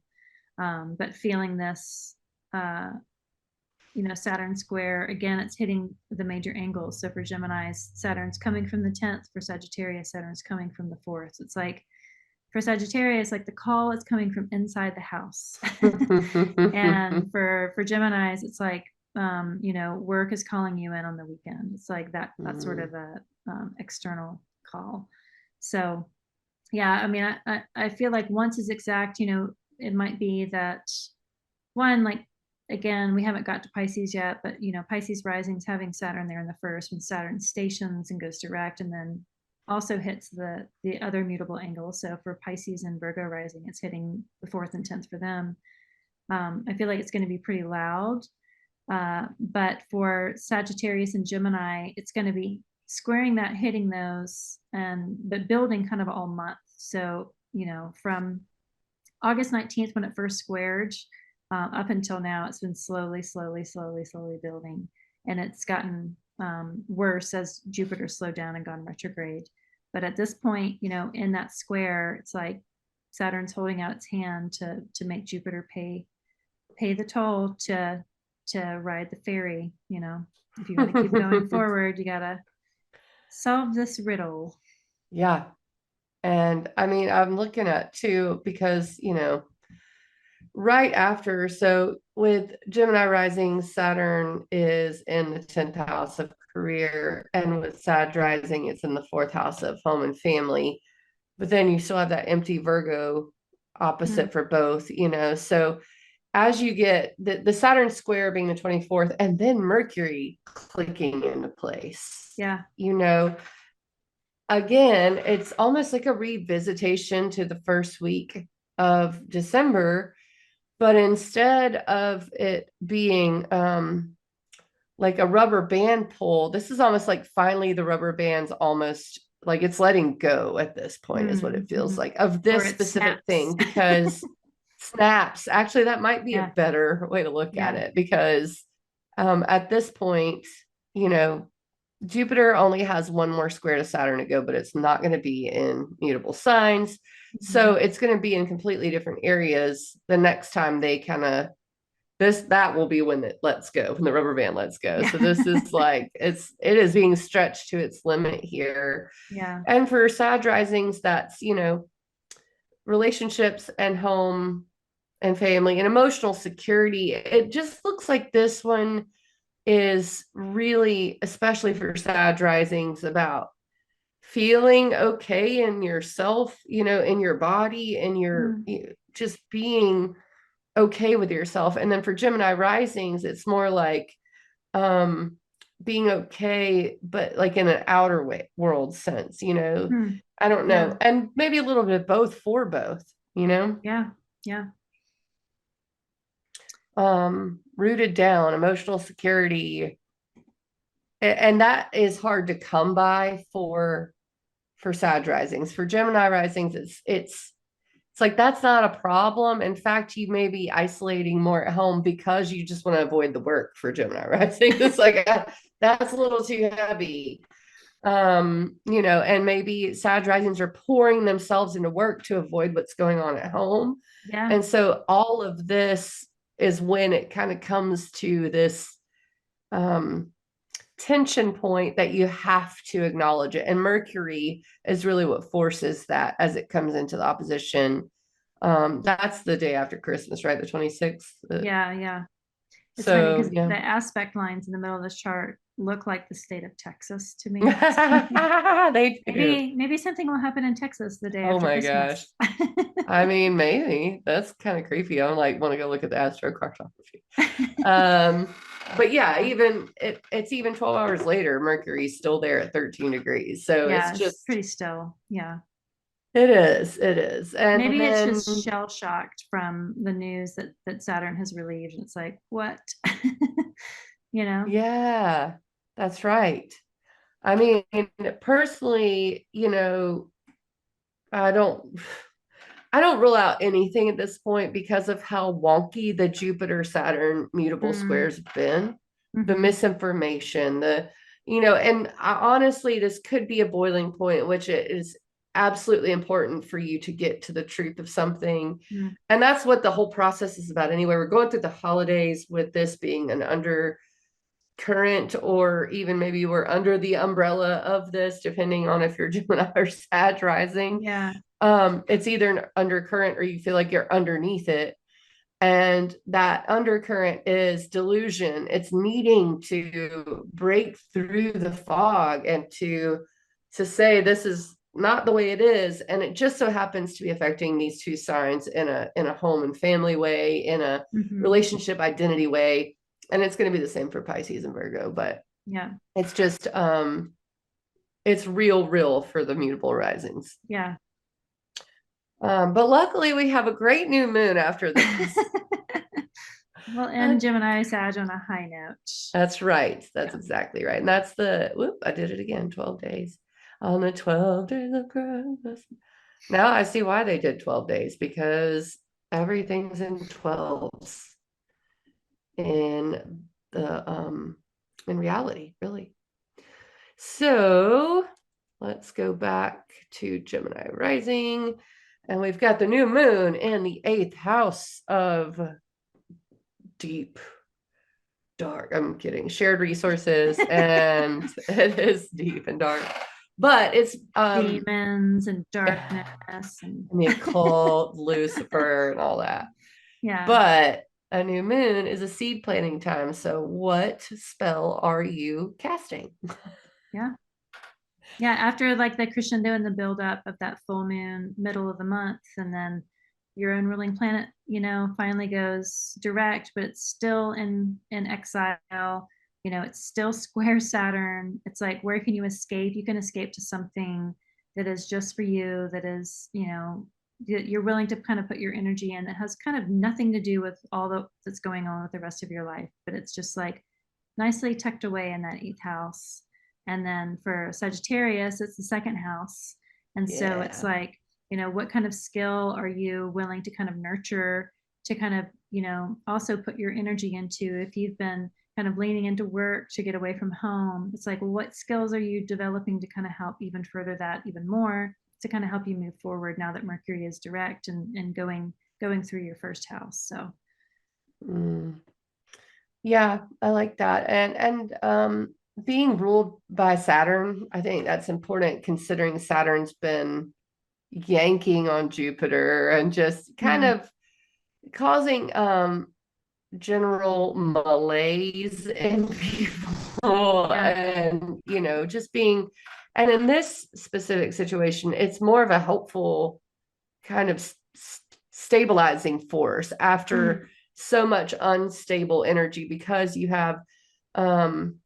but feeling this, Saturn square again. It's hitting the major angles. So for Gemini's, Saturn's coming from the 10th. For Sagittarius, Saturn's coming from the 4th. It's like for Sagittarius, like the call is coming from inside the house, and for Gemini's, it's like work is calling you in on the weekend. It's like that sort of a external call. So yeah, I mean, I feel like once is exact, it might be that one, like, again, we haven't got to Pisces yet, but Pisces rising is having Saturn there in the first, when Saturn stations and goes direct, and then also hits the other mutable angle. So for Pisces and Virgo rising, it's hitting the 4th and 10th for them. I feel like it's going to be pretty loud. But for Sagittarius and Gemini, it's going to be squaring that, hitting those, but building kind of all month. So, from August 19th, when it first squared, up until now, it's been slowly, slowly, slowly, slowly building. And it's gotten worse as Jupiter slowed down and gone retrograde. But at this point, in that square, it's like Saturn's holding out its hand to make Jupiter pay the toll to ride the ferry. If you want to keep going forward, you gotta solve this riddle. Yeah. And I mean, I'm looking at too, because, right after, so with Gemini rising, Saturn is in the 10th house of career, and with Sag rising, it's in the 4th house of home and family. But then you still have that empty Virgo opposite for both, So as you get the Saturn square being the 24th, and then Mercury clicking into place, Yeah. Again, it's almost like a revisitation to the first week of December, but instead of it being like a rubber band pull, this is almost like finally the rubber band's almost like it's letting go at this point, is what it feels like, of this specific thing, because snaps. Actually, that might be a better way to look at it, because at this point, Jupiter only has one more square to Saturn to go, but it's not going to be in mutable signs. So it's going to be in completely different areas the next time they kind of that will be when it lets go, when the rubber band lets go. So this is like it is being stretched to its limit here. Yeah. And for Sag risings, that's relationships and home and family and emotional security. It just looks like this one is really, especially for Sag risings, about feeling okay in yourself, in your body, and your just being okay with yourself. And then for Gemini risings, it's more like being okay, but like in an outer world sense, I don't know. Yeah. And maybe a little bit of both for both, Yeah. Yeah. Rooted down, emotional security. And that is hard to come by for Sag risings. For Gemini risings, it's like that's not a problem. In fact, you may be isolating more at home because you just want to avoid the work. For Gemini rising, it's like that's a little too heavy. And maybe Sag risings are pouring themselves into work to avoid what's going on at home. Yeah. And so all of this is when it kind of comes to this tension point that you have to acknowledge it. And Mercury is really what forces that as it comes into the opposition. That's the day after Christmas, right? The 26th. Yeah. It's funny So, because yeah. the aspect lines in the middle of this chart look like the state of Texas to me. They do. Maybe something will happen in Texas the day Oh after my gosh. Christmas. I mean, maybe that's kind of creepy. I'm like, want to go look at the astrocartography. But yeah, even it's even 12 hours later, Mercury's still there at 13 degrees. So it's Yeah, it's just, pretty still. Yeah. it is, it is. And Maybe it's then, just shell shocked from the news that Saturn has relieved. And it's like, what? You know? yeah, that's right. I mean, personally, I don't I don't rule out anything at this point because of how wonky the Jupiter Saturn mutable Mm, squares have been. The hmm. misinformation, and honestly, this could be a boiling point, which it is absolutely important for you to get to the truth of something. Mm, And that's what the whole process is about anyway. We're going through the holidays with this being an undercurrent, or even maybe we're under the umbrella of this, depending on if you're Gemini or Sag rising. yeah. It's either an undercurrent or you feel like you're underneath it. And that undercurrent is delusion. It's needing to break through the fog and to say this is not the way it is. And it just so happens to be affecting these two signs in a home and family way, in a Hmm. relationship identity way. And it's going to be the same for Pisces and Virgo, but Yeah. it's just it's real for the mutable risings. Yeah. But luckily we have a great new moon after this. Well, and Gemini Sag on a high note. That's right. That's Yeah. exactly right. And that's I did it again, 12 days. On the 12 days of Christmas. Now I see why they did 12 days, because everything's in 12s in in reality, really. So let's go back to Gemini rising. And we've got the new moon in the 8th house of deep, dark, I'm kidding, shared resources. And it is deep and dark, but it's Demons and darkness and the occult, Lucifer, and all that. yeah. But a new moon is a seed planting time. So what spell are you casting? Yeah. Yeah. After like the crescendo and the buildup of that full moon, middle of the month, and then your own ruling planet, finally goes direct, but it's still in exile. It's still square Saturn. It's like, where can you escape? You can escape to something that is just for you, that is, you're willing to kind of put your energy in, that has kind of nothing to do with that's going on with the rest of your life, but it's just like nicely tucked away in that 8th house. And then for Sagittarius, it's the 2nd house. And so it's Yeah. like, what kind of skill are you willing to kind of nurture, to kind of, also put your energy into? If you've been kind of leaning into work to get away from home, it's like, well, what skills are you developing to kind of help even further that even more, to kind of help you move forward now that Mercury is direct and going through your 1st house. So Mm. Yeah, I like that. And being ruled by Saturn, I think that's important, considering Saturn's been yanking on Jupiter and just kind mm, of causing general malaise in people. yeah. And just being, and in this specific situation, it's more of a helpful kind of stabilizing force Mm, after so much unstable energy, because you have um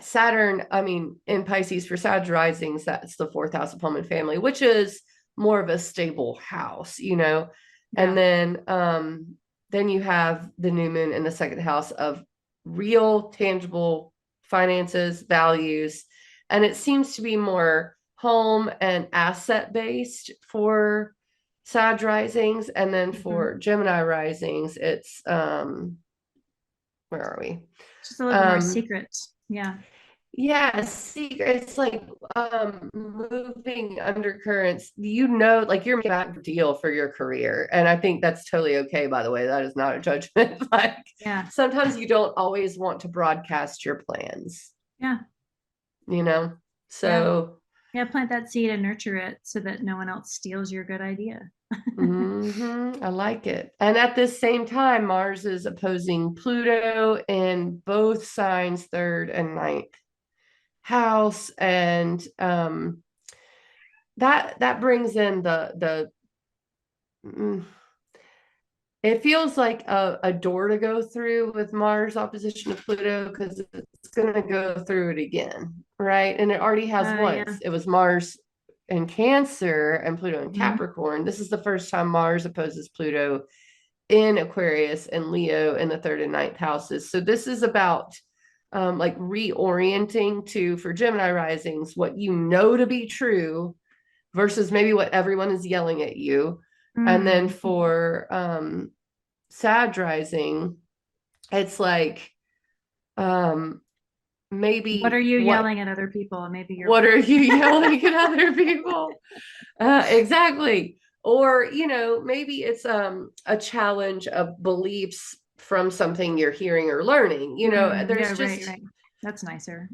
Saturn, I mean, in Pisces for Sag risings, that's the 4th house of home and family, which is more of a stable house, yeah. and then you have the new moon in the 2nd house of real tangible finances, values, and it seems to be more home and asset based for Sag risings. And then Mhm. for Gemini risings, it's where are we? Just a little bit more Um secret. Yeah. yeah, secret. It's like moving undercurrents. Like you're making a deal for your career. And I think that's totally okay, by the way. That is not a judgment. Like Yeah. sometimes you don't always want to broadcast your plans, Yeah. you know? Yeah. So Yeah. Plant that seed and nurture it so that no one else steals your good idea. I like it. And at this same time, Mars is opposing Pluto in both signs, third and ninth house. And that brings in mm, it feels like a door to go through with Mars opposition to Pluto, because it's going to go through it again, right? And it already has Oh yeah. once. It was Mars in Cancer and Pluto in Mhm. Capricorn. This is the first time Mars opposes Pluto in Aquarius and Leo in the third and ninth houses. So this is about like reorienting to, for Gemini risings, what you know to be true versus maybe what everyone is yelling at you. And then Mm. for Sag rising, it's like What are maybe you yelling at other people? Maybe you're what are right. you yelling at other people? Exactly. Or, maybe it's a challenge of beliefs from something you're hearing or learning. Yeah, There's right, just right. That's nicer.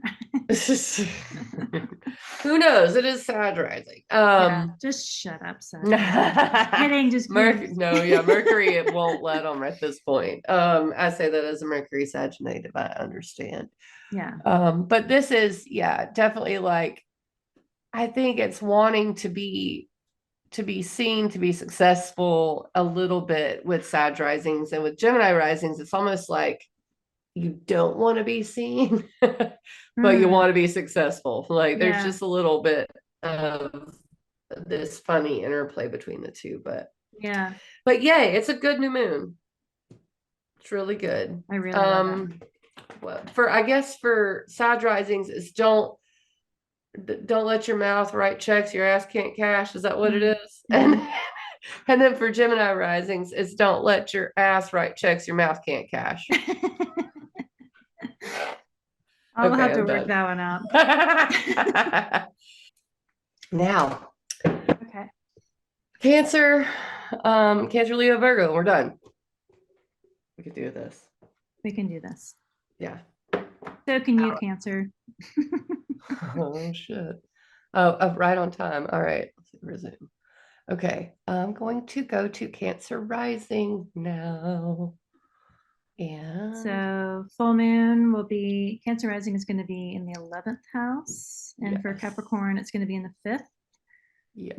who knows? It is Sag rising. Yeah, just shut up, Sagittarius. Just kidding, just kidding, Mercury, just no, kidding. yeah, Mercury, it won't let them at this point. I say that as a Mercury Sag native, I understand. Yeah. But this is, yeah, definitely like, I think it's wanting to be seen, to be successful a little bit with Sag risings, and with Gemini risings, it's almost like you don't want to be seen, but you Mm, want to be successful. Like there's yeah, just a little bit of this funny interplay between the two, yeah. but yay, it's a good new moon. It's really good. I really love it. Well, I guess for Sag risings is don't let your mouth write checks your ass can't cash. Is that what it Mm, is? And hmm. and then for Gemini risings, it's don't let your ass write checks your mouth can't cash. I'll Okay, have to I'm work done. that one out. Now, Okay, Cancer, Cancer, Leo, Virgo, we're done. We could do this. we can do this. Yeah. So can you, Cancer. Oh shit. Oh, right on time. All right, let's resume. Okay, I'm going to go to Cancer rising now. And So full moon will be, Cancer rising is going to be in the 11th house, and for yes, Capricorn, it's going to be in the 5th. yes.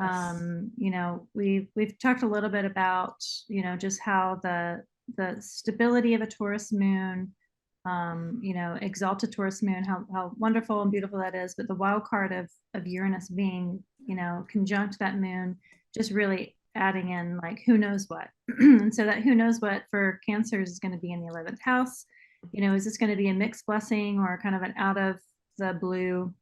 We've talked a little bit about, just how the stability of a Taurus moon, exalted Taurus moon, how wonderful and beautiful that is. But the wild card of Uranus being, conjunct that moon, just really adding in like who knows what. And so that who knows what for Cancers is going to be in the 11th house. Is this going to be a mixed blessing or kind of an out of the blue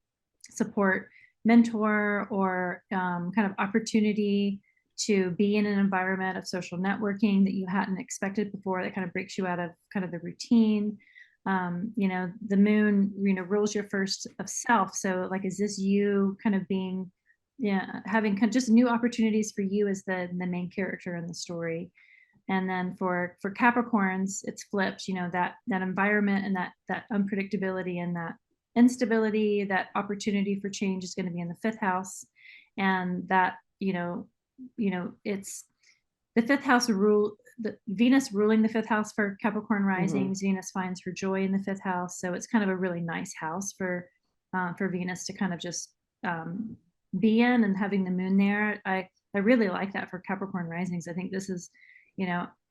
support mentor or kind of opportunity to be in an environment of social networking that you hadn't expected before, that kind of breaks you out of kind of the routine. The moon, rules your first of self. So like, is this you kind of being, yeah, having kind of just new opportunities for you as the main character in the story. And then for Capricorns, it's flipped, that environment and that unpredictability and that instability, that opportunity for change is going to be in the 5th house. And that, it's the 5th house rule, the Venus ruling the 5th house for Capricorn Hmm. risings. Venus finds her joy in the 5th house. So it's kind of a really nice house for Venus to kind of just be in, and having the moon there. I really like that for Capricorn risings. I think this is,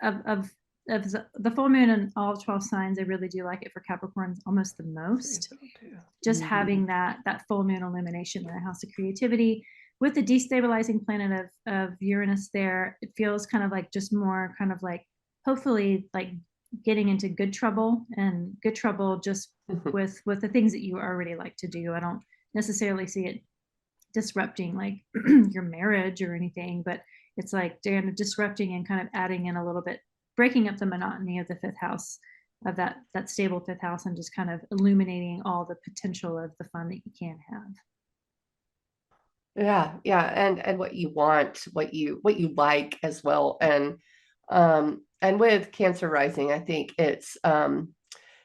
of the full moon and all 12 signs, I really do like it for Capricorns almost the See most. so too. Just Mhm. having that full moon illumination in the house of creativity with the destabilizing planet of Uranus there, it feels kind of like just more kind of like hopefully like getting into good trouble, and good trouble just with the things that you already like to do. I don't necessarily see it disrupting like your marriage or anything, but it's like kind of disrupting and kind of adding in a little bit, breaking up the monotony of the 5th house, of that stable 5th house, and just kind of illuminating all the potential of the fun that you can have. Yeah, yeah, and what you want, what you like as well, and with Cancer rising, I think it's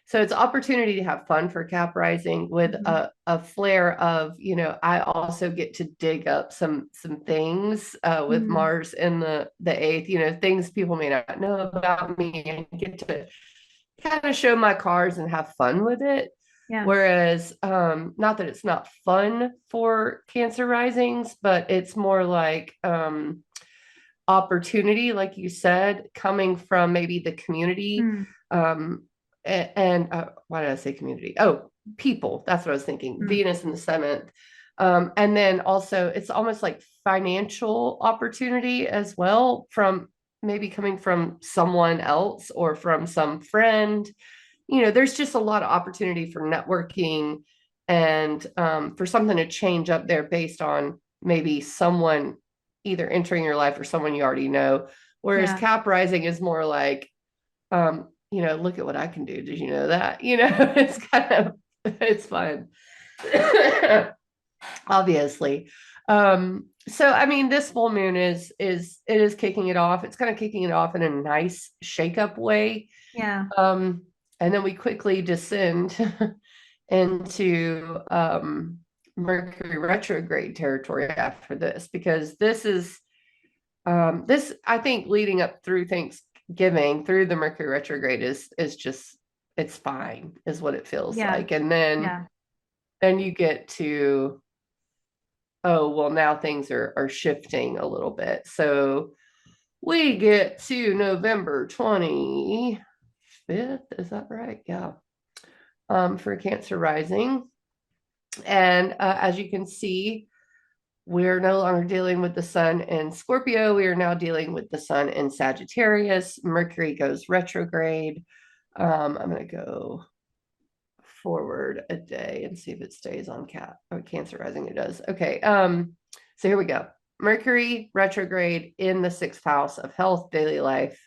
So it's opportunity to have fun for Cap rising with a flair of, I also get to dig up some things with Mm. Mars in the eighth, things people may not know about me, and get to kind of show my cards and have fun with it. Yeah. Whereas, not that it's not fun for Cancer risings, but it's more like opportunity, like you said, coming from maybe the community. Mm. And why did I say community? Oh, people. That's what I was thinking. Mm. Venus in the seventh. And then also, it's almost like financial opportunity as well, from maybe coming from someone else or from some friend. There's just a lot of opportunity for networking and for something to change up there based on maybe someone either entering your life or someone you already know. Whereas Yeah. Cap rising is more like, look at what I can do. Did you know that? It's it's fun. Obviously. So I mean, this full moon is kicking it off. It's kind of kicking it off in a nice shake-up way. Yeah. And then we quickly descend into Mercury retrograde territory after this, because this is this, I think, leading up through Thanksgiving through the Mercury retrograde is just, it's fine, is what it feels Yeah. like. And then Yeah. you get to, oh, well, now things are shifting a little bit. So we get to November 25th. Is that right? Yeah. For Cancer rising. And as you can see, we're no longer dealing with the sun in Scorpio. We are now dealing with the sun in Sagittarius. Mercury goes retrograde. I'm going to go forward a day and see if it stays on Cancer rising. It does. Okay. So here we go. Mercury retrograde in the sixth house of health, daily life,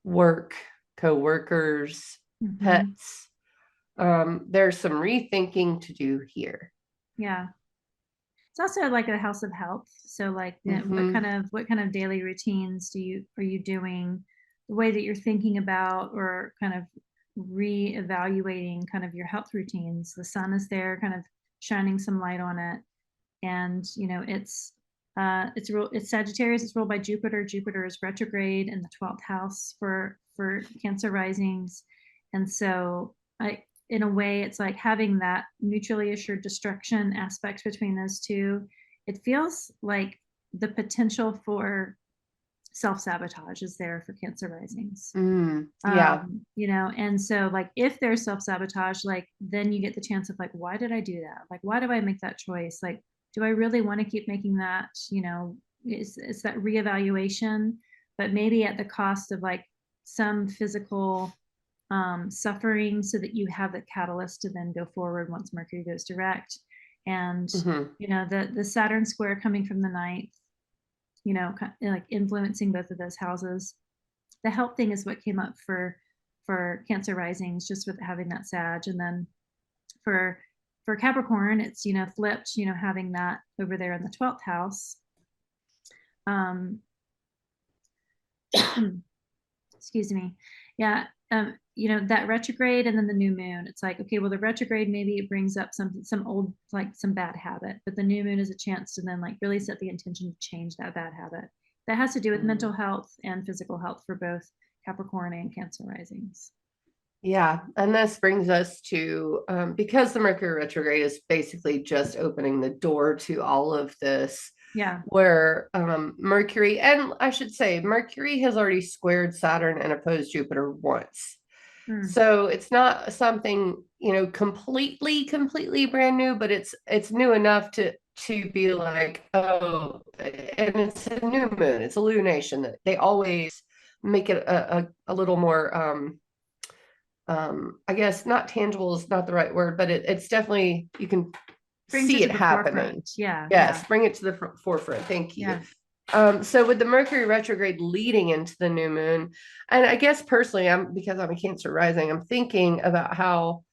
work, co-workers, pets. There's some rethinking to do here. Yeah. It's also like a house of health. So like what kind of daily routines are you doing, the way that you're thinking about or kind of reevaluating kind of your health routines. The sun is there kind of shining some light on it. And it's Sagittarius, it's ruled by Jupiter. Jupiter is retrograde in the 12th house for Cancer risings. And so in a way, it's like having that mutually assured destruction aspects between those two. It feels like the potential for self-sabotage is there for Cancer risings. Yeah. And so like if there's self-sabotage, like then you get the chance of like, why did I do that? Like, why do I make that choice? Like, do I really want to keep making that? It's that reevaluation, but maybe at the cost of like some physical suffering, so that you have the catalyst to then go forward once Mercury goes direct. And the Saturn square coming from the ninth, like influencing both of those houses. The health thing is what came up for Cancer risings, just with having that Sag. And then for Capricorn, it's flipped, having that over there in the 12th house. Excuse me. Yeah. That retrograde and then the new moon, it's like, okay, well, the retrograde, maybe it brings up some old, like some bad habit, but the new moon is a chance to then like really set the intention to change that bad habit. That has to do with mental health and physical health for both Capricorn and Cancer risings. Yeah. And this brings us to, because the Mercury retrograde is basically just opening the door to all of this. Yeah. Where Mercury, and I should say, Mercury has already squared Saturn and opposed Jupiter once. So it's not something, completely brand new, but it's new enough to be like, oh, and it's a new moon, it's a lunation, that they always make it a little more I guess not tangible is not the right word, but it's definitely, you can see it happening. Forefront. Yeah. Yes, yeah. bring it to the forefront. Thank you. Yeah. So with the Mercury retrograde leading into the new moon, and I guess personally, because I'm a Cancer rising, I'm thinking about how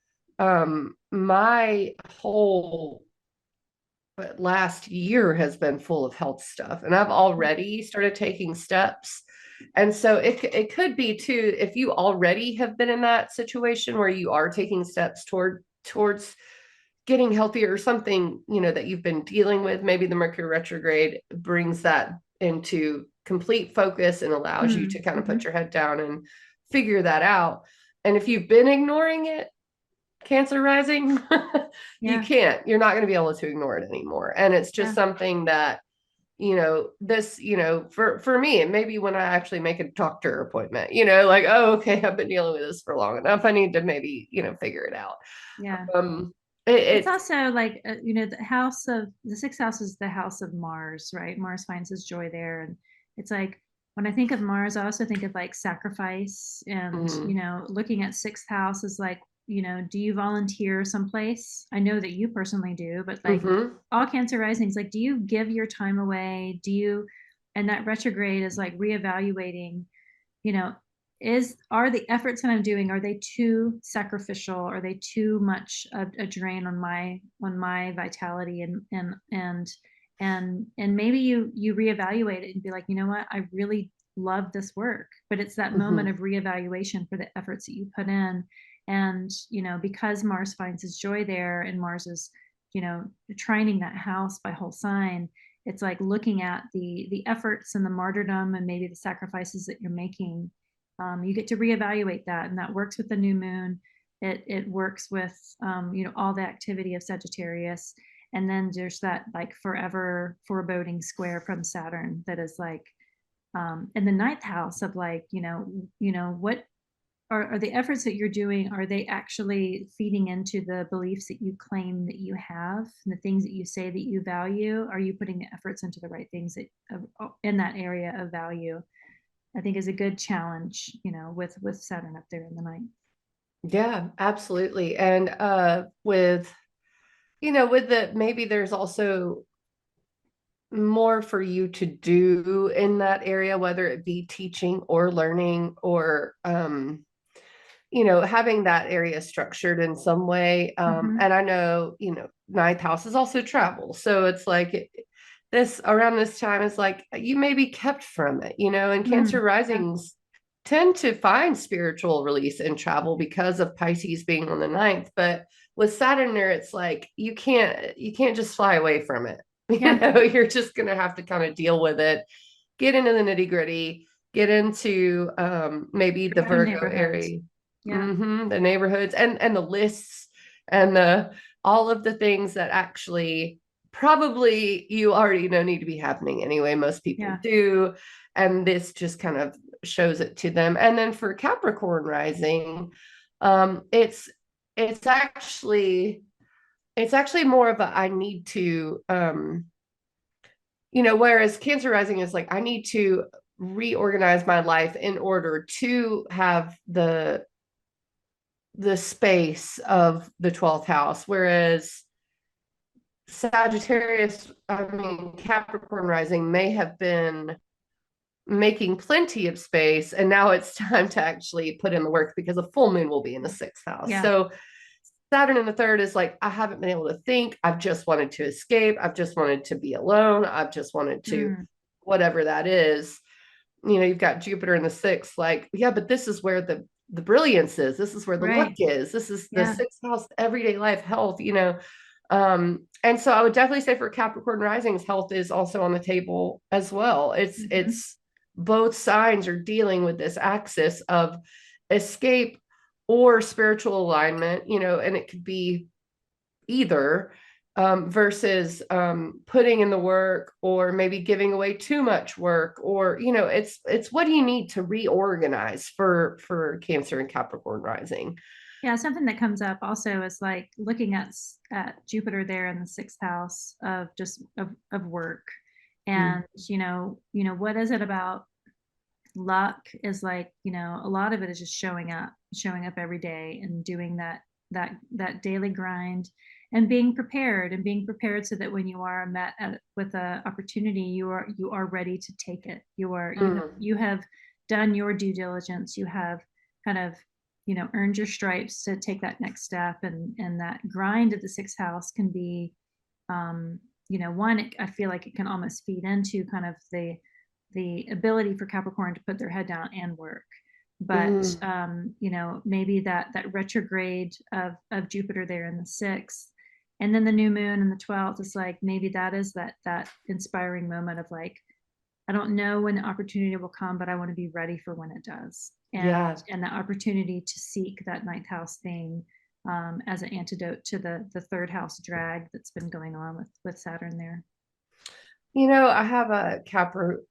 my whole last year has been full of health stuff, and I've already started taking steps And so it could be too, if you already have been in that situation where you are taking steps towards getting healthier or something, that you've been dealing with, maybe the Mercury retrograde brings that into complete focus and allows you to kind of put your head down and figure that out. And if you've been ignoring it, Cancer rising, you're not going to be able to ignore it anymore. And it's just something that, for me, it may be when I actually make a doctor appointment, like, oh, okay, I've been dealing with this for long enough. I need to maybe, figure it out. Yeah. It's also like, the sixth house is the house of Mars, right? Mars finds his joy there. And it's like, when I think of Mars, I also think of like sacrifice and, looking at sixth house is like, do you volunteer someplace? I know that you personally do, but like all Cancer risings, like, do you give your time away? And that retrograde is like reevaluating, are the efforts that I'm doing, are they too sacrificial? Are they too much a drain on my vitality? And maybe you reevaluate it and be like, you know what, I really love this work, but it's that moment of reevaluation for the efforts that you put in. And, because Mars finds his joy there, and Mars is, trining that house by whole sign, it's like looking at the efforts and the martyrdom and maybe the sacrifices that you're making. You get to reevaluate that, and that works with the new moon. It works with, all the activity of Sagittarius. And then there's that like forever foreboding square from Saturn that is like, in the ninth house of like, what are the efforts that you're doing, are they actually feeding into the beliefs that you claim that you have, and the things that you say that you value? Are you putting the efforts into the right things that in that area of value? I think is a good challenge, with Saturn up there in the ninth. Yeah, absolutely. And with maybe there's also more for you to do in that area, whether it be teaching or learning or having that area structured in some way. And I know, ninth house is also travel. So it's like around this time is like you may be kept from it, and Cancer risings tend to find spiritual release in travel because of Pisces being on the ninth. But with Saturn there, it's like you can't just fly away from it. You're just gonna have to kind of deal with it, get into the nitty-gritty, get into maybe the Virgo area. The neighborhoods and the lists and all of the things that actually probably you already know need to be happening anyway. Most people do, and this just kind of shows it to them. And then for Capricorn rising, it's actually more of a I need to whereas Cancer rising is like I need to reorganize my life in order to have the space of the 12th house, whereas Capricorn rising may have been making plenty of space, and now it's time to actually put in the work because a full moon will be in the 6th house. So Saturn in the 3rd is like, I haven't been able to think. I've just wanted to escape. I've just wanted to be alone. I've just wanted to, whatever that is. You've got Jupiter in the 6th, like, yeah, but this is where the brilliance is. This is where the luck is. This is the 6th house, everyday life, health, and so I would definitely say for Capricorn risings, health is also on the table as well. It's both signs are dealing with this axis of escape or spiritual alignment, and it could be either, versus putting in the work or maybe giving away too much work, or it's what do you need to reorganize for Cancer and Capricorn rising. Something that comes up also is like looking at Jupiter there in the 6th house of just of work, and what is it about luck is like, a lot of it is just showing up every day and doing that daily grind, and being prepared so that when you are met with an opportunity, you are ready to take it. You have done your due diligence. You have kind of earned your stripes to take that next step, and that grind of the 6th house can be, one, I feel like it can almost feed into kind of the the ability for Capricorn to put their head down and work. But Mm. you know, maybe that retrograde of Jupiter there in the 6th, and then the new moon in the 12th is like, maybe that is that inspiring moment of like, I don't know when the opportunity will come, but I want to be ready for when it does. Yeah. And the opportunity to seek that ninth house thing, as an antidote to the third house drag that's been going on with Saturn there. You know, I have a Capricorn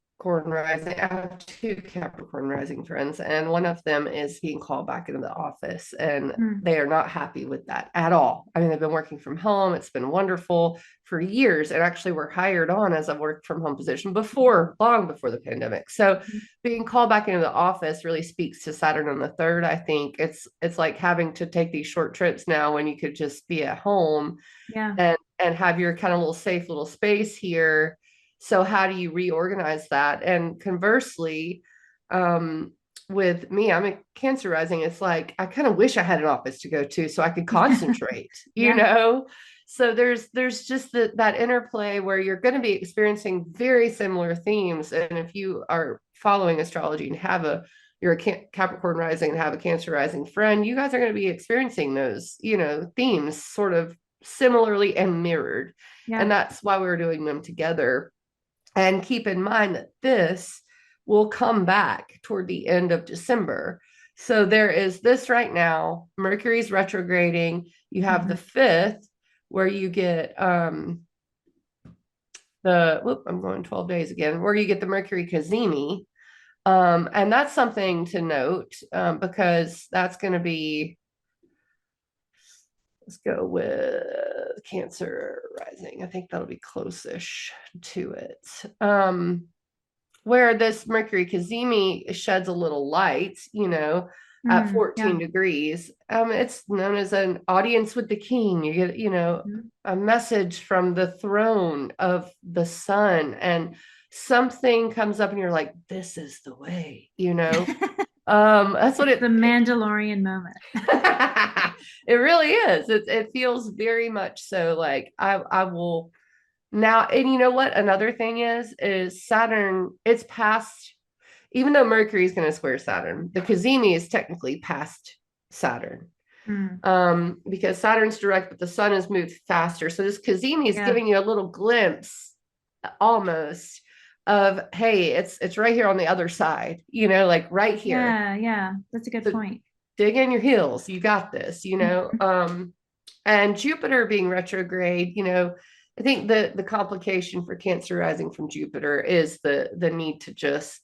rising. I have two Capricorn rising friends, and one of them is being called back into the office, and Mm, they are not happy with that at all. I mean, they've been working from home. It's been wonderful for years, and actually were hired on as a work from home position before, long before the pandemic. So mm, being called back into the office really speaks to Saturn on the third. I think it's like having to take these short trips now when you could just be at home yeah. and have your kind of little safe little space here. So how do you reorganize that? And conversely, um, with me, I'm a Cancer rising. It's like I kind of wish I had an office to go to so I could concentrate, you Yeah. know? So there's just that interplay where you're going to be experiencing very similar themes. And if you are following astrology and have you're a Capricorn rising and have a Cancer rising friend, you guys are going to be experiencing those, you know, themes sort of similarly and mirrored. Yeah. And that's why we were doing them together. And keep in mind that this will come back toward the end of December. So there is this right now, Mercury's retrograding. You have the Hmm. 5th where you get I'm going 12 days again, where you get the Mercury Cazimi. And that's something to note, because that's going to be, let's go with Cancer rising. I think that'll be close-ish to it. Where this Mercury Cazimi sheds a little light, you know, at Mm, 14 yeah. degrees. It's known as an audience with the king. You get, you know, Mhm. a message from the throne of the sun, and something comes up and you're like, this is the way, you know. That's what It's the it Mandalorian moment. it really is. It feels very much so like I will now. And you know what another thing is Saturn, it's past, even though Mercury is going to square Saturn, the Cazimi is technically past Saturn. Mm, Because Saturn's direct, but the sun has moved faster. So this Cazimi is yeah. giving you a little glimpse almost of, hey, it's right here on the other side, you know, like right here. Yeah. Yeah. That's a good So point. dig in your heels. You got this, you know. And Jupiter being retrograde, you know, I think the complication for Cancer rising from Jupiter is the need to just,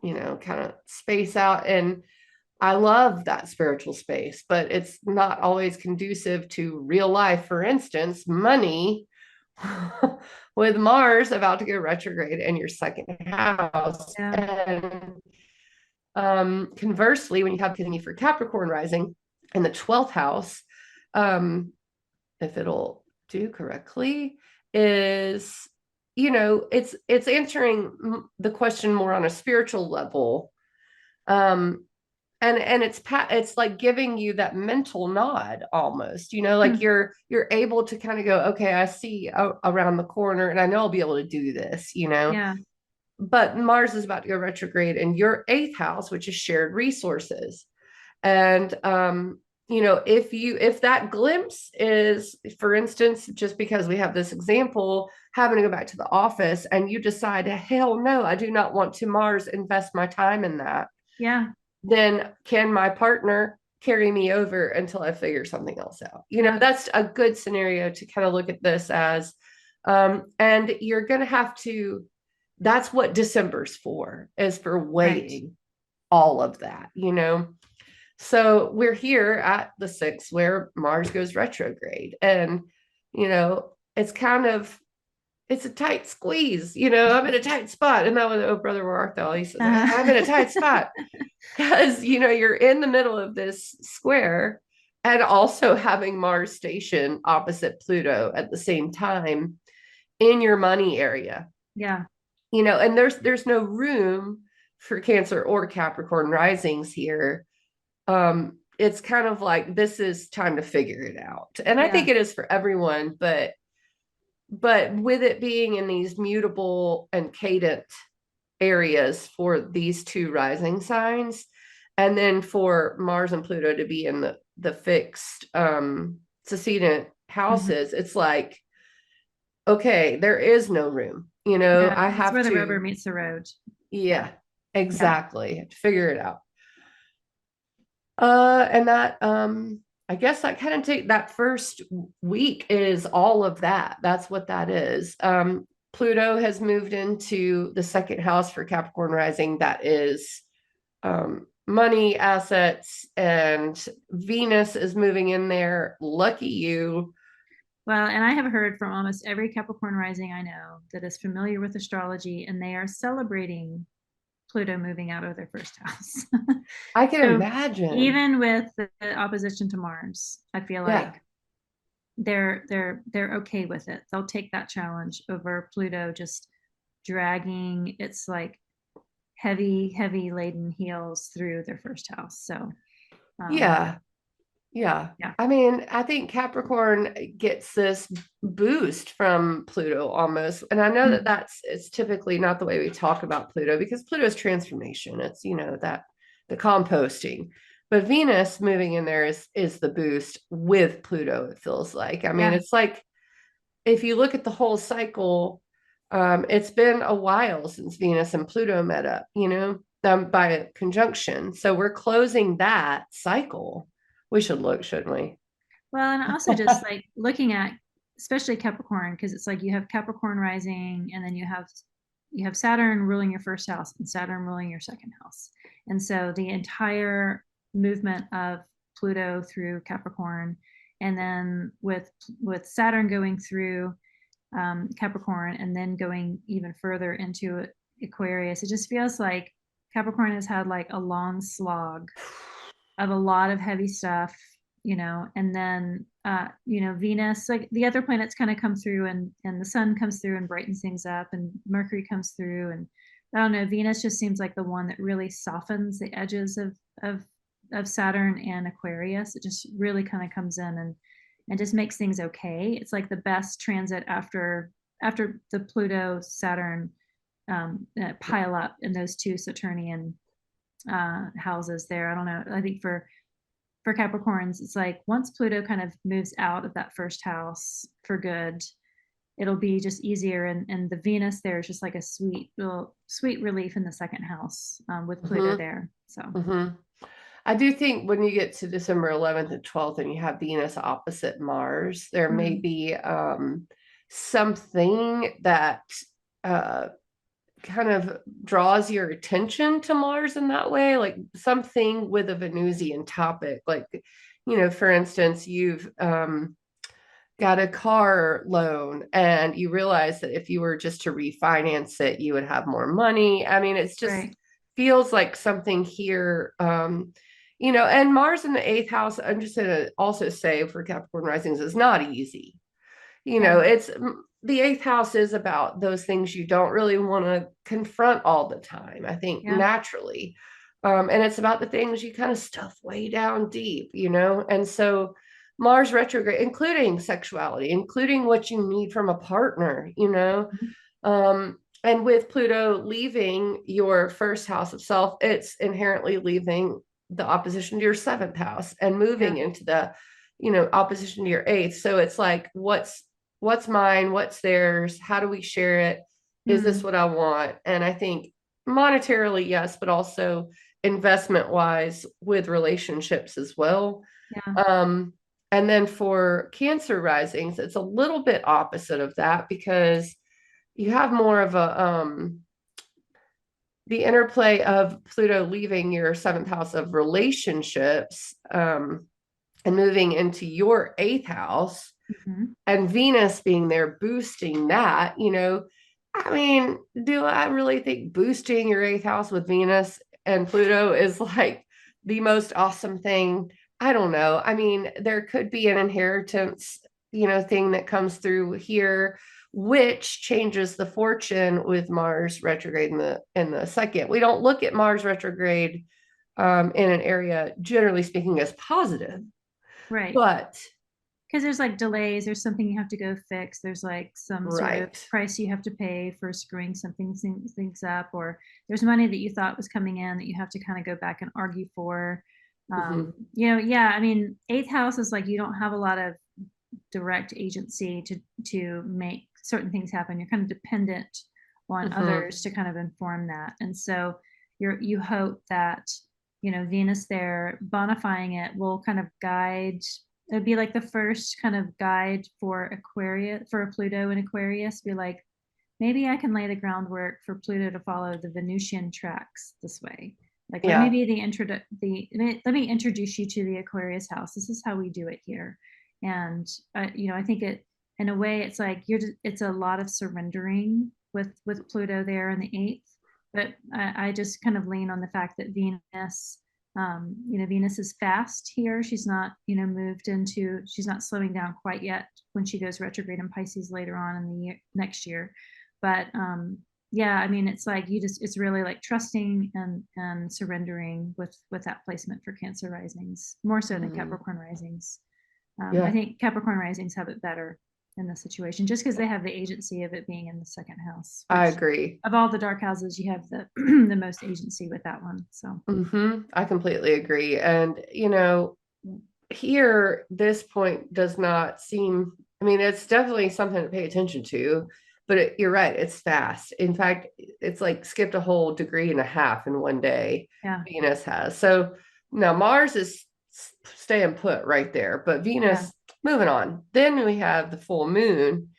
you know, kind of space out. And I love that spiritual space, but it's not always conducive to real life. For instance, money with Mars about to go retrograde in your second house. Yeah. And conversely, when you have Cazimi for Capricorn rising in the 12th house, if it'll do correctly, is, you know, it's answering the question more on a spiritual level. And it's like giving you that mental nod almost, you know, like Mm, you're able to kind of go, okay, I see around the corner and I know I'll be able to do this, you know. yeah. But Mars is about to go retrograde in your 8th house, which is shared resources. And you know, if that glimpse is, for instance, just because we have this example, having to go back to the office and you decide, hell no, I do not want to Mars invest my time in that, Yeah. then can my partner carry me over until I figure something else out? You know, Yeah. that's a good scenario to kind of look at this as. And you're going to have to, that's what December's for, is for Right. weighing all of that, you know. So we're here at the 6th where Mars goes retrograde. And, you know, it's kind of, it's a tight squeeze, you know, I'm in a tight spot. And that was, oh, Brother Where Art Thou? He says, I'm in a tight spot because, you know, you're in the middle of this square and also having Mars station opposite Pluto at the same time in your money area, Yeah. you know. And there's no room for Cancer or Capricorn risings here. It's kind of like this is time to figure it out, and I Yeah. think it is for everyone, but with it being in these mutable and cadent areas for these two rising signs. And then for Mars and Pluto to be in the fixed succeedent houses, it's like, okay, there is no room. Yeah, I it's have where the rubber to, meets the road. Yeah. yeah, Yeah. exactly. Have to figure it out. And that I guess that kind of take that first week is all of that. That's what that is. Pluto has moved into the second house for Capricorn rising. That is money, assets, and Venus is moving in there. Lucky you. Well, and I have heard from almost every Capricorn rising I know that is familiar with astrology, and they are celebrating Pluto moving out of their first house. I can So imagine. even with the opposition to Mars, I feel Yeah. like they're okay with it. They'll take that challenge over Pluto just dragging its like heavy laden heels through their first house. So Yeah. Yeah. yeah. I mean, I think Capricorn gets this boost from Pluto almost. And I know that Mhm. it's typically not the way we talk about Pluto because Pluto is transformation. It's, that the composting. But Venus moving in there is the boost with Pluto, it feels like. I mean, Yeah. it's like if you look at the whole cycle, it's been a while since Venus and Pluto met up, by conjunction. So we're closing that cycle. We should look, shouldn't we? Well, and also just like looking at especially Capricorn, because it's like you have Capricorn rising and then you have Saturn ruling your first house and Saturn ruling your second house. And so the entire movement of Pluto through Capricorn, and then with Saturn going through Capricorn and then going even further into Aquarius, it just feels like Capricorn has had like a long slog of a lot of heavy stuff, and then Venus, like the other planets kind of come through, and the sun comes through and brightens things up, and Mercury comes through, and I don't know, Venus just seems like the one that really softens the edges of of Saturn and Aquarius. It just really kind of comes in and just makes things okay. It's like the best transit after the Pluto Saturn pile up in those two Saturnian houses there. I don't know. I think for Capricorns, it's like once Pluto kind of moves out of that first house for good, it'll be just easier. And the Venus there is just like a sweet relief in the second house with Pluto Hmm. there. So Hmm. I do think when you get to December 11th and 12th and you have Venus opposite Mars, there may mm, be something that uh, kind of draws your attention to Mars in that way, like something with a Venusian topic. Like, for instance, you've got a car loan and you realize that if you were just to refinance it, you would have more money. I mean, it's just right. feels like something here. And Mars in the eighth house, I'm just going to also say for Capricorn risings is not easy. Yeah. It's the eighth house is about those things you don't really want to confront all the time, I think Yeah. naturally. And it's about the things you kind of stuff way down deep, and so Mars retrograde, including sexuality, including what you need from a partner, and with Pluto leaving your first house of self, it's inherently leaving the opposition to your seventh house and Yeah. moving into the opposition to your eighth. So it's like what's mine, what's theirs, how do we share it, is this Mm, what I want? And I think monetarily, yes, but also investment wise with relationships as well. yeah. And then for Cancer risings, it's a little bit opposite of that because you have more of a the interplay of Pluto leaving your seventh house of relationships and moving into your eighth house, Mhm. and Venus being there boosting that. I mean, do I really think boosting your eighth house with Venus and Pluto is like the most awesome thing? I don't know. I mean, there could be an inheritance, thing that comes through here, which changes the fortune with Mars retrograde in the second. We don't look at Mars retrograde in an area, generally speaking, as positive, Right. but because there's like delays, there's something you have to go fix, there's like some sort of Right. price you have to pay for screwing things up, or there's money that you thought was coming in that you have to kind of go back and argue for. Hmm. Yeah, I mean, eighth house is like you don't have a lot of direct agency to make certain things happen. You're kind of dependent on Hmm. others to kind of inform that. And so you hope that, Venus there bonifying it will kind of guide. It'd be like the first kind of guide for Aquarius, for Pluto in Aquarius. Be like, maybe I can lay the groundwork for Pluto to follow the Venusian tracks this way. Like, let me Yeah, be let me introduce you to the Aquarius house. This is how we do it here. And I think in a way, it's like it's a lot of surrendering with Pluto there in the eighth. But I just kind of lean on the fact that Venus, Venus is fast here. She's not, she's not slowing down quite yet when she goes retrograde in Pisces later on in the year, next year. But yeah, I mean, it's like it's really like trusting and surrendering with that placement for Cancer risings, more so than mm, Capricorn risings. I yeah, think Capricorn risings have it better in this situation, just because they have the agency of it being in the second house, I which agree. of all the dark houses, you have the the most agency with that one. So I completely agree. And, here, this point does not seem, I mean, it's definitely something to pay attention to, but you're right, it's fast. In fact, it's like skipped a whole degree and a half in one day, yeah, Venus has. So now Mars is staying put right there, but yeah. Venus moving on. Then we have the full moon,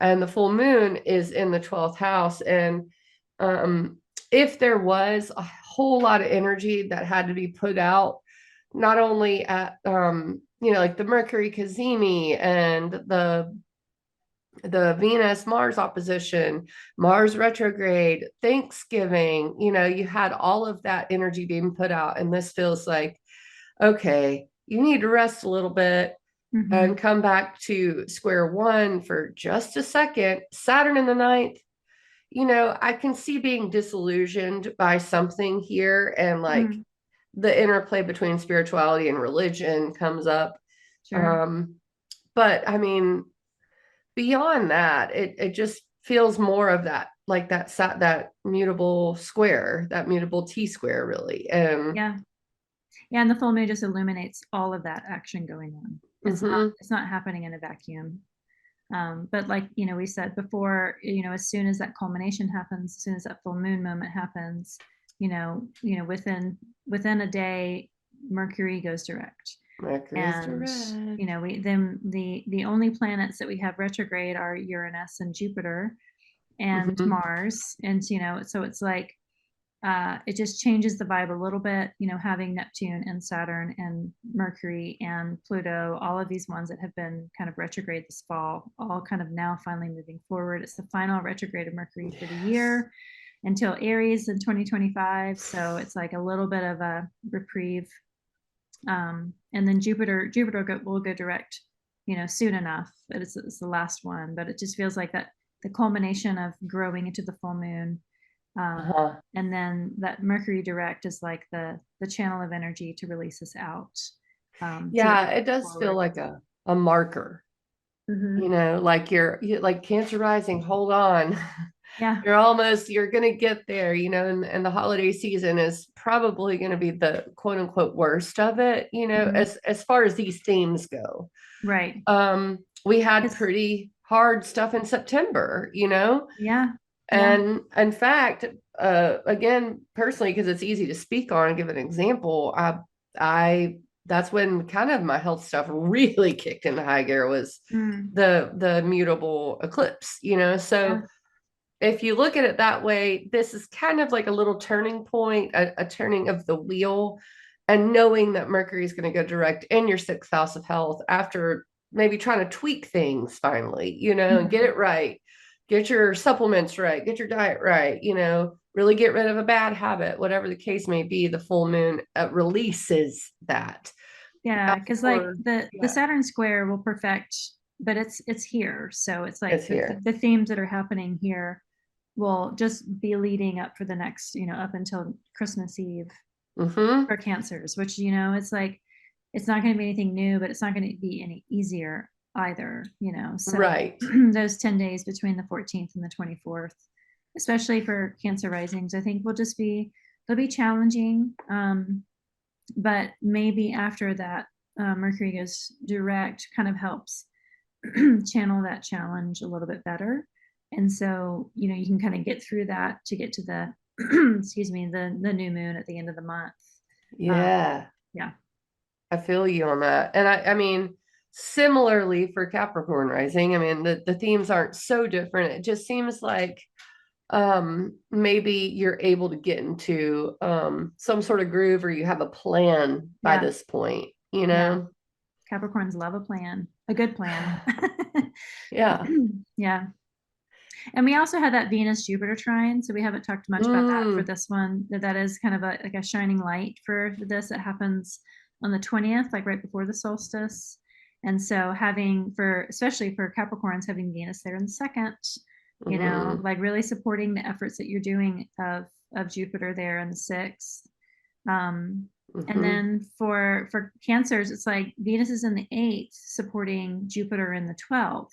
and the full moon is in the 12th house. And um, if there was a whole lot of energy that had to be put out, not only at like the Mercury Cazimi and the Venus Mars opposition, Mars retrograde, Thanksgiving, you had all of that energy being put out, and this feels like, okay, you need to rest a little bit Mm-hmm. and come back to square one for just a second. Saturn in the ninth, I can see being disillusioned by something here, and like Mm, the interplay between spirituality and religion comes up. sure. Um, but I mean, beyond that, it just feels more of that, like that mutable square, that mutable T square, really. And Yeah. Yeah, and the full moon just illuminates all of that action going on. mhm, It's not happening in a vacuum. But like we said before, as soon as that culmination happens, as soon as that full moon moment happens, within a day, Mercury goes direct. Mercury's And direct. we then the only planets that we have retrograde are Uranus and Jupiter and Mhm. Mars. And so it's like it just changes the vibe a little bit, having Neptune and Saturn and Mercury and Pluto, all of these ones that have been kind of retrograde this fall, all kind of now finally moving forward. It's the final retrograde of Mercury for the Yes. year until Aries in 2025. So it's like a little bit of a reprieve. And then Jupiter will go direct, soon enough. It's the last one, but it just feels like that the culmination of growing into the full moon, Uh-huh. and then that Mercury direct is like the channel of energy to release us out, so that we Yeah, can it move does feel forward. like a marker, Hmm. like like Cancer rising, hold on. Yeah. You're gonna get there, and the holiday season is probably gonna be the quote unquote worst of it, Hmm. as far as these themes go. Right. We had It's, pretty hard stuff in September. yeah. Yeah. And in fact, again, personally, because it's easy to speak on and give an example, I that's when kind of my health stuff really kicked into high gear, was Mm, the mutable eclipse. yeah. So if you look at it that way, this is kind of like a little turning point, a turning of the wheel, and knowing that Mercury is going to go direct in your sixth house of health after maybe trying to tweak things finally, and get Hmm. it right, get your supplements right, get your diet right, really get rid of a bad habit, whatever the case may be. The full moon releases that. Now Yeah, because like for, the yeah, Saturn square will perfect, but it's here, so it's like it's here. the themes that are happening here will just be leading up for the next, up until Christmas Eve Mm-hmm. for cancers, which it's like it's not going to be anything new, but it's not going to be any easier. either, so Right. those 10 days between the 14th and the 24th, especially for Cancer risings, I think they'll be challenging. But maybe after that, Mercury goes direct, kind of helps channel that challenge a little bit better. And so, you can kind of get through that to get to the, excuse me, the new moon at the end of the month. Yeah. Yeah. I feel you on that. And I mean, similarly for Capricorn rising, I mean, the themes aren't so different. It just seems like maybe you're able to get into some sort of groove, or you have a plan by Yeah. this point, Yeah. Capricorns love a plan, a good plan. Yeah. Yeah. And we also had that Venus Jupiter trine. So we haven't talked much about that for this one. That is kind of like a shining light for this. It happens on the 20th, like right before the solstice. And so especially for Capricorns, having Venus there in the second, like really supporting the efforts that you're doing of Jupiter there in the sixth. And then for Cancers, it's like Venus is in the eighth, supporting Jupiter in the 12th.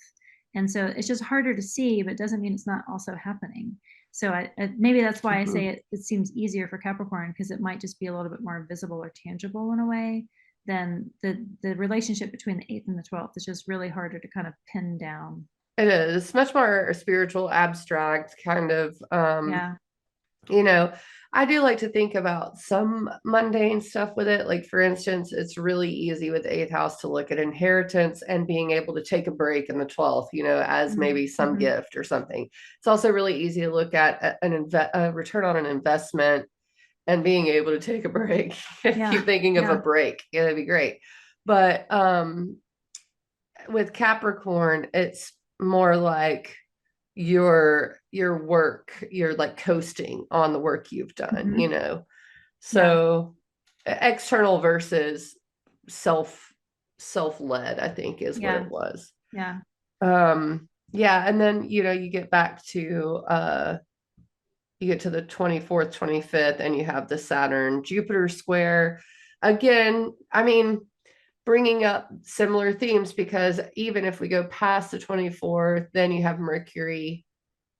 And so it's just harder to see, but it doesn't mean it's not also happening. So maybe that's why I say it seems easier for Capricorn, because it might just be a little bit more visible or tangible in a way than the relationship between the 8th and the 12th is just really harder to kind of pin down. It is much more spiritual, abstract kind of, Yeah. I do like to think about some mundane stuff with it. Like, for instance, it's really easy with the eighth house to look at inheritance and being able to take a break in the 12th, as maybe some gift or something. It's also really easy to look at a return on an investment and being able to take a break. If you're thinking of a break, it'd be great. But with Capricorn, it's more like your work, you're like coasting on the work you've done, so external versus self-led, I think, is what it was. And then you get back to you get to the 24th, 25th, and you have the Saturn Jupiter square again. I mean, bringing up similar themes, because even if we go past the 24th, then you have Mercury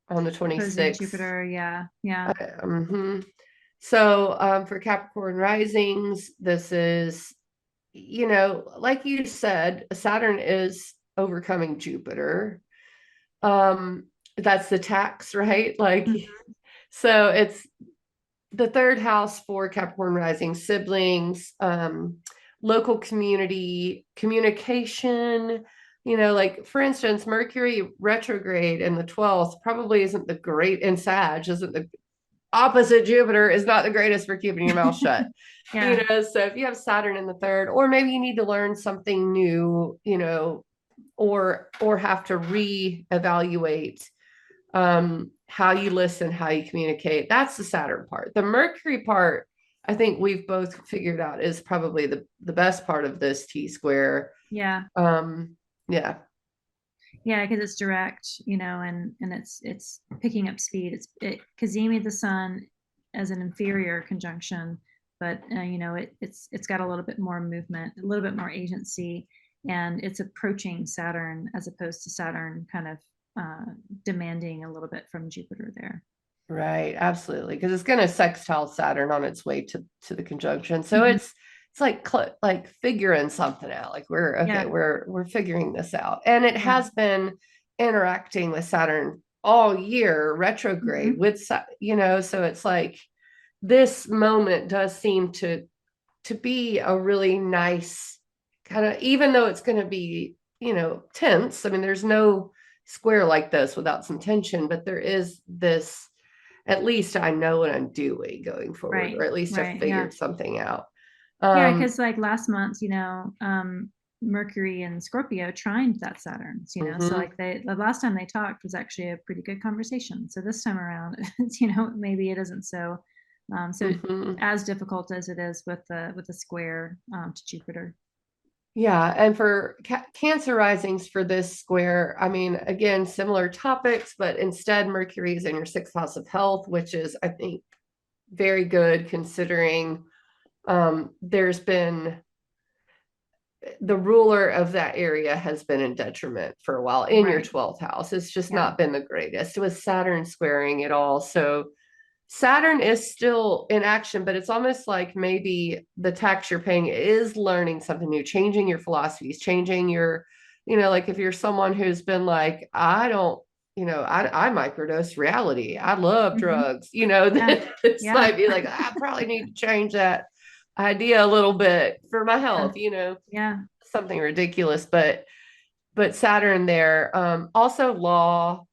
on the 26th. Jupiter, yeah. So for Capricorn risings, this is, like you said, Saturn is overcoming Jupiter. That's the tax, right? Like, so it's the third house for Capricorn rising: siblings, local community, communication. Like, for instance, Mercury retrograde in the 12th probably isn't the great, in Sag isn't the opposite Jupiter, is not the greatest for keeping your mouth shut. So if you have Saturn in the third, or maybe you need to learn something new, or have to reevaluate how you listen, how you communicate. That's the Saturn part. The Mercury part, I think we've both figured out, is probably the best part of this T square. Yeah, because it's direct, and it's picking up speed. It Cazimi the Sun as an inferior conjunction, but it's got a little bit more movement, a little bit more agency, and it's approaching Saturn as opposed to Saturn kind of demanding a little bit from Jupiter there. Right, absolutely, because it's going to sextile Saturn on its way to the conjunction. So it's like figuring something out. Like, we're figuring this out, and it has been interacting with Saturn all year retrograde with so it's like this moment does seem to be a really nice kind of, even though it's going to be tense. I mean, there's no square like this without some tension, but there is this, at least I know what I'm doing going forward, or at least I figured something out. Because like last month, Mercury and Scorpio trined that Saturn, so like the last time they talked was actually a pretty good conversation. So this time around, maybe it isn't so as difficult as it is with the square to Jupiter. Yeah, and for Cancer risings for this square, I mean, again, similar topics, but instead Mercury is in your sixth house of health, which is, I think, very good, considering there's been the ruler of that area has been in detriment for a while in your Right. 12th house. It's just Yeah. not been the greatest. It was Saturn squaring it all. So Saturn is still in action, but it's almost like maybe the tax you're paying is learning something new, changing your philosophies, changing your, like if you're someone who's been like, I don't, I microdose reality. I love Hmm. drugs, Yeah. then this Yeah. might be like, I probably need to change that idea a little bit for my Yeah. health, Yeah. something ridiculous, but Saturn there, also law,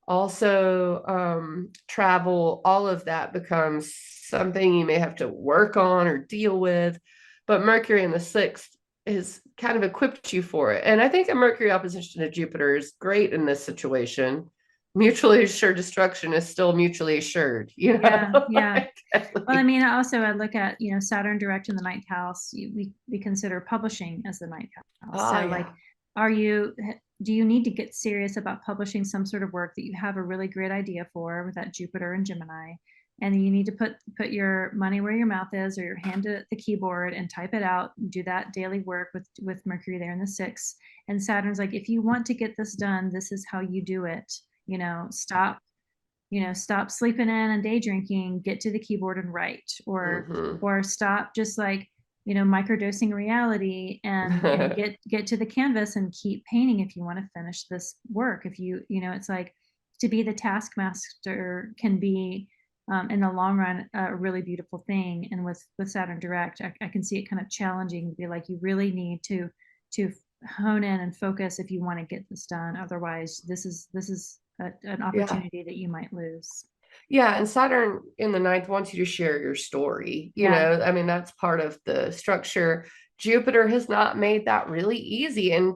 also travel, all of that becomes something you may have to work on or deal with. But Mercury in the sixth is kind of equipped you for it. And I think a Mercury opposition to Jupiter is great in this situation. Mutually assured destruction is still mutually assured, Yeah. Yeah. Well, I like, mean, also I look at, Saturn direct in the ninth house. We consider publishing as the ninth house. So like, yeah. do you need to get serious about publishing some sort of work that you have a really great idea for with that Jupiter and Gemini? And you need to put your money where your mouth is, or your hand at the keyboard and type it out, do that daily work with Mercury there in the sixth. And Saturn's like, if you want to get this done, this is how you do it. Stop stop sleeping in and day drinking, get to the keyboard and write, Hmm. or stop just like, microdosing reality, and get to the canvas and keep painting if you want to finish this work. If it's like, to be the taskmaster can be, in the long run, a really beautiful thing. And with Saturn direct, I can see it kind of challenging to be like, you really need to hone in and focus if you want to get this done. Otherwise, this is an Yeah. opportunity that you might lose. Yeah, and Saturn in the ninth wants you to share your story. Yeah. I mean, that's part of the structure. Jupiter has not made that really easy. And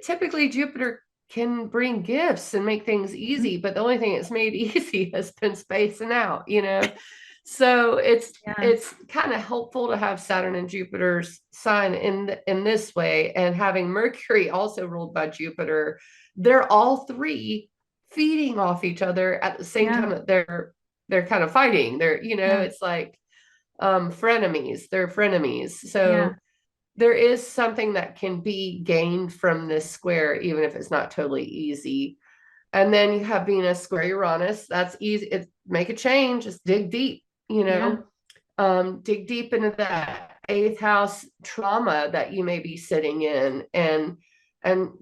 typically, Jupiter can bring gifts and make things Mhm. easy, but the only thing it's made easy has been spacing out. So Yeah. it's kind of helpful to have Saturn and Jupiter's sign in this way, and having Mercury also ruled by Jupiter. They're all three feeding off each other at the same Yeah. time that they're kind of fighting. Yeah. It's like frenemies. They're frenemies. Yeah. So there is something that can be gained from this square, even if it's not totally easy. And then you have Venus square Uranus. That's easy. Make a change. Just dig deep. Yeah. Dig deep into that eighth house trauma that you may be sitting in, and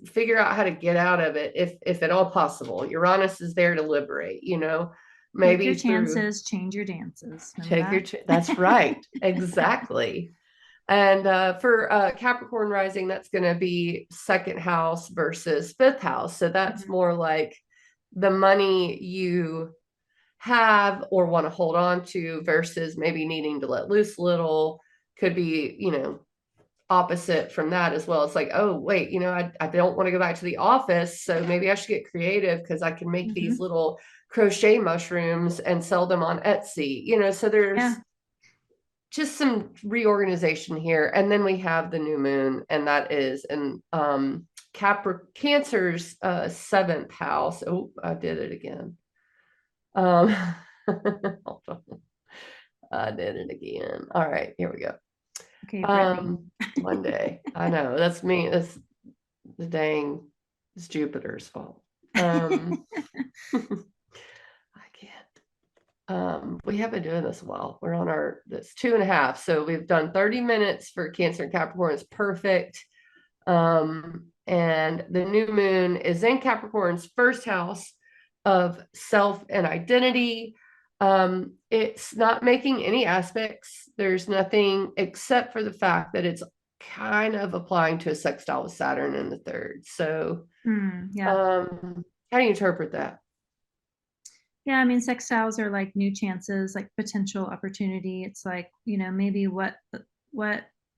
figure out how to get out of it if at all possible. Uranus is there to liberate, Take your maybe through chances, change your dances. Remember take your that? that's right. Exactly. And for Capricorn rising, that's going to be second house versus fifth house. So that's Mhm. more like the money you have or want to hold on to versus maybe needing to let loose a little. Could be, opposite from that as well. It's like, oh, wait, I don't want to go back to the office. So maybe I should get creative because I can make these Mhm. little crochet mushrooms and sell them on Etsy. So Yeah. there's just some reorganization here. And then we have the new moon, and that is in Cancer's seventh house. Oh, I did it again. Um, hold on. I did it again. All right, here we go. Okay, Brittany. One day. I know that's me. That's the dang, it's Jupiter's fault. I can't. We have been doing this a while. We're on that's 2.5. So we've done 30 minutes for Cancer and Capricorn. It's perfect. And the new moon is in Capricorn's first house of self and identity. It's not making any aspects. There's nothing except for the fact that it's kind of applying to a sextile with Saturn in the third. So, Yeah. how do you interpret that? Yeah, I mean, sextiles are like new chances, like potential opportunity. It's like, maybe what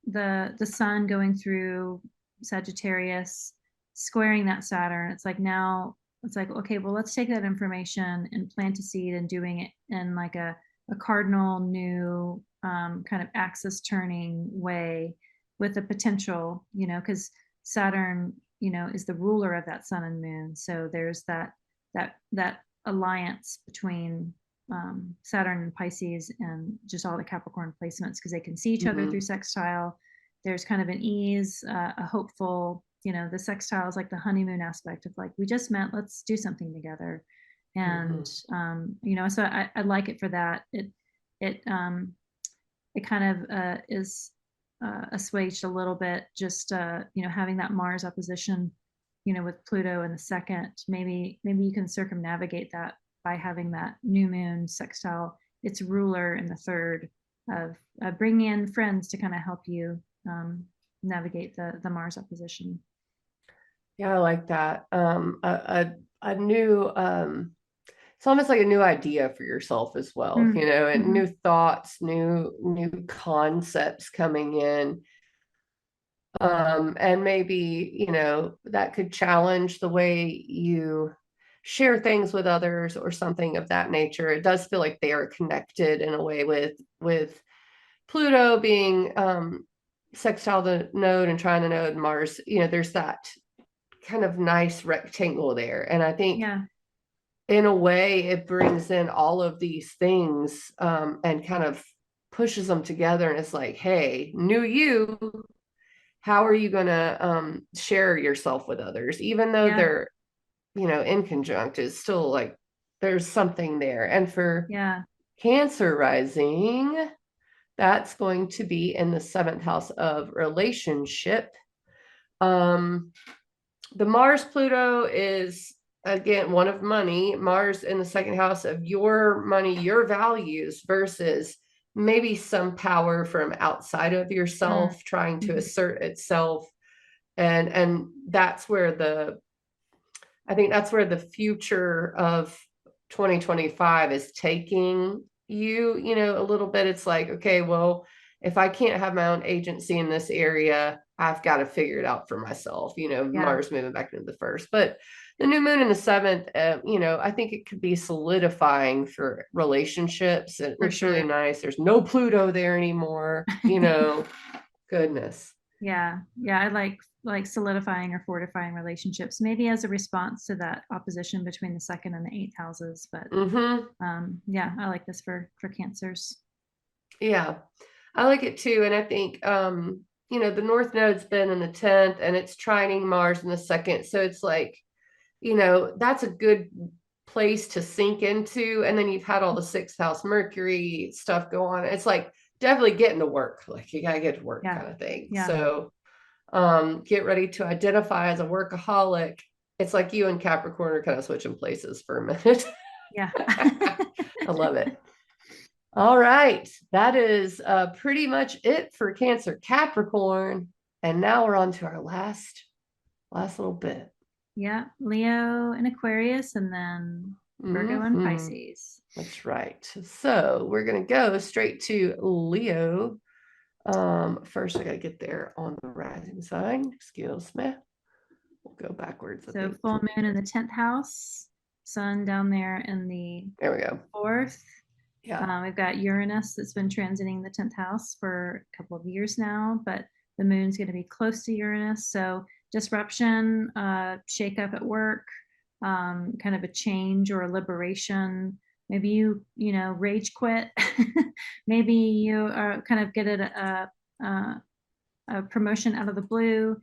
the sun going through Sagittarius, squaring that Saturn. It's like, now it's like, okay, well, let's take that information and plant a seed, and doing it in like a cardinal new, kind of axis turning way, with the potential, because Saturn, is the ruler of that sun and moon. So there's that alliance between, Saturn and Pisces, and just all the Capricorn placements, because they can see each other Mm-hmm. through sextile. there's kind of an ease, a hopeful, the sextile is like the honeymoon aspect of like, we just met, let's do something together. And, so I like it for that. It, it kind of is assuaged a little bit, just, having that Mars opposition, with Pluto in the second. Maybe you can circumnavigate that by having that new moon sextile its ruler in the third, of bringing in friends to kind of help you navigate the Mars opposition. Yeah, I like that. A new, it's almost like a new idea for yourself as well, and Mm-hmm. new thoughts, new concepts coming in. And maybe, that could challenge the way you share things with others or something of that nature. It does feel like they are connected in a way with Pluto being sextile the node and trine the node, and Mars, there's that kind of nice rectangle there. And I think in a way it brings in all of these things and kind of pushes them together. And it's like, hey, new you, how are you going to share yourself with others, even though they're, in conjunct, is still like there's something there. And for Cancer rising, that's going to be in the seventh house of relationship. The Mars Pluto is again one of money. Mars in the second house of your money, your values, versus maybe some power from outside of yourself trying to assert itself. And that's where I think that's where the future of 2025 is taking you, a little bit. It's like, okay, well, if I can't have my own agency in this area, I've got to figure it out for myself, Mars moving back into the first. But the new moon in the seventh, I think it could be solidifying for relationships. It looks really nice. There's no Pluto there anymore, goodness. Yeah. I like solidifying or fortifying relationships, maybe as a response to that opposition between the second and the eighth houses. But I like this for Cancers. Yeah, I like it too. And I think the North Node's been in the 10th and it's trining Mars in the second. So it's like, that's a good place to sink into. And then you've had all the sixth house Mercury stuff go on. It's like definitely getting to work. Like you gotta get to work kind of thing. So get ready to identify as a workaholic. It's like you and Capricorn are kind of switching places for a minute. I love it. All right, that is pretty much it for Cancer Capricorn. And now we're on to our last little bit. Yeah, Leo and Aquarius, and then Virgo and Pisces. That's right. So we're going to go straight to Leo. First, I got to get there on the rising sign. Excuse me. We'll go backwards. So full moon in the 10th house, sun down there in the there we go. 4th. Yeah. We've got Uranus that's been transiting the 10th house for a couple of years now, but the moon's going to be close to Uranus. So disruption, shake up at work, kind of a change or a liberation. Maybe you rage quit. Maybe you kind of get a promotion out of the blue.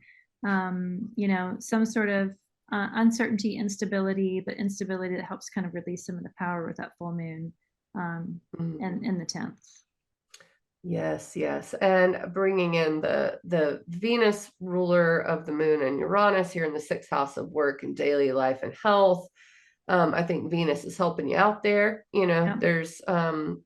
Some sort of uncertainty, instability, but instability that helps kind of release some of the power with that full moon and in the 10th. Yes. And bringing in the Venus ruler of the moon and Uranus here in the sixth house of work and daily life and health. I think Venus is helping you out there. There's some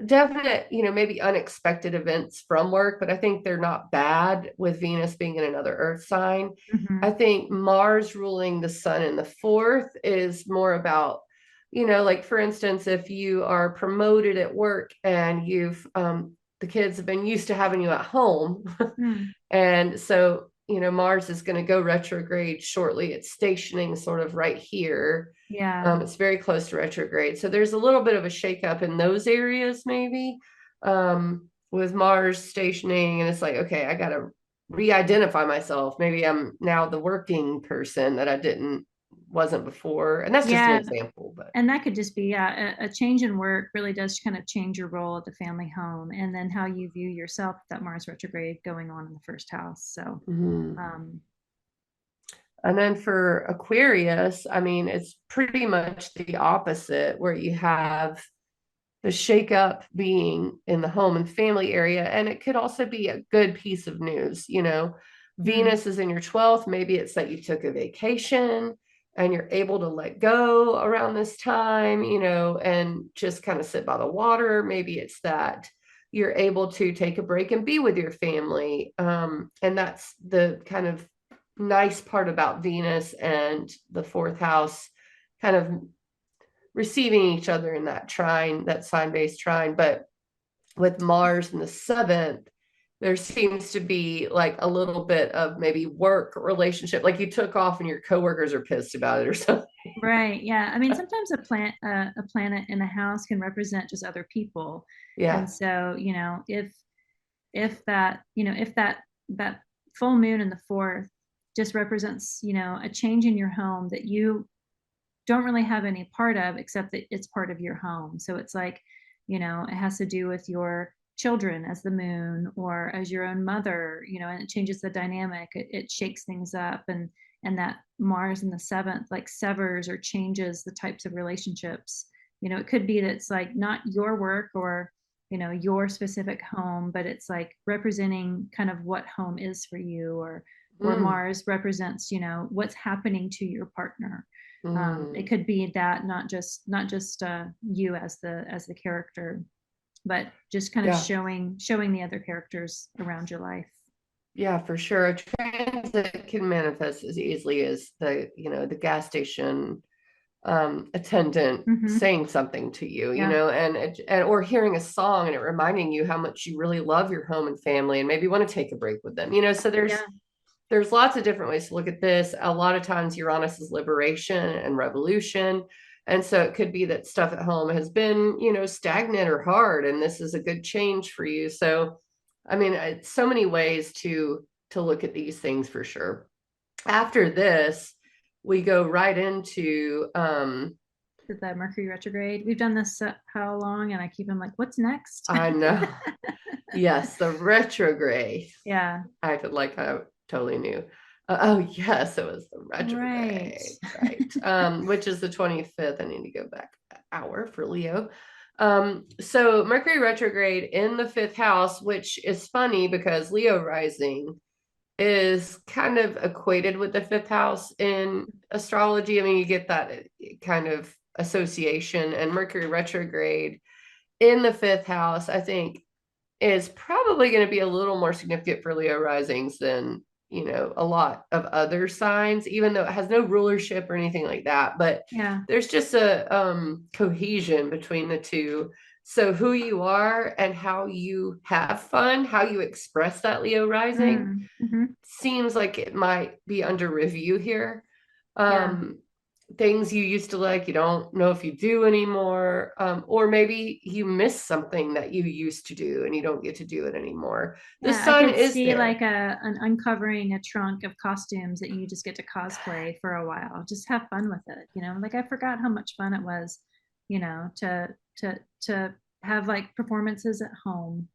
definite, maybe unexpected events from work, but I think they're not bad with Venus being in another earth sign. I think Mars ruling the sun in the 4th is more about, like for instance, if you are promoted at work and you've the kids have been used to having you at home and so Mars is going to go retrograde shortly. It's stationing sort of right here. It's very close to retrograde. So there's a little bit of a shakeup in those areas, maybe, with Mars stationing. And it's like, okay, I got to re-identify myself. Maybe I'm now the working person that I didn't wasn't before. And that's just an Yeah. example, but And that could just be, yeah, a change in work really does kind of change your role at the family home, and then how you view yourself, that Mars retrograde going on in the first house. So, mhm. um, And then for Aquarius, I mean, it's pretty much the opposite, where you have the shakeup being in the home and family area. And it could also be a good piece of news. mm, Venus is in your 12th. Maybe it's that you took a vacation and you're able to let go around this time, and just kind of sit by the water. Maybe it's that you're able to take a break and be with your family. And that's the kind of nice part about Venus and the fourth house kind of receiving each other in that trine, that sign-based trine. But with Mars in the seventh, there seems to be like a little bit of maybe work relationship, like you took off and your coworkers are pissed about it or something. right. Yeah. I mean, sometimes a planet in a house can represent just other people. And Yeah. so, if that full moon in the fourth just represents, a change in your home that you don't really have any part of, except that it's part of your home. So it's like, it has to do with your children as the moon, or as your own mother, and it changes the dynamic. It shakes things up, and that Mars in the seventh like severs or changes the types of relationships. It could be that it's like not your work, or your specific home, but it's like representing kind of what home is for you, or Mm, Mars represents, what's happening to your partner. It mm. could be that not just you as the character, but just kind of Yeah. showing the other characters around your life. Yeah, for sure. A transit can manifest as easily as the gas station attendant Hmm. saying something to you, Yeah. and or hearing a song and it reminding you how much you really love your home and family and maybe want to take a break with them. So there's Yeah. there's lots of different ways to look at this. A lot of times Uranus is liberation and revolution. And so it could be that stuff at home has been, stagnant or hard, and this is a good change for you. So, I mean, so many ways to look at these things for sure. After this, we go right into The Mercury retrograde. We've done this how long, and I keep I'm like, what's next? I know. Yes, the retrograde. Yeah. I acted like I totally knew. Oh, yes, it was the Right. retrograde, right? Which is the 25th. I need to go back an hour for Leo. So Mercury retrograde in the fifth house, which is funny because Leo rising is kind of equated with the fifth house in astrology. I mean, you get that kind of association, and Mercury retrograde in the fifth house, I think, is probably going to be a little more significant for Leo risings than, a lot of other signs, even though it has no rulership or anything like that. But Yeah. there's just a cohesion between the two. So who you are and how you have fun, how you express that Leo rising Mm-hmm. seems like it might be under review here. Yeah. Um, Things you used to like, you don't know if you do anymore, or maybe you miss something that you used to do and you don't get to do it anymore. The Yeah, I sun could is see like there. an uncovering a trunk of costumes that you just get to cosplay for a while. Just have fun with it, Like I forgot how much fun it was, to have like performances at home.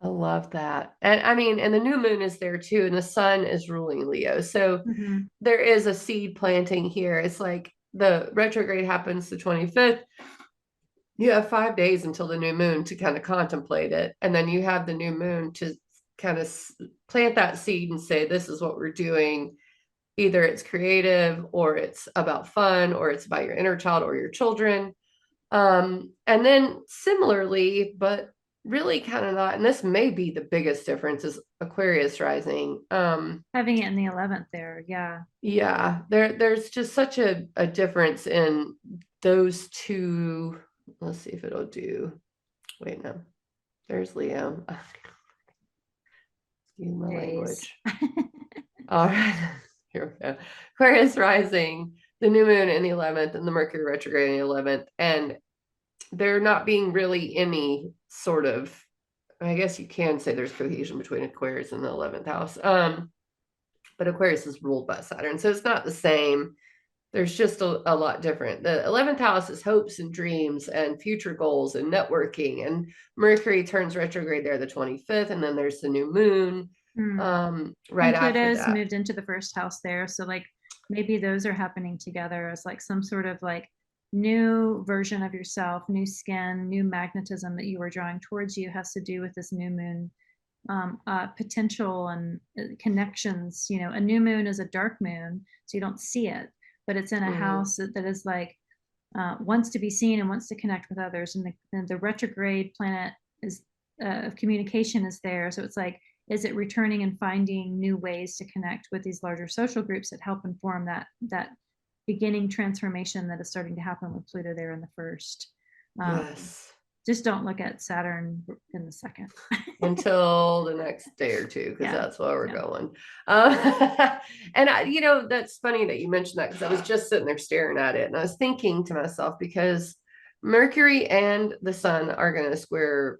I love that. And I mean, and the new moon is there too, and the sun is ruling Leo. So Hmm. there is a seed planting here. It's like the retrograde happens the 25th. You have 5 days until the new moon to kind of contemplate it. And then you have the new moon to kind of plant that seed and say, this is what we're doing. Either it's creative or it's about fun or it's about your inner child or your children. And then similarly, but really kind of not, and this may be the biggest difference is Aquarius rising. Having it in the 11th there, yeah. Yeah, there's just such a difference in those two. Let's see if it'll do. Wait, no. There's Leo. Excuse my Days. language. All right. Here we go. Aquarius rising, the new moon in the 11th, and the Mercury retrograde in the 11th. And there not being really any sort of, I guess you can say there's cohesion between Aquarius and the 11th house. but Aquarius is ruled by Saturn. So it's not the same. There's just a lot different. The 11th house is hopes and dreams and future goals and networking. And Mercury turns retrograde there the 25th. And then there's the new moon Mm. right And after Pluto's that. moved into the first house there. So like maybe those are happening together as like some sort of like new version of yourself, new skin, new magnetism that you were drawing towards you has to do with this new moon potential and connections. You know, a new moon is a dark moon, so you don't see it, but it's in a house that is like wants to be seen and wants to connect with others. And the retrograde planet is of communication is there. So it's like, is it returning and finding new ways to connect with these larger social groups that help inform that beginning transformation that is starting to happen with Pluto there in the first. Yes. Just don't look at Saturn in the second. Until the next day or two, because that's where we're going. And that's funny that you mentioned that, because I was just sitting there staring at it and I was thinking to myself, because Mercury and the sun are going to square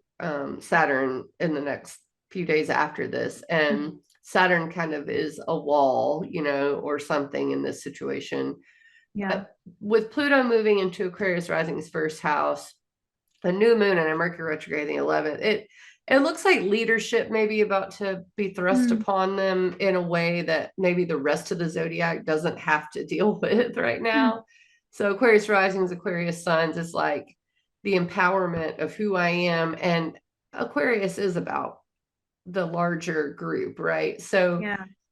Saturn in the next few days after this, and Saturn kind of is a wall, or something in this situation. But with Pluto moving into Aquarius rising's first house, a new moon and a Mercury retrograde in the 11th, it looks like leadership may be about to be thrust upon them in a way that maybe the rest of the zodiac doesn't have to deal with right now. So Aquarius risings, Aquarius suns is like the empowerment of who I am. And Aquarius is about the larger group, right? So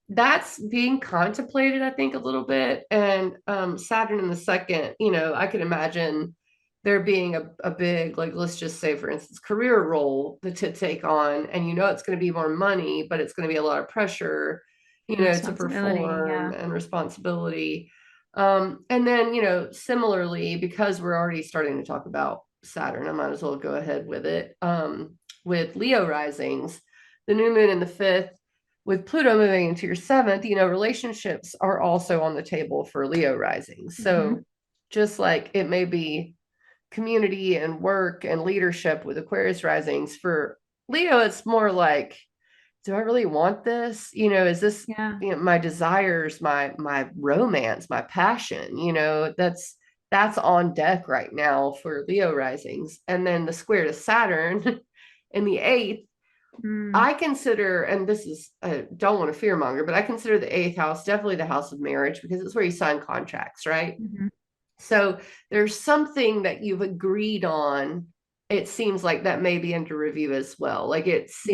that's being contemplated, I think, a little bit. And Saturn in the second, I could imagine there being a big, like, let's just say, for instance, career role to take on. And it's going to be more money, but it's going to be a lot of pressure, to perform and responsibility. And then, similarly, because we're already starting to talk about Saturn, I might as well go ahead with it. With Leo risings, the new moon in the 5th, with Pluto moving into your 7th, relationships are also on the table for Leo risings. So just like it may be community and work and leadership with Aquarius risings, for Leo, it's more like, do I really want this? Is this my desires, my romance, my passion? That's on deck right now for Leo risings. And then the square to Saturn in the 8th, I consider, and this is, I don't want to fearmonger, but I consider the 8th house definitely the house of marriage, because it's where you sign contracts, right? So there's something that you've agreed on. It seems like that may be under review as well. Like it's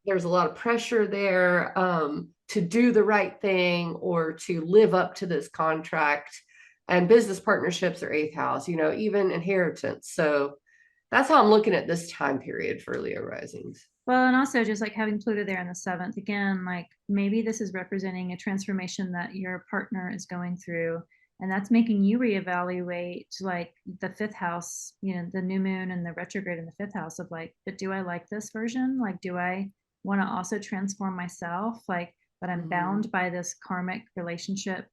there's a lot of pressure there to do the right thing or to live up to this contract. And business partnerships are 8th house, even inheritance. So that's how I'm looking at this time period for Leo risings. Well, and also just like having Pluto there in the 7th, again, like maybe this is representing a transformation that your partner is going through. And that's making you reevaluate like the 5th house, the new moon and the retrograde in the 5th house of like, but do I like this version? Like, do I want to also transform myself? Like, but I'm bound by this karmic relationship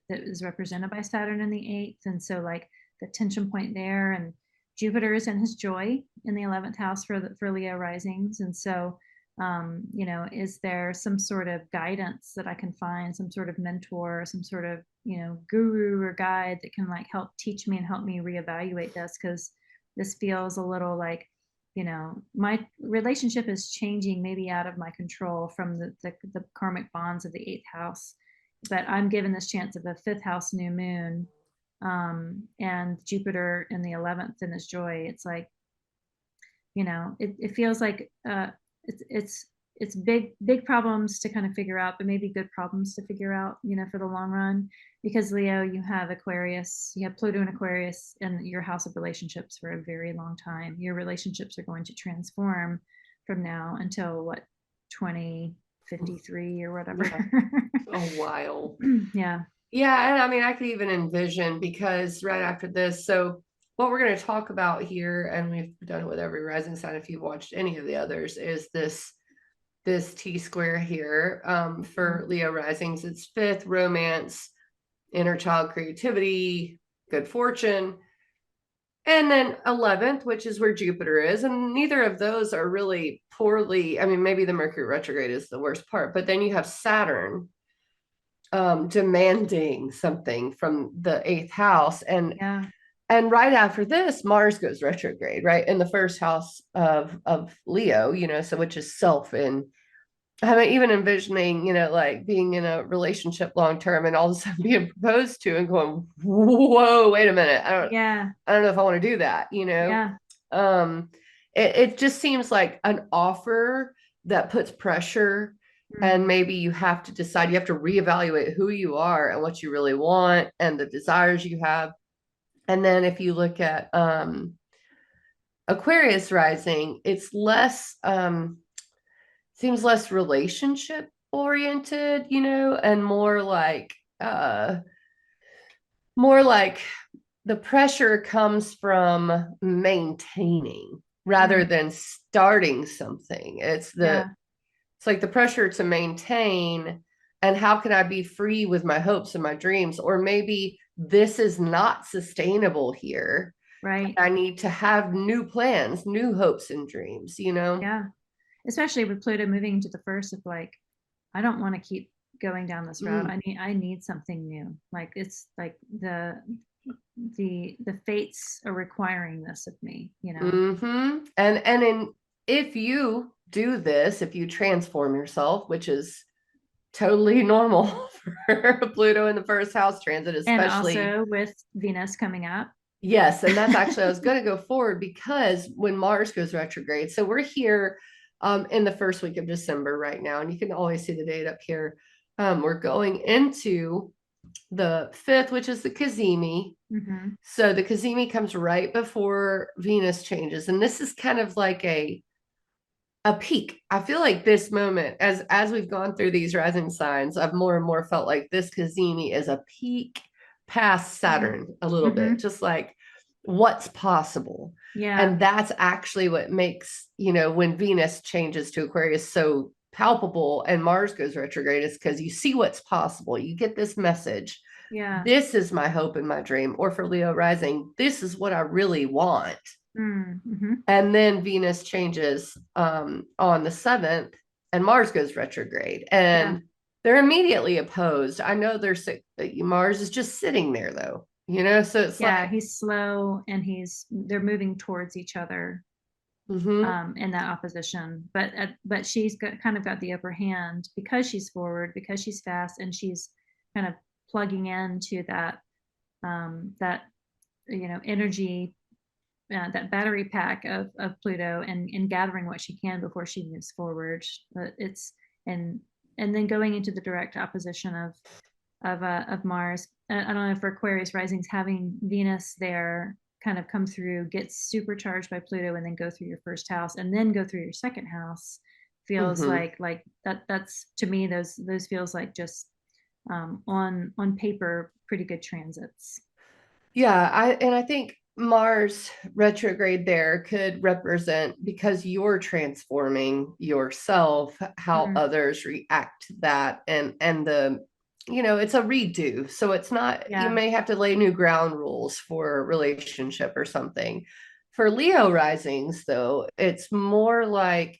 that is represented by Saturn in the 8th. And so like the tension point there, and Jupiter is in his joy in the 11th house for Leo risings. And so, is there some sort of guidance that I can find, some sort of mentor, some sort of, guru or guide that can like help teach me and help me reevaluate this? Because this feels a little like, my relationship is changing maybe out of my control from the karmic bonds of the 8th house. But I'm given this chance of a 5th house new moon and Jupiter in the 11th in his joy. It's like, it feels like it's big problems to kind of figure out, but maybe good problems to figure out, for the long run. Because Leo, you have Aquarius, you have Pluto in Aquarius in your house of relationships for a very long time. Your relationships are going to transform from now until 2053 or whatever. A while. Yeah. Yeah, and I mean, I could even envision, because right after this, so what we're going to talk about here, and we've done it with every rising sign if you've watched any of the others, is this T-square here for Leo risings. It's 5th, romance, inner child creativity, good fortune. And then 11th, which is where Jupiter is. And neither of those are really poorly. I mean, maybe the Mercury retrograde is the worst part, but then you have Saturn demanding something from the eighth house. Yeah. And right after this, Mars goes retrograde, right? In the first house of Leo, so which is self. And I'm even envisioning, like being in a relationship long term and all of a sudden being proposed to and going, whoa, wait a minute. Yeah. I don't know if I want to do that. Yeah. Um, it just seems like an offer that puts pressure, and Mm. maybe you have to decide, you have to reevaluate who you are and what you really want and the desires you have. And then if you look at Aquarius rising, it's less seems less relationship oriented, and more like the pressure comes from maintaining rather Mm. than starting something. Yeah. It's like the pressure to maintain, and how can I be free with my hopes and my dreams? Or maybe this is not sustainable here. Right. I need to have new plans, new hopes and dreams. Yeah. Especially with Pluto moving into the first of like, I don't want to keep going down this route. Mm. I need something new. Like it's like the fates are requiring this of me. Mm-hmm. If you do this, if you transform yourself, which is totally normal for Pluto in the first house transit, And especially. also with Venus coming up. Yes, and that's actually I was going to go forward because when Mars goes retrograde, so we're here in the first week of December right now, and you can always see the date up here. We're going into the 5th, which is the Cazimi. Mm-hmm. So the Cazimi comes right before Venus changes, and this is kind of like a peak. I feel like this moment, as we've gone through these rising signs, I've more and more felt like this Cazimi is a peak past Saturn a little Mm-hmm. bit, just like what's possible. Yeah. And that's actually what makes, when Venus changes to Aquarius so palpable and Mars goes retrograde, is because you see what's possible. You get this message. Yeah. This is my hope and my dream. Or for Leo rising, this is what I really want. Mm-hmm. And then Venus changes on the 7th and Mars goes retrograde, Yeah. and they're immediately opposed. I know Mars is just sitting there though, so it's Yeah. like, He's slow and they're moving towards each other mm-hmm, in that opposition. But she's kind of got the upper hand because she's forward, because she's fast, and she's kind of plugging into that energy, that battery pack of Pluto, and gathering what she can before she moves forward. It's and and then going into the direct opposition of Mars. I don't know, for Aquarius risings, having Venus there kind of come through, get supercharged by Pluto, and then go through your first house, and then go through your second house, feels mm-hmm. like that's to me, those feels like just on paper pretty good transits. Yeah, I think Mars retrograde there could represent, because you're transforming yourself, how Mm, others react to that, and it's a redo. So it's not, you yeah. may have to lay new ground rules for a relationship or something. For Leo risings though, it's more like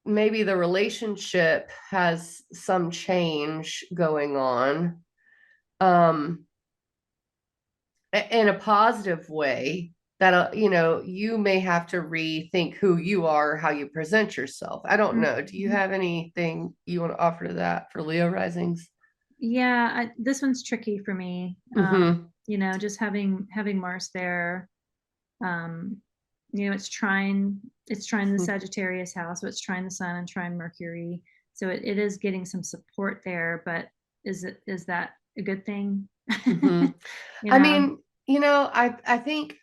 maybe the relationship has some change going on, um in a positive way, that you may have to rethink who you are, how you present yourself. I don't know, do you Mm-hmm. have anything you want to offer to that for Leo risings? Yeah, this one's tricky for me. Mm-hmm. Just having Mars there. Um, it's trying the Sagittarius house, so it's trying the Sun and trying Mercury. So it is getting some support there, but is that a good thing? Mm-hmm. you I know? mean, I think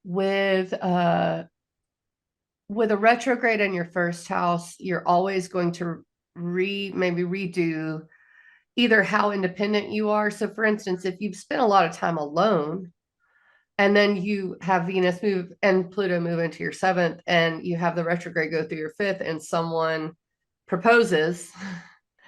with a retrograde in your first house, you're always going to maybe redo either how independent you are. So for instance, if you've spent a lot of time alone, and then you have Venus move and Pluto move into your 7th, and you have the retrograde go through your 5th, and someone proposes,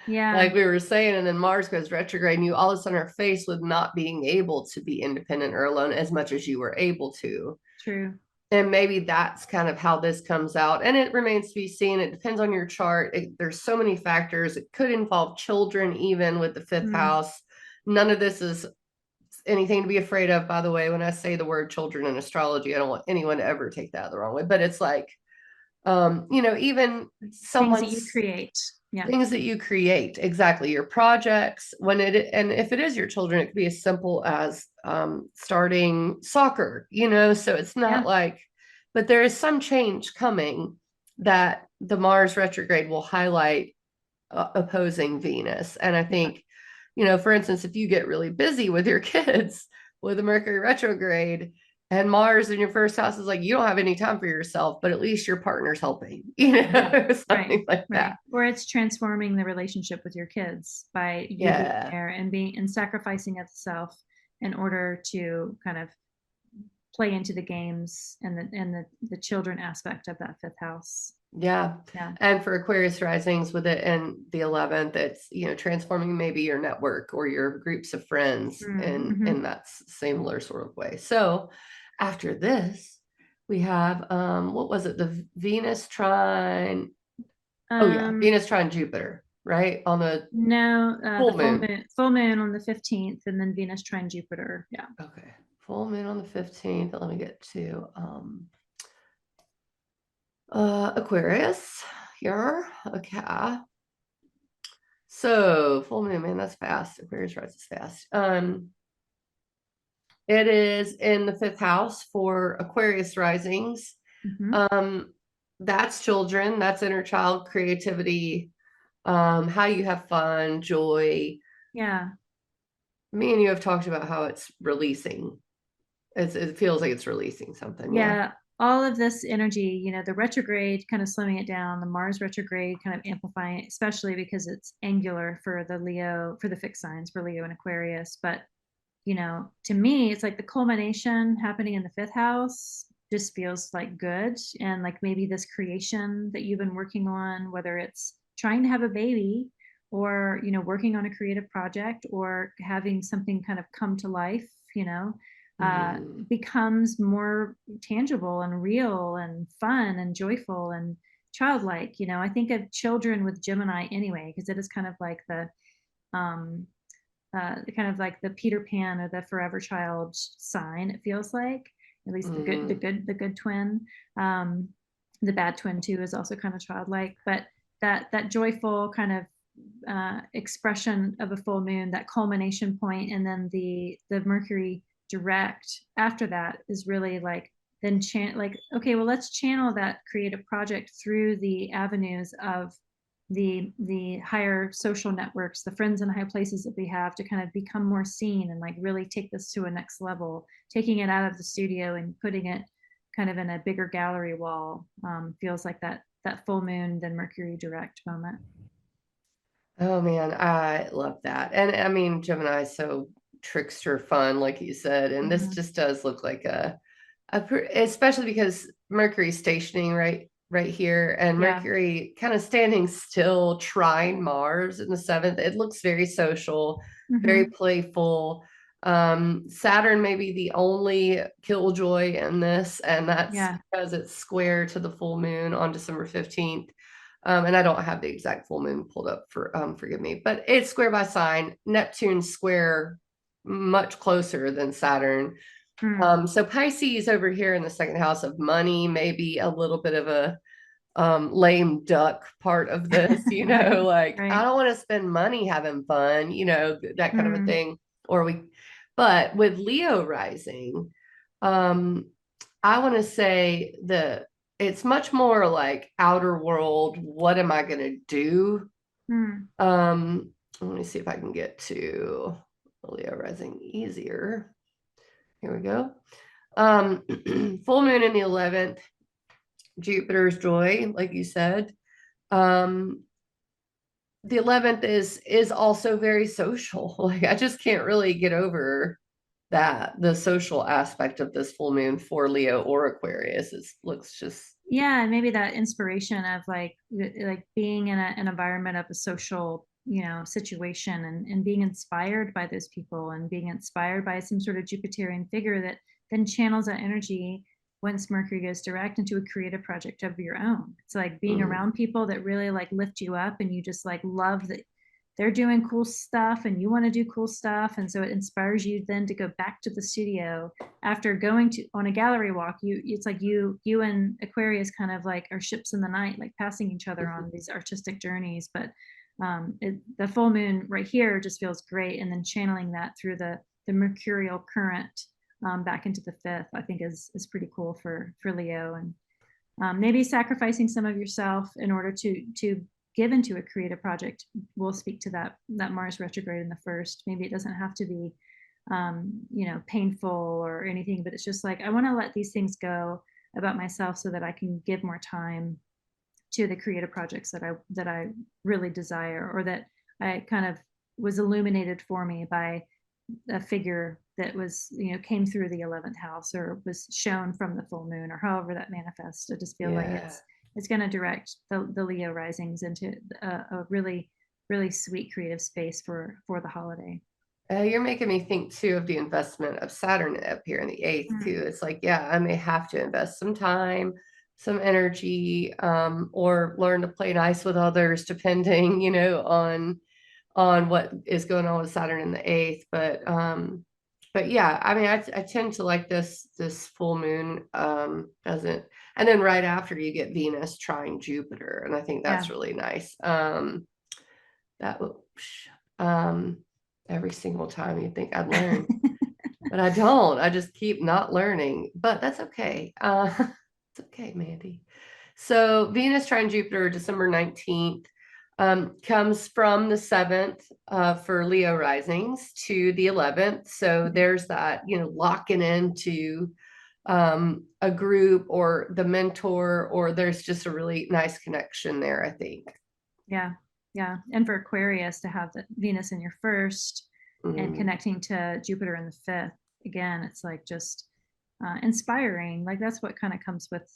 Yeah, like we were saying, and then Mars goes retrograde, and you all of a sudden are faced with not being able to be independent or alone as much as you were able to. true. And maybe that's kind of how this comes out. And it remains to be seen. It depends on your chart. There's so many factors. It could involve children, even with the fifth house. None of this is anything to be afraid of, by the way. When I say the word children in astrology, I don't want anyone to ever take that the wrong way. But it's like, even Things that you someone's create. Yeah. things that you create, exactly, your projects, and if it is your children, it could be as simple as starting soccer, so it's not like, but there is some change coming that the Mars retrograde will highlight, opposing Venus. And I think, for instance, if you get really busy with your kids with a Mercury retrograde and Mars in your first house, is like, you don't have any time for yourself, but at least your partner's helping, something like that. Or it's transforming the relationship with your kids by you being there and sacrificing of self in order to kind of play into the games and the children aspect of that fifth house. Yeah. And for Aquarius risings with it in the 11th, it's, transforming maybe your network or your groups of friends in that similar sort of way. So after this, we have, what was it? The Venus trine. Venus trine Jupiter, right? On the full moon on the 15th, and then Venus trine Jupiter. Yeah. Okay. Full moon on the 15th. Let me get to, Aquarius here. Okay. So full moon, man, that's fast. Aquarius rises fast. It is in the fifth house for Aquarius risings. That's children, that's inner child creativity, how you have fun, joy. Yeah. Me and you have talked about how it's releasing. It feels like it's releasing something. Yeah. All of this energy, the retrograde kind of slowing it down, the Mars retrograde kind of amplifying it, especially because it's angular for the fixed signs for Leo and Aquarius. But, to me, it's like the culmination happening in the fifth house just feels like good. And like maybe this creation that you've been working on, whether it's trying to have a baby or, working on a creative project or having something kind of come to life, becomes more tangible and real and fun and joyful and childlike. I think of children with Gemini anyway, because it is kind of like the Peter Pan or the forever child sign. It feels like, at least the good twin. The bad twin too is also kind of childlike, but that joyful kind of expression of a full moon, that culmination point, and then the Mercury direct after that is really like then okay, well, let's channel that creative project through the avenues of the higher social networks, the friends in high places that we have, to kind of become more seen and like really take this to a next level, taking it out of the studio and putting it kind of in a bigger gallery wall. Feels like that full moon then Mercury direct moment. Oh man, I love that. And I mean, Gemini is so trickster fun, like you said, and this just does look like especially because Mercury's stationing right here, and Mercury kind of standing still, trine Mars in the 7th. It looks very social, very playful. Saturn may be the only killjoy in this, and that's because it's square to the full moon on December 15th. And I don't have the exact full moon pulled up forgive me, but it's square by sign. Neptune square much closer than Saturn. So Pisces over here in the second house of money, maybe a little bit of a lame duck part of this, like I don't want to spend money having fun, that kind of a thing. But with Leo rising, I want to say that it's much more like outer world. What am I going to do? Let me see if I can get to Leo rising easier. Here we go. Full moon in the 11th, Jupiter's joy, like you said. The 11th is also very social. Like I just can't really get over that, the social aspect of this full moon for Leo or Aquarius. Looks just maybe that inspiration of like being in an environment of a social situation and being inspired by those people and being inspired by some sort of Jupiterian figure that then channels that energy once Mercury goes direct, into a creative project of your own. It's like being Mm. around people that really like lift you up, and you just like love that they're doing cool stuff and you want to do cool stuff. And so it inspires you then to go back to the studio after going to on a gallery walk. It's like you and Aquarius kind of like are ships in the night, like passing each other on these artistic journeys. But the full moon right here just feels great, and then channeling that through the mercurial current back into the fifth, I think is pretty cool for Leo. And maybe sacrificing some of yourself in order to give into a creative project. We'll speak to that Mars retrograde in the first. Maybe it doesn't have to be painful or anything, but it's just like, I want to let these things go about myself so that I can give more time to the creative projects that I really desire, or that I kind of was illuminated for me by a figure that was, came through the 11th house, or was shown from the full moon, or however that manifests. I just feel like Yeah. it's going to direct the Leo risings into a really, really sweet creative space for the holiday. You're making me think too of the investment of Saturn up here in the eighth too. It's like, yeah, I may have to invest some time, some energy, or learn to play nice with others, depending, on what is going on with Saturn in the eighth. But yeah, I mean, I tend to like this full moon, doesn't, and then right after you get Venus trine Jupiter, and I think Yeah. that's really nice. That um every single time you'd think I'd learn, but I don't. I just keep not learning, but that's okay. It's okay, Mandi. So Venus trine Jupiter, December 19th, comes from the 7th for Leo risings to the 11th. So there's that, locking into a group or the mentor, or there's just a really nice connection there, I think. Yeah. Yeah. And for Aquarius to have the Venus in your first and connecting to Jupiter in the fifth, again, it's like just inspiring. Like that's what kind of comes with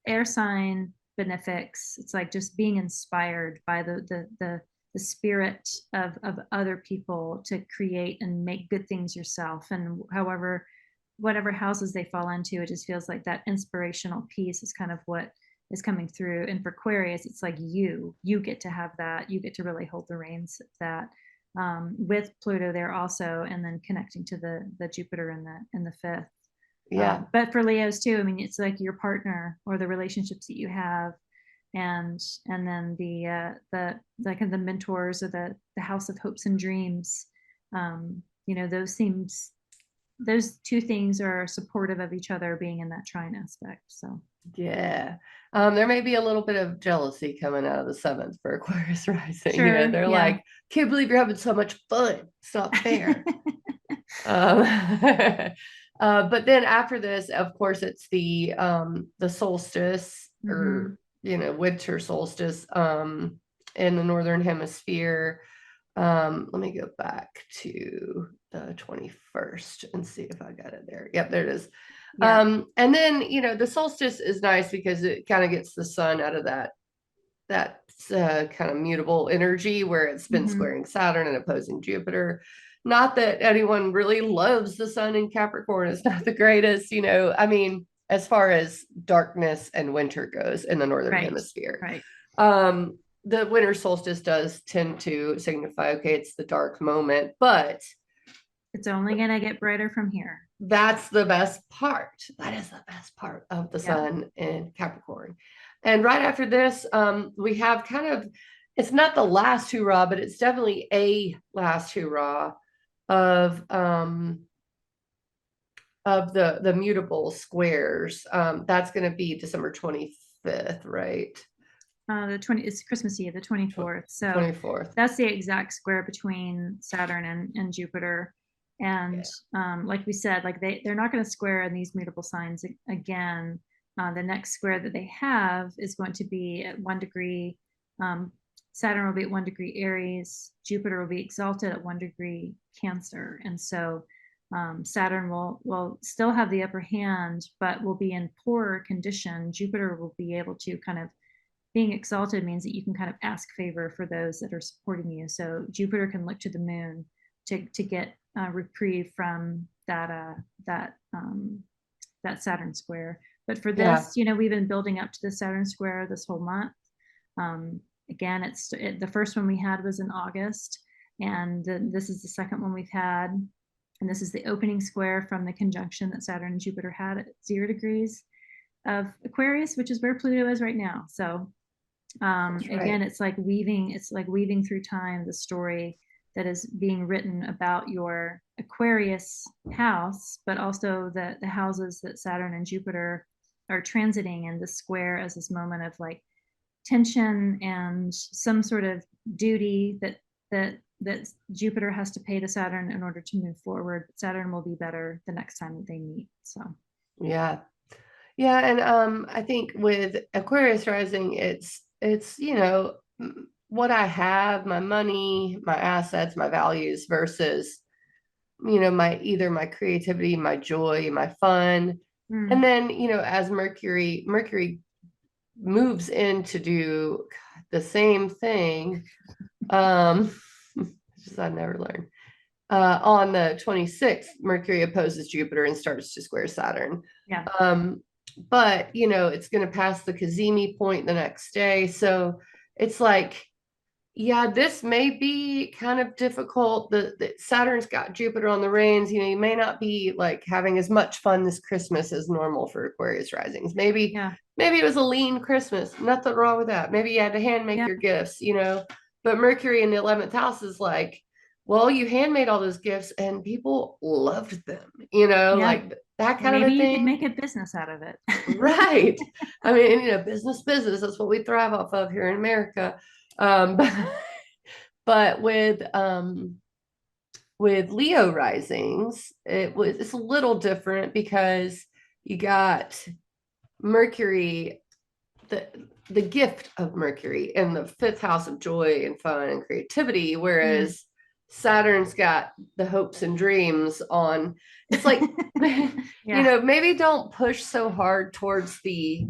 air sign benefics. It's like just being inspired by the spirit of other people to create and make good things yourself. And whatever houses they fall into, it just feels like that inspirational piece is kind of what is coming through. And for Aquarius, it's like you get to have that. You get to really hold the reins of that, with Pluto there also, and then connecting to the Jupiter in the fifth. Yeah. But for Leos too, I mean, it's like your partner or the relationships that you have, and then the like the mentors, or the house of hopes and dreams. Those two things are supportive of each other, being in that trine aspect. So Yeah. There may be a little bit of jealousy coming out of the 7th for Aquarius rising. sure, They're yeah. like, can't believe you're having so much fun. It's not fair. But then after this, of course, it's the solstice, or winter solstice in the northern hemisphere. Let me go back to the 21st and see if I got it there. Yep, there it is. Yeah. And then the solstice is nice because it kind of gets the sun out of that kind of mutable energy where it's been squaring Saturn and opposing Jupiter. Not that anyone really loves the sun in Capricorn. It's not the greatest, I mean, as far as darkness and winter goes in the northern hemisphere. Right. The winter solstice does tend to signify, okay, it's the dark moment, but it's only going to get brighter from here. That's the best part. That is the best part of the sun in Capricorn. And right after this, we have kind of, it's not the last hurrah, but it's definitely a last hurrah of the mutable squares. That's going to be December 25th, right? It's Christmas Eve, the 24th. So 24th. That's the exact square between Saturn and Jupiter. And like we said, like they're not going to square in these mutable signs again. The next square that they have is going to be at 1 degree. Saturn will be at 1 degree Aries. Jupiter will be exalted at 1 degree Cancer. And so Saturn will still have the upper hand, but will be in poorer condition. Jupiter will be able to kind of, being exalted means that you can kind of ask favor for those that are supporting you. So Jupiter can look to the moon to get reprieve from that that Saturn square. But for Yeah. this, you know, we've been building up to the Saturn square this whole month. Again, the first one we had was in August, and this is the second one we've had, and this is the opening square from the conjunction that Saturn and Jupiter had at 0 degrees of Aquarius, which is where Pluto is right now. So again, it's like weaving through time the story that is being written about your Aquarius house, but also the houses that Saturn and Jupiter are transiting in the square as this moment of like tension and some sort of duty that Jupiter has to pay to Saturn in order to move forward. Saturn will be better the next time that they meet. So Yeah. Yeah. And I think with Aquarius rising, it's, you know, what I have, my money, my assets, my values versus, you know, either my creativity, my joy, my fun. And then, you know, as Mercury moves in to do the same thing, just I never learned. On the 26th, Mercury opposes Jupiter and starts to square Saturn. yeah. But you know, it's going to pass the Cazimi point the next day. So it's like, yeah, this may be kind of difficult. The Saturn's got Jupiter on the reins. You know, you may not be like having as much fun this Christmas as normal for Aquarius risings. Maybe it was a lean Christmas. Nothing wrong with that. Maybe you had to hand make your gifts, you know. But Mercury in the 11th house is like, well, you handmade all those gifts and people loved them, you know, like that kind of a thing. Maybe you could make a business out of it. Right. I mean, you know, business, that's what we thrive off of here in America. But with Leo risings, it's a little different because you got Mercury, the gift of Mercury in the 5th house of joy and fun and creativity, whereas Saturn's got the hopes and dreams on. It's like, you know, maybe don't push so hard towards the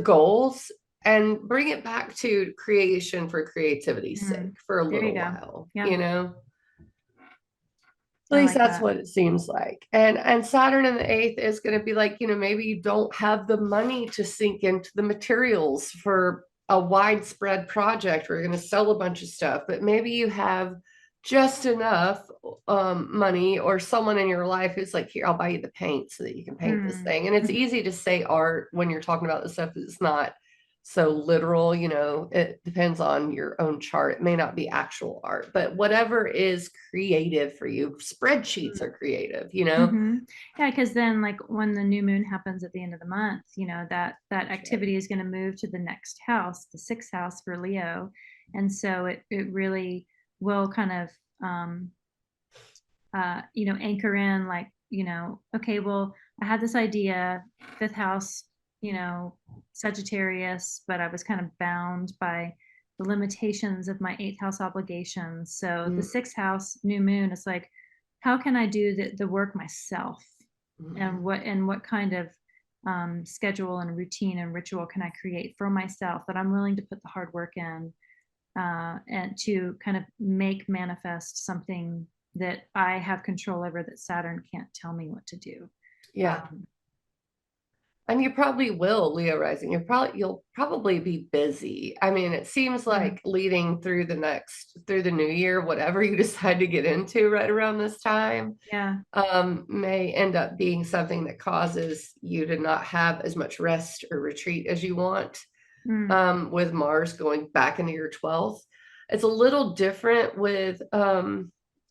goals and bring it back to creation for creativity's sake for a little while, you know. At least that's what it seems like. And Saturn in the 8th is going to be like, you know, maybe you don't have the money to sink into the materials for a widespread project where you're going to sell a bunch of stuff, but maybe you have just enough money, or someone in your life who's like, here, I'll buy you the paint so that you can paint this thing. And it's easy to say art when you're talking about this stuff. It's not so literal, you know, it depends on your own chart. It may not be actual art, but whatever is creative for you. Spreadsheets are creative, you know? Yeah, because then like when the new moon happens at the end of the month, you know, that activity is going to move to the next house, the 6th house for Leo. And so it really will kind of you know, anchor in like, you know, okay, well, I had this idea, 5th house, you know, Sagittarius, but I was kind of bound by the limitations of my 8th house obligations. So the 6th house new moon is like, how can I do the work myself? And what kind of schedule and routine and ritual can I create for myself that I'm willing to put the hard work in and to kind of make manifest something that I have control over, that Saturn can't tell me what to do. And you probably will, Leo rising. You'll probably be busy. I mean, it seems like leading through the new year, whatever you decide to get into right around this time, may end up being something that causes you to not have as much rest or retreat as you want. With Mars going back into your 12th, it's a little different with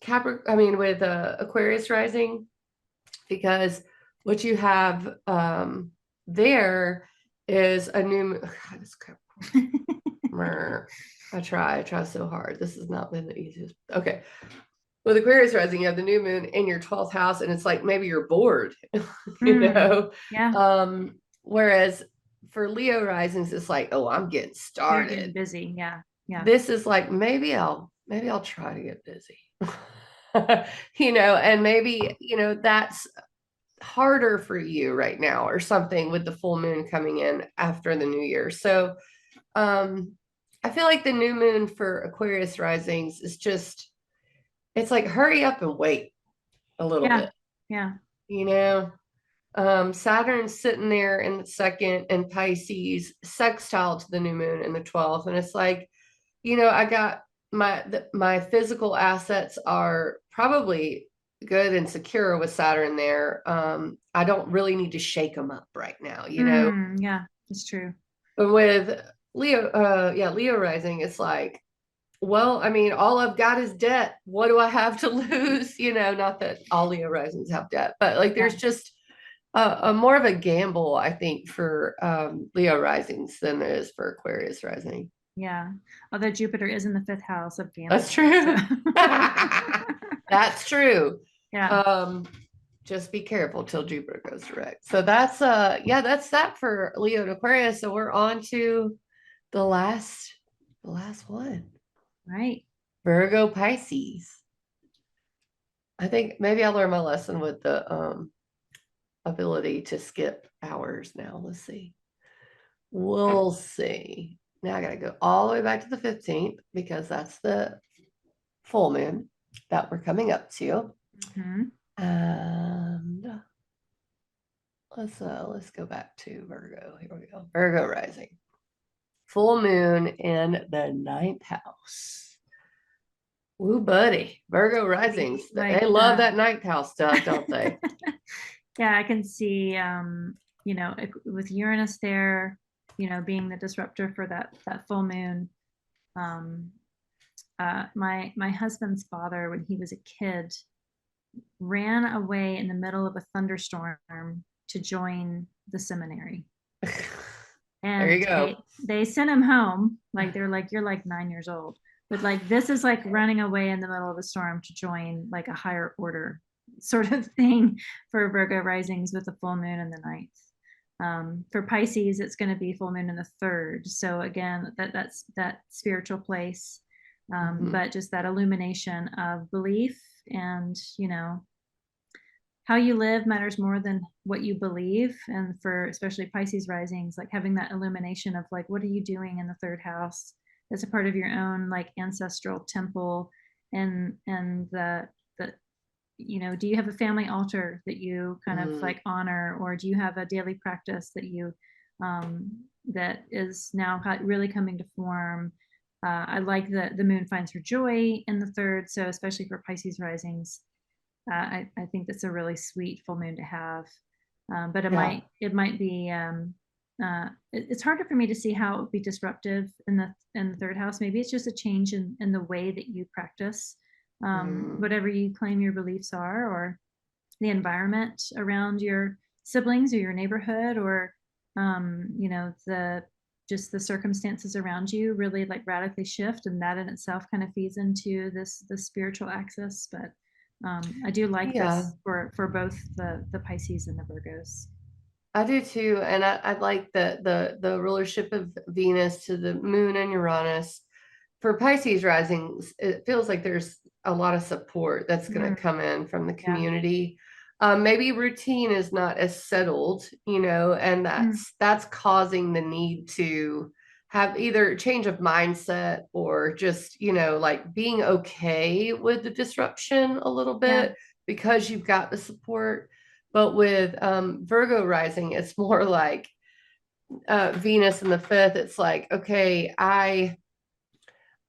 Aquarius rising, because what you have there is a new I try so hard. This has not been the easiest. Okay. With Aquarius rising, you have the new moon in your 12th house, and it's like maybe you're bored, you know? Whereas for Leo risings, it's like, oh, I'm getting started. You're getting busy. This is like, maybe I'll try to get busy. You know, and maybe, you know, that's harder for you right now or something with the full moon coming in after the new year. So I feel like the new moon for Aquarius risings is just, it's like, hurry up and wait a little bit. Yeah. You know, Saturn's sitting there in the second in Pisces, sextile to the new moon in the 12th. And it's like, I got my physical assets are probably good and secure with Saturn there. I don't really need to shake them up right now, Yeah, it's true. But with Leo rising, it's like, well, I mean, all I've got is debt. What do I have to lose? Not that all Leo risings have debt, but like there's just a more of a gamble, I think, for Leo risings than there is for Aquarius rising. Yeah. Although Jupiter is in the 5th house of gambling. That's true. So. That's true. Yeah. Just be careful till Jupiter goes direct. So that's that's that for Leo and Aquarius. So we're on to the last one. Right. Virgo Pisces. I think maybe I'll learn my lesson with the ability to skip hours now. Let's see. We'll see. Now I got to go all the way back to the 15th because that's the full moon that we're coming up to. And let's go back to Virgo. Here we go. Virgo rising. Full moon in the 9th house. Woo, buddy. Virgo risings. Like, they love that 9th house stuff, don't they? Yeah, I can see with Uranus there, being the disruptor for that full moon. My husband's father, when he was a kid, ran away in the middle of a thunderstorm to join the seminary. And there you go. They sent him home. Like, they're like, you're like 9 years old. But like, this is like running away in the middle of a storm to join like a higher order sort of thing for Virgo risings with the full moon in the 9th. For Pisces, it's going to be full moon in the 3rd. So again, that's that spiritual place. But just that illumination of belief, and how you live matters more than what you believe. And for especially Pisces risings, like having that illumination of like, what are you doing in the 3rd house as a part of your own like ancestral temple, and the do you have a family altar that you kind of like honor, or do you have a daily practice that you that is now really coming to form? I like that the moon finds her joy in the 3rd, so especially for Pisces risings, I think that's a really sweet full moon to have. But it might be it's harder for me to see how it would be disruptive in the 3rd house. Maybe it's just a change in the way that you practice whatever you claim your beliefs are, or the environment around your siblings or your neighborhood, or the circumstances around you really like radically shift, and that in itself kind of feeds into the spiritual axis. But I do like this for both the Pisces and the Virgos. I do too, and I like the rulership of Venus to the moon and Uranus. For Pisces risings, it feels like there's a lot of support that's going to come in from the community. Maybe routine is not as settled, and that's causing the need to have either change of mindset or just, like being okay with the disruption a little bit because you've got the support. But with Virgo rising, it's more like Venus in the 5th. It's like, okay,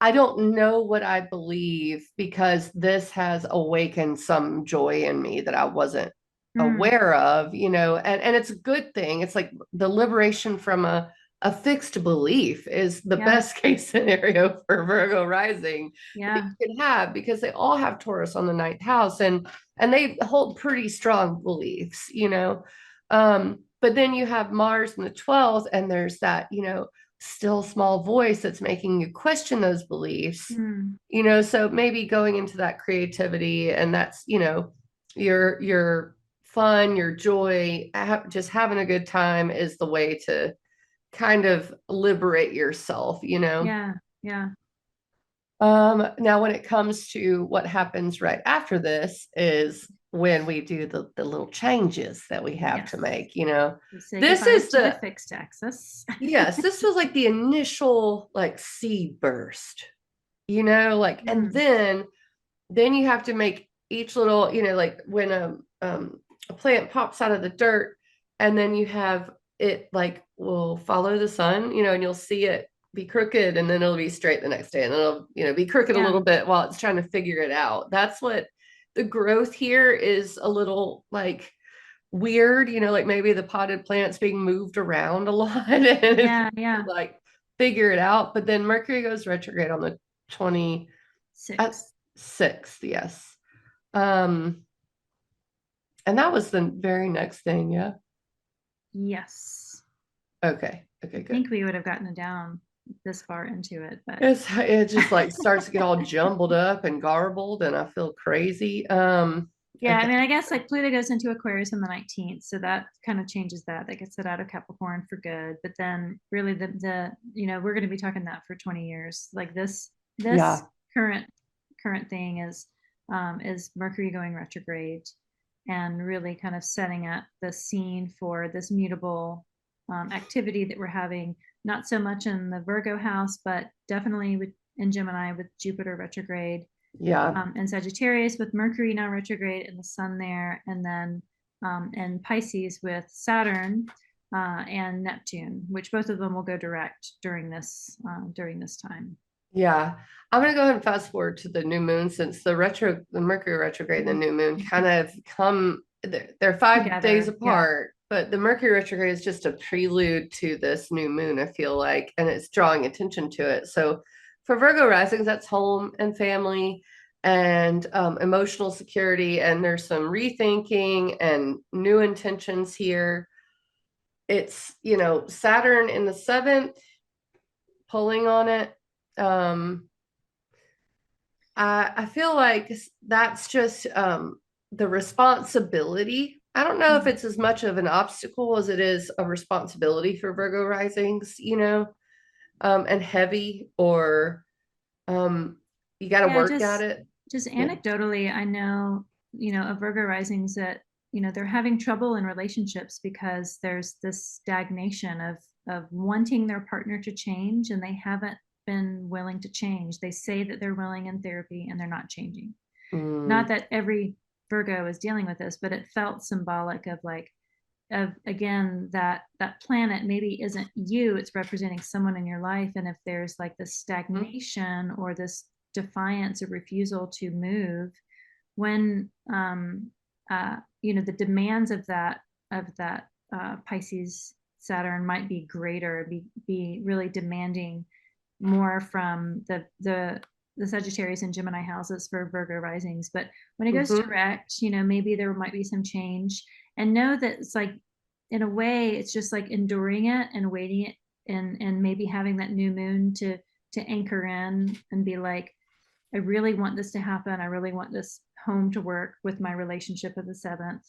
I don't know what I believe because this has awakened some joy in me that I wasn't aware of, and it's a good thing. It's like the liberation from a fixed belief is the best case scenario for Virgo rising that you can have, because they all have Taurus on the 9th house, and they hold pretty strong beliefs, but then you have Mars in the 12th, and there's that, still small voice that's making you question those beliefs. So maybe going into that creativity, and that's your fun, your joy, just having a good time is the way to kind of liberate yourself. Now when it comes to what happens right after this is when we do the little changes that we have to make, this is the fixed axis. Yes, this was like the initial like seed burst, and then you have to make each little, like when a plant pops out of the dirt, and then you have it like will follow the sun, and you'll see it be crooked, and then it'll be straight the next day, and then it'll, be crooked a Yeah. little bit while it's trying to figure it out. That's what the growth here is, a little like weird, like maybe the potted plant's being moved around a lot and it's Yeah. Yeah. like figure it out. But then Mercury goes retrograde on the 26th. 6. Yes. Um, and that was the very next thing, yeah. Yes. Okay, I good. think we would have gotten it down this far into it, but It just like starts to get all jumbled up and garbled, and I feel crazy. yeah, I Okay. mean, I guess like Pluto goes into Aquarius on the 19th, so that kind of changes that. That gets it out of Capricorn for good. But then really the we're going to be talking that for 20 years. Like this Yeah. current thing is Mercury going retrograde and really kind of setting up the scene for this mutable activity that we're having, not so much in the Virgo house, but definitely in Gemini with Jupiter retrograde, Yeah. and Sagittarius with Mercury now retrograde and the Sun there, and then and Pisces with Saturn and Neptune, which both of them will go direct during this time. Yeah. I'm gonna go ahead and fast forward to the new moon, since the Mercury retrograde and the new moon kind of come, they're 5 days Together, yeah. apart, but the Mercury retrograde is just a prelude to this new moon, I feel like, and it's drawing attention to it. So for Virgo risings, that's home and family and emotional security, and there's some rethinking and new intentions here. It's, Saturn in the seventh pulling on it. I feel like that's just the responsibility. I don't know if it's as much of an obstacle as it is a responsibility for Virgo risings, and heavy, or you got to Yeah, work at it. just Yeah. anecdotally, I know, of Virgo risings that, they're having trouble in relationships because there's this stagnation of wanting their partner to change, and they haven't been willing to change. They say that they're willing in therapy and they're not changing. Not Mm, that every Virgo is dealing with this, but it felt symbolic of like, of again, that planet maybe isn't you, it's representing someone in your life. And if there's like this mhm. stagnation or this defiance or refusal to move, when the demands of that Pisces Saturn might be greater, be really demanding more from the Sagittarius and Gemini houses for Virgo risings. But when it goes Mhm. direct, maybe there might be some change, and know that it's like, in a way, it's just like enduring it and waiting it, and maybe having that new moon to anchor in and be like, I really want this to happen. I really want this home to work with my relationship of the seventh,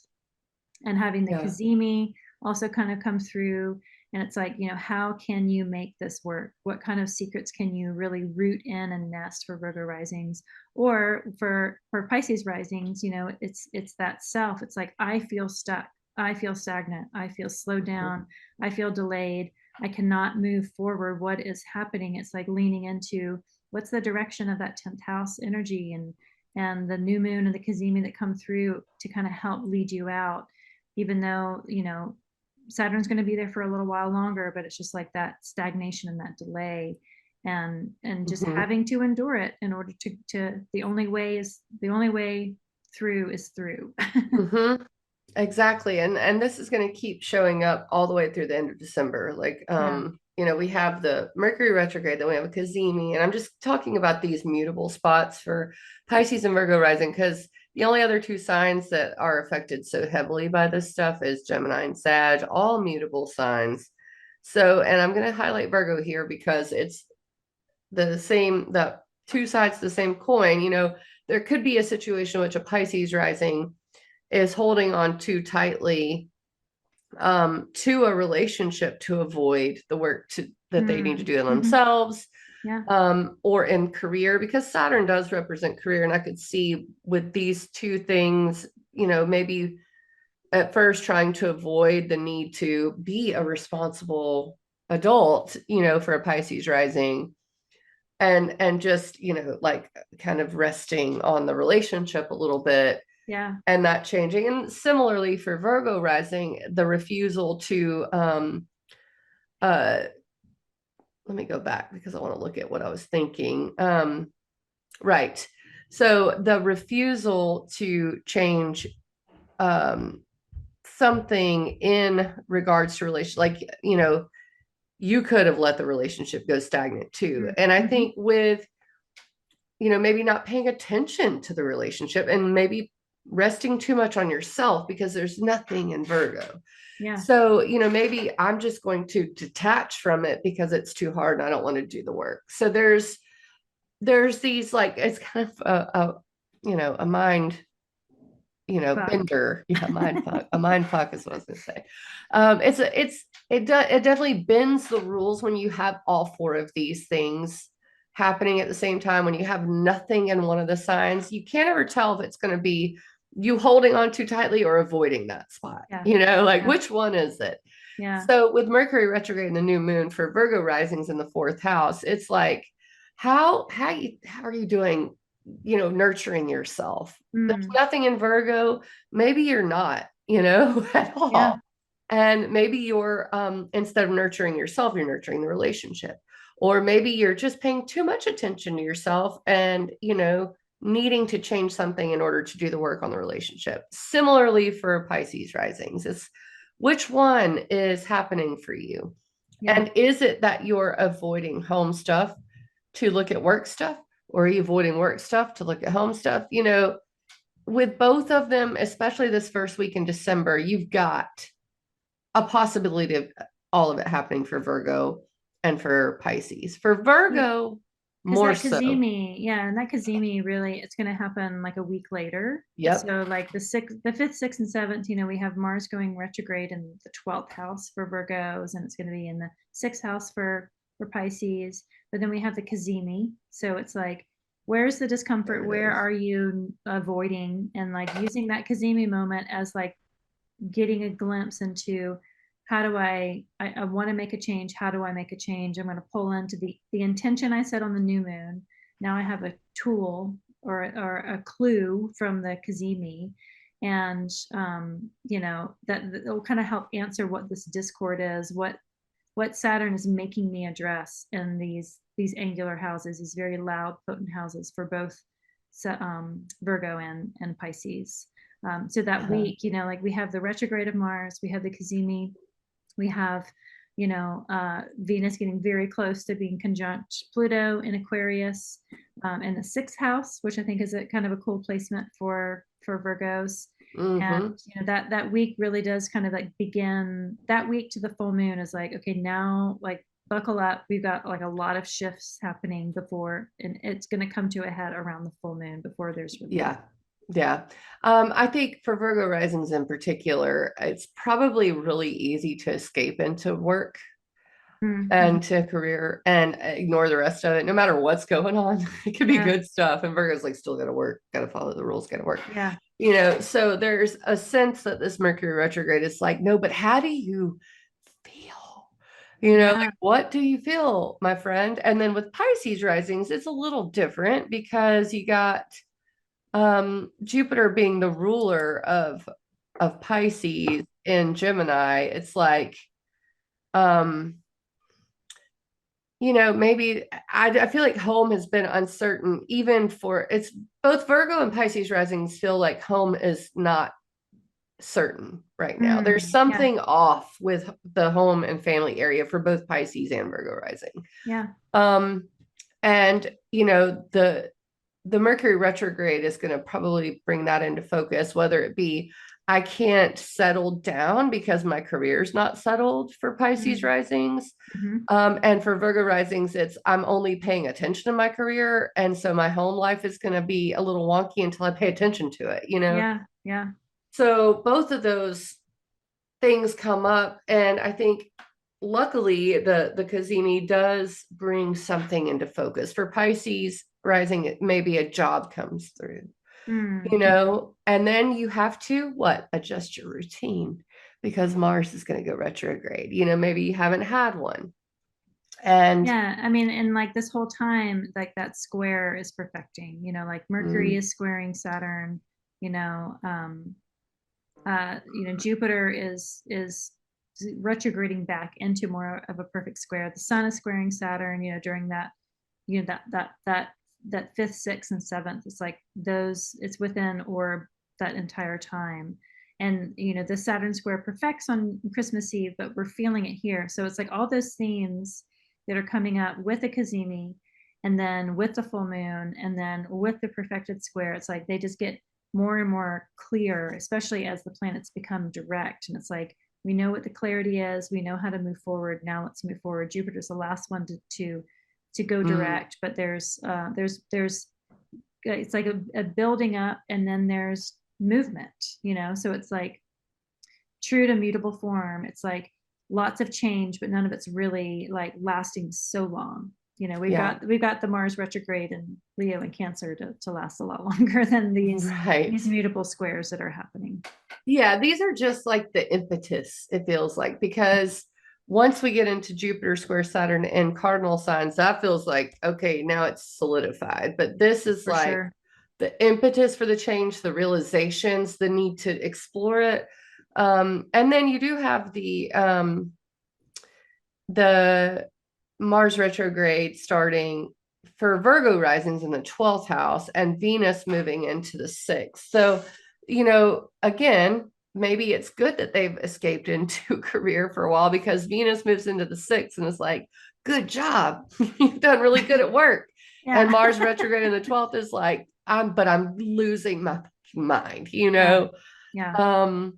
and having the Yeah. Kazemi also kind of come through. And it's like, how can you make this work? What kind of secrets can you really root in and nest for Virgo risings? Or for Pisces risings, it's that self. It's like, I feel stuck. I feel stagnant. I feel slowed Mhm. down. I feel delayed. I cannot move forward. What is happening? It's like leaning into what's the direction of that 10th house energy, and the new moon and the Kazemi that come through to kind of help lead you out, even though, Saturn's going to be there for a little while longer, but it's just like that stagnation and that delay, and just Mhm. having to endure it in order to the only way through is through. Mhm. Exactly. And this is going to keep showing up all the way through the end of December. Like, Yeah. we have the Mercury retrograde, then we have a Kazemi, and I'm just talking about these mutable spots for Pisces and Virgo rising, because the only other two signs that are affected so heavily by this stuff is Gemini and Sag, all mutable signs. So, and I'm going to highlight Virgo here because it's the two sides of the same coin. There could be a situation in which a Pisces rising is holding on too tightly to a relationship to avoid the work that they need to do Mm-hmm. themselves, Yeah. or in career, because Saturn does represent career. And I could see with these two things, maybe at first trying to avoid the need to be a responsible adult, for a Pisces rising, and just, like kind of resting on the relationship a little bit. Yeah. and that changing. And similarly for Virgo rising, the refusal to uh let me go back because I want to look at what I was thinking. Right. So the refusal to change something in regards to relation, like, you could have let the relationship go stagnant too. And I Mm-hmm. think with, maybe not paying attention to the relationship and maybe resting too much on yourself because there's nothing in Virgo. Yeah. So, maybe I'm just going to detach from it because it's too hard and I don't want to do the work. So there's these, like, it's kind of a mind, Fuck. bender. Yeah, mind fuck. A mind fuck is what I was gonna say. It definitely bends the rules when you have all four of these things happening at the same time. When you have nothing in one of the signs, you can't ever tell if it's going to be you holding on too tightly or avoiding that spot. Yeah. Like, Yeah. which one is it? Yeah. So with Mercury retrograde and the new moon for Virgo risings in the fourth house, it's like, how are you doing, nurturing yourself? There's Mm. nothing in Virgo. Maybe you're not, at Yeah. all. And maybe you're, instead of nurturing yourself, you're nurturing the relationship. Or maybe you're just paying too much attention to yourself and, needing to change something in order to do the work on the relationship. Similarly for Pisces risings, it's which one is happening for you? Yeah. And is it that you're avoiding home stuff to look at work stuff? Or are you avoiding work stuff to look at home stuff? With both of them, especially this first week in December, you've got a possibility of all of it happening for Virgo and for Pisces. For Virgo, Because more that so. Kazemi, yeah, and that Kazemi really, it's going to happen like a week later. Yep. So like the fifth, sixth, and seventh, we have Mars going retrograde in the 12th house for Virgos, and it's going to be in the sixth house for Pisces. But then we have the Kazemi, so it's like, where's the There discomfort? it Where is. are you avoiding? And like using that Kazemi moment as like getting a glimpse into how do I want to make a change. How do I make a change? I'm going to pull into the intention I set on the new moon. Now I have a tool or a clue from the Kazemi, and that will kind of help answer what this discord is, what Saturn is making me address in these angular houses, these very loud, potent houses for both Virgo and Pisces. So that Uh-huh. week, like we have the retrograde of Mars, we have the Kazemi, we have, Venus getting very close to being conjunct Pluto in Aquarius, in the sixth house, which I think is a kind of a cool placement for Virgos. And Mm-hmm. that week really does kind of like begin that week to the full moon is like, okay, now like buckle up. We've got like a lot of shifts happening before, and it's going to come to a head around the full moon before there's relief. Yeah. Yeah. I think for Virgo risings in particular, it's probably really easy to escape into work Mm-hmm. and to career and ignore the rest of it, no matter what's going on. It could be Yeah. good stuff. And Virgo's like, still got to work, got to follow the rules, got to work. Yeah. So there's a sense that this Mercury retrograde is like, no, but how do you feel? Like, Yeah. what do you feel, my friend? And then with Pisces risings, it's a little different because you got Jupiter being the ruler of Pisces in Gemini. It's like, um, maybe I feel like home has been uncertain, even for it's both Virgo and Pisces risings feel like home is not certain right now. There's Yeah. something off with the home and family area for both Pisces and Virgo rising. Yeah. Um, and the Mercury retrograde is going to probably bring that into focus, whether it be I can't settle down because my career is not settled for Pisces risings. Mm-hmm. And for Virgo risings, it's I'm only paying attention to my career. And so my home life is going to be a little wonky until I pay attention to it. Yeah. Yeah. So both of those things come up. And I think luckily the Kazemi does bring something into focus. For Pisces rising, it maybe a job comes through, Mm-hmm. and then you have to what? Adjust your routine because Mars is going to go retrograde. Maybe you haven't had one. And Yeah, I mean, and like this whole time, like that square is perfecting, like Mercury mm, is squaring Saturn Jupiter is retrograding back into more of a perfect square. The sun is squaring Saturn, during that, that fifth, sixth, and seventh. It's like it's within orb that entire time. And, the Saturn square perfects on Christmas Eve, but we're feeling it here. So it's like all those themes that are coming up with the Cazimi, and then with the full moon, and then with the perfected square. It's like they just get more and more clear, especially as the planets become direct. And it's like, we know what the clarity is. We know how to move forward. Now let's move forward. Jupiter's the last one to go direct, but there's it's like a building up, and then there's movement, so it's like true to mutable form. It's like lots of change, but none of it's really like lasting so long. We've got the Mars retrograde in Leo and Cancer to last a lot longer than these mutable squares that are happening. Yeah, these are just like the impetus, it feels like, because once we get into Jupiter square Saturn and cardinal signs, that feels like, okay, now it's solidified. But this is the impetus for the change, the realizations, the need to explore it. And then you do have the Mars retrograde starting for Virgo risings in the 12th house, and Venus moving into the 6th. So, again, maybe it's good that they've escaped into career for a while, because Venus moves into the 6th and it's like, good job. You've done really good at work. Yeah. And Mars retrograde in the 12th is like, I'm losing my mind, Yeah.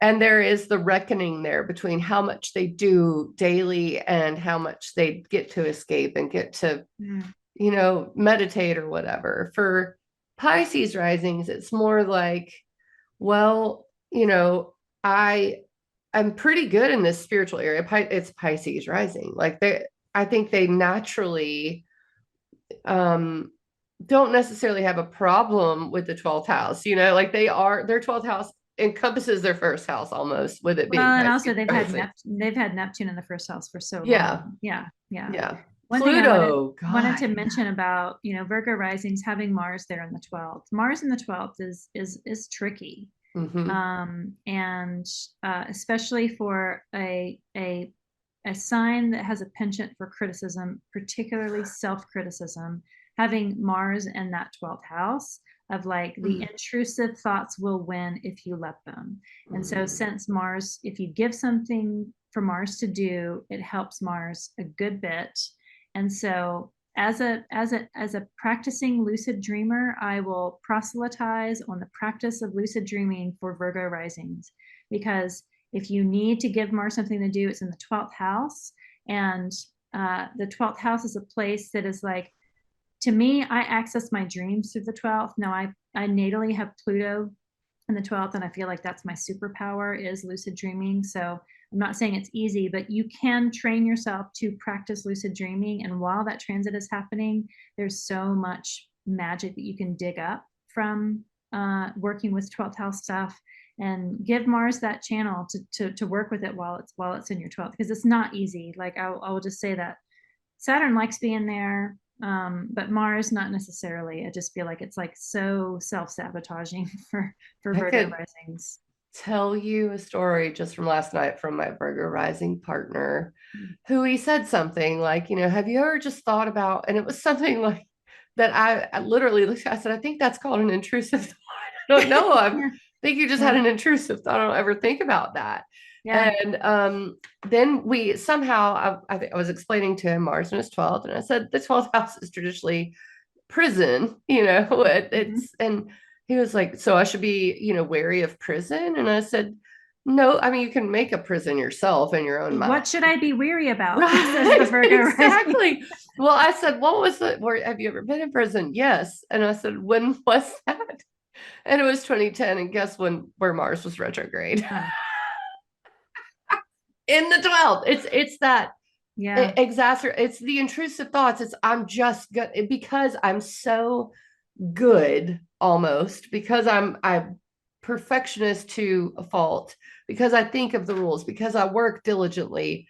And there is the reckoning there between how much they do daily and how much they get to escape and get to, meditate or whatever. For Pisces risings, it's more like, well, I'm pretty good in this spiritual area. It's Pisces rising. Like I think they naturally don't necessarily have a problem with the 12th house, like their 12th house encompasses their first house almost, with it being and also they've had Neptune in the first house for so long. Yeah. One Pluto, thing I wanted to mention about Virgo risings having Mars there in the 12th. Mars in the 12th is tricky. Mm-hmm. And especially for a sign that has a penchant for criticism, particularly self-criticism, having Mars in that 12th house of like the intrusive thoughts will win if you let them. And so since Mars, if you give something for Mars to do, it helps Mars a good bit. And so as a practicing lucid dreamer, I will proselytize on the practice of lucid dreaming for Virgo risings, because if you need to give Mars something to do, it's in the 12th house. And the 12th house is a place that is like, to me, I access my dreams through the 12th. Now I natally have Pluto in the 12th, and I feel like that's my superpower, is lucid dreaming. So I'm not saying it's easy, but you can train yourself to practice lucid dreaming. And while that transit is happening, there's so much magic that you can dig up from working with 12th house stuff, and give Mars that channel to work with it while it's in your 12th, because it's not easy. Like I will just say that Saturn likes being there, but Mars not necessarily. I just feel like it's like so self-sabotaging for Virgo risings. Tell you a story just from last night from my Virgo rising partner, who he said something like, have you ever just thought about, and it was something like that I literally looked at, I said, I think that's called an intrusive thought. I don't know. I think you just had an intrusive thought. I don't ever think about that. Yeah. And then we somehow, I was explaining to him Mars in his 12th, and I said, the 12th house is traditionally prison, it's, and he was like, so I should be, wary of prison? And I said, no, I mean, you can make a prison yourself in your own mind. What should I be weary about? Right. Exactly. Well, I said, what was it? Have you ever been in prison? Yes. And I said, when was that? And it was 2010. And guess where Mars was retrograde? In the 12th. It's that. Yeah. It's the intrusive thoughts. I'm just good because I'm so good, almost, because I'm perfectionist to a fault, because I think of the rules, because I work diligently.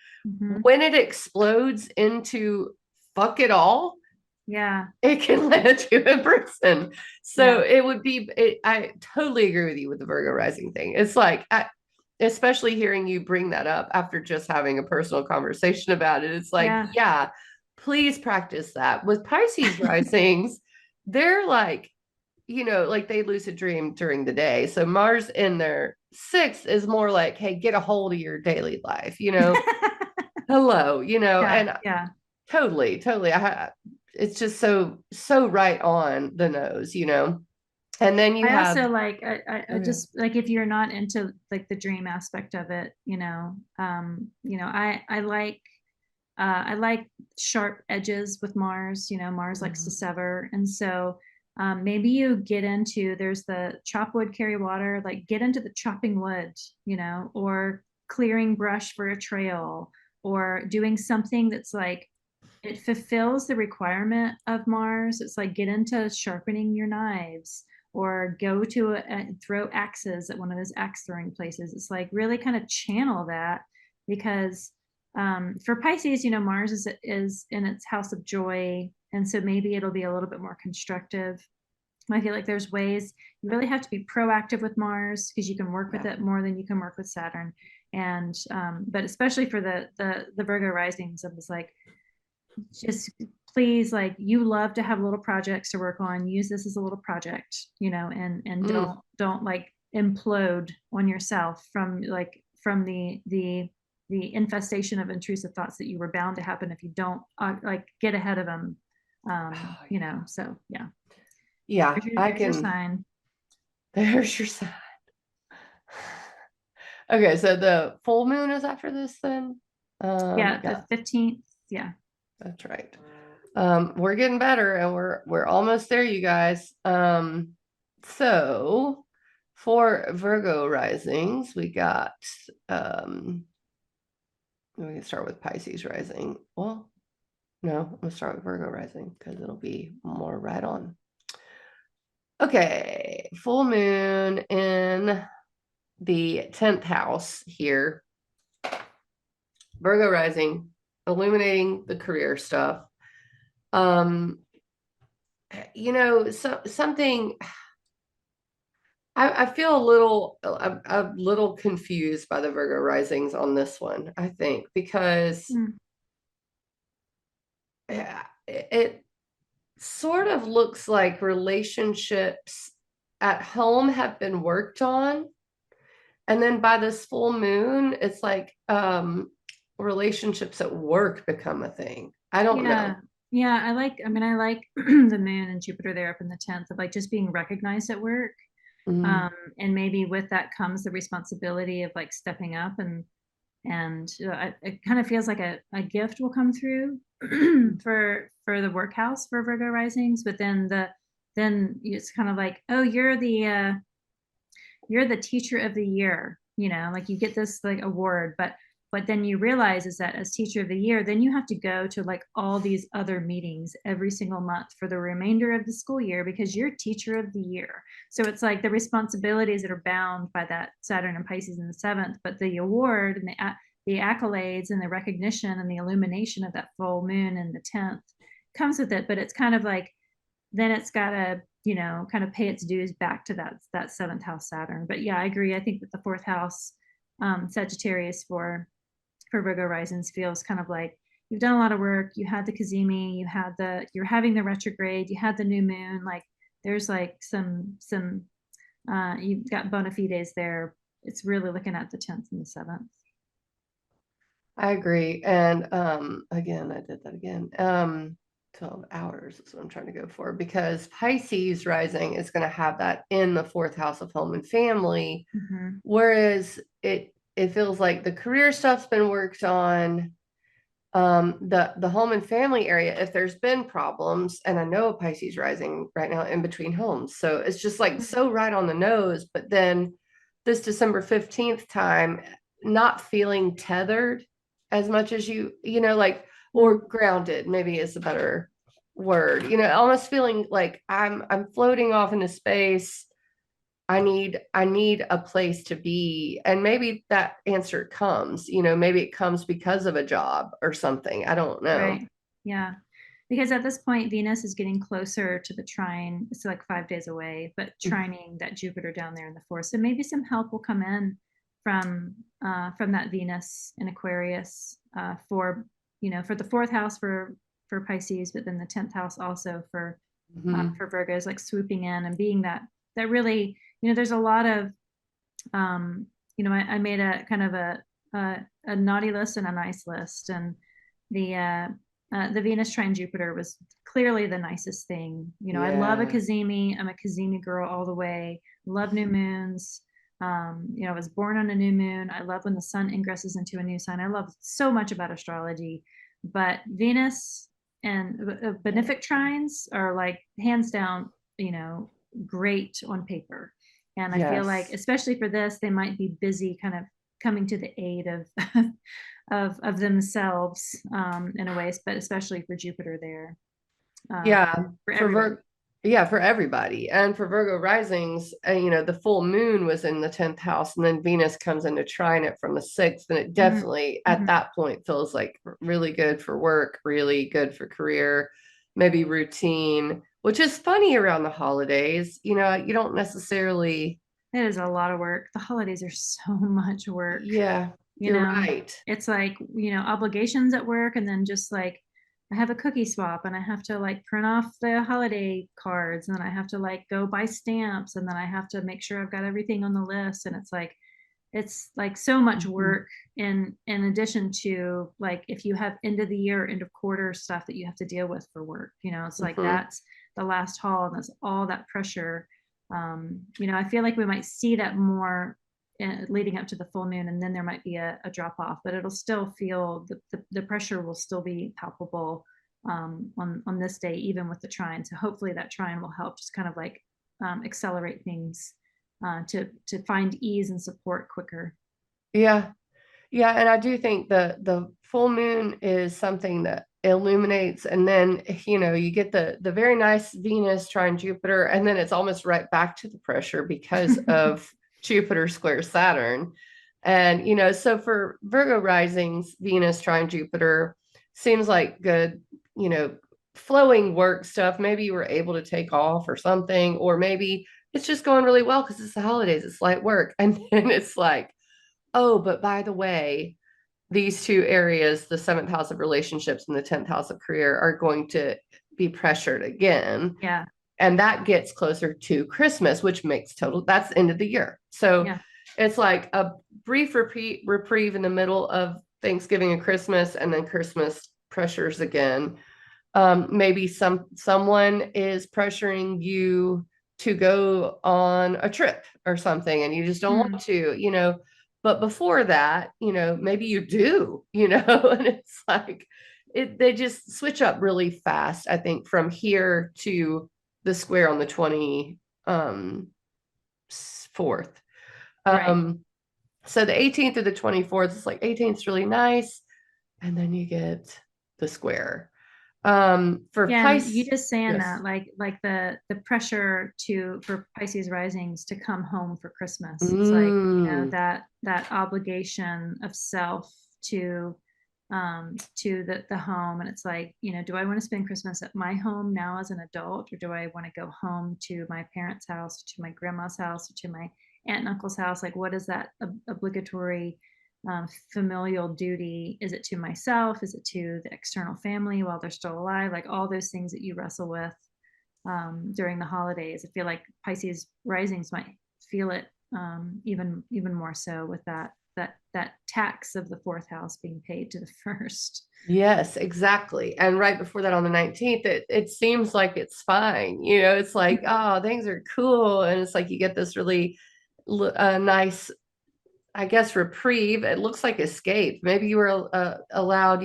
When it explodes into fuck it all, Yeah. it can land you in prison. So Yeah. it would be, I totally agree with you with the Virgo rising thing. It's like, especially hearing you bring that up after just having a personal conversation about it. It's like, Yeah. yeah, please practice that. With Pisces risings, they're like, like they lucid dream during the day. So Mars in their sixth is more like, hey, get a hold of your daily life, hello, Yeah. and Yeah. totally, totally. It's just so right on the nose, And then you I have, also like I okay. just like if you're not into like the dream aspect of it, I like sharp edges with Mars. Mars likes to Mhm. sever, and so maybe you get into there's the chop wood, carry water. Like get into the chopping wood, or clearing brush for a trail, or doing something that's like it fulfills the requirement of Mars. It's like get into sharpening your knives or go to throw axes at one of those axe throwing places. It's like really kind of channel that because for Pisces, Mars is in its house of joy. And so maybe it'll be a little bit more constructive. I feel like there's ways you really have to be proactive with Mars because you can work with Yeah. it more than you can work with Saturn. And but especially for the Virgo risings, I was like, just please, like, you love to have little projects to work on, use this as a little project, and Mm. don't like implode on yourself from the infestation of intrusive thoughts that you were bound to happen if you don't like get ahead of them. Oh, yeah. So yeah, Yeah, I there's your can. sign. There's your sign. Okay, so the full moon is after this then? Yeah, the Yeah, 15th. Yeah. that's right. We're getting better and we're almost there, you guys. So for Virgo risings, we got we can start with Pisces rising. Well, no, I'm gonna start with Virgo rising because it'll be more right on. Okay, full moon in the 10th house here. Virgo rising, illuminating the career stuff. Um, something I feel a little confused by the Virgo risings on this one, I think, because Mm. it sort of looks like relationships at home have been worked on. And then by this full moon, it's like relationships at work become a thing. I don't Yeah. know. Yeah. I like the moon and Jupiter there up in the 10th of like just being recognized at work. Mm, And maybe with that comes the responsibility of like stepping up and it kind of feels like a gift will come through for the workhouse for Virgo risings, but then it's kind of like, oh, you're the teacher of the year, like you get this like award, but then you realize is that as teacher of the year, then you have to go to like all these other meetings every single month for the remainder of the school year because you're teacher of the year. So it's like the responsibilities that are bound by that Saturn and Pisces in the 7th, but the award and the accolades and the recognition and the illumination of that full moon in the 10th comes with it. But it's kind of like then it's got to kind of pay its dues back to that 7th house Saturn. But yeah, I agree. I think that the 4th house Sagittarius for Virgo risings feels kind of like you've done a lot of work. You had the Kazemi, you're having the retrograde, you had the new moon. Like there's like some you've got bona fides there. It's really looking at the 10th and the 7th. I agree. And again, I did that again. 12 hours is what I'm trying to go for because Pisces rising is going to have that in the 4th house of home and family. Mm-hmm. Whereas it feels like the career stuff's been worked on. The home and family area, if there's been problems, and I know Pisces rising right now in between homes. So it's just like so right on the nose. But then this December 15th time, not feeling tethered as much as like, or grounded, maybe is a better word, almost feeling like I'm floating off into space. I need a place to be. And maybe that answer comes, maybe it comes because of a job or something. I don't know. Right. Yeah. because at this point Venus is getting closer to the trine. It's like 5 days away, but Mhm. trining that Jupiter down there in the fourth. So maybe some help will come in from that Venus in Aquarius for for the fourth house for Pisces, but then the 10th house also Mhm. for Virgos, like swooping in and being that really, there's a lot of I made a kind of a naughty list and a nice list, and the Venus trine Jupiter was clearly the nicest thing. I love a Yeah. Kazemi. I'm a Kazemi girl all the way. Love new moons. I was born on a new moon. I love when the sun ingresses into a new sign. I love so much about astrology, but Venus and benefic trines are like hands down, great on paper. And I feel like, Yes. especially for this, they might be busy kind of coming to the aid of of themselves in a way, but especially for Jupiter there, Yeah, for for everybody. yeah, for everybody. And for Virgo risings, the full moon was in the 10th house, and then Venus comes into trine it from the 6th. And it definitely at Mm-hmm. that point feels like really good for work, really good for career, maybe routine, which is funny around the holidays. You don't necessarily, It is a lot of work. The holidays are so much work. yeah, you you're know right. it's like obligations at work, and then just like I have a cookie swap and I have to like print off the holiday cards, and then I have to like go buy stamps, and then I have to make sure I've got everything on the list, and it's like so much Mhm. work in addition to like if you have end of the year, end of quarter stuff that you have to deal with for work. It's like Mhm. that's the last haul, and that's all that pressure. I feel like we might see that more leading up to the full moon, and then there might be a drop off, but it'll still feel the pressure will still be palpable on this day, even with the trine. So hopefully that trine will help just kind of like accelerate things to find ease and support quicker. Yeah. Yeah, and I do think the full moon is something that illuminates, and then you get the very nice Venus trine Jupiter, and then it's almost right back to the pressure because of Jupiter square Saturn. And so for Virgo risings, Venus trine Jupiter seems like good, you know, flowing work stuff. Maybe you were able to take off or something, or maybe it's just going really well because it's the holidays, it's light work. And then it's like, oh, but by the way, these two areas, the seventh house of relationships and the 10th house of career, are going to be pressured again. Yeah, And that gets closer to Christmas, which makes that's the end of the year. So yeah. it's like a brief reprieve in the middle of Thanksgiving and Christmas, and then Christmas pressures again. Maybe someone is pressuring you to go on a trip or something, and you just don't Mm, want to. But before that, maybe you do, and it's like they just switch up really fast, I think, from here to the square on the 20 fourth. right. um so the 18th to the 24th is like 18th is really nice, and then you get the square. For Yeah, and you Pisces, just saying yes. that, like the pressure for Pisces risings to come home for Christmas. It's like, Mm, that obligation of self to the home. And it's like, do I want to spend Christmas at my home now as an adult, or do I want to go home to my parents' house, to my grandma's house, or to my aunt and uncle's house? Like, what is that obligatory familial duty? Is it to myself? Is it to the external family while they're still alive? Like all those things that you wrestle with during the holidays. I feel like Pisces risings might feel it even more so with that tax of the fourth house being paid to the first. yes, exactly. And right before that on the 19th, it seems like it's fine. It's like, oh, things are cool. And it's like you get this really nice, I guess, reprieve. It looks like escape. Maybe you were allowed,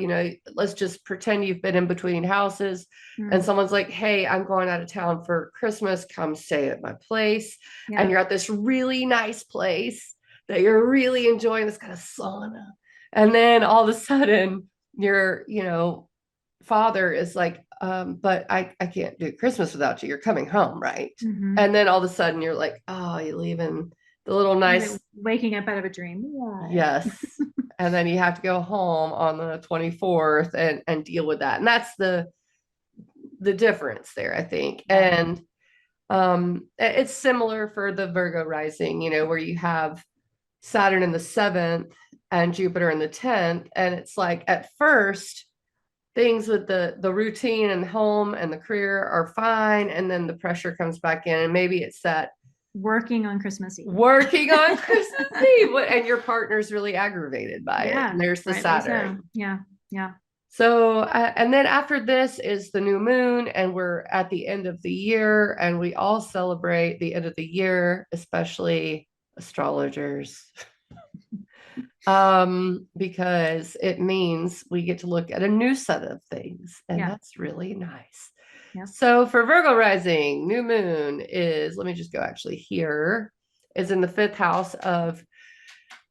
let's just pretend you've been in between houses, and Mm, someone's like, hey, I'm going out of town for Christmas. Come stay at my place. And yeah. you're at this really nice place that you're really enjoying, this kind of sauna. And then all of a sudden, your, father is like, but I can't do Christmas without you. You're coming home, right? Mm-hmm. And then all of a sudden, you're like, oh, you're leaving the little Like nice. waking up out of a dream. Why? Yes. And then you have to go home on the 24th and deal with that. And that's the difference there, I think. Yeah. And it's similar for the Virgo rising, you know, where you have Saturn in the 7th and Jupiter in the 10th. And it's like at first, things with the routine and home and the career are fine. And then the pressure comes back in. And maybe it's that Working on Christmas Eve. Working on Christmas Eve. And your partner's really aggravated by it. Yeah. And there's the Rightly Saturn. so. Yeah. Yeah. So, and then after this is the new moon, and we're at the end of the year, and we all celebrate the end of the year, especially astrologers, because it means we get to look at a new set of things, and that's really nice. Yeah. So for Virgo rising, new moon is, let me just go actually here, is in the 5th house of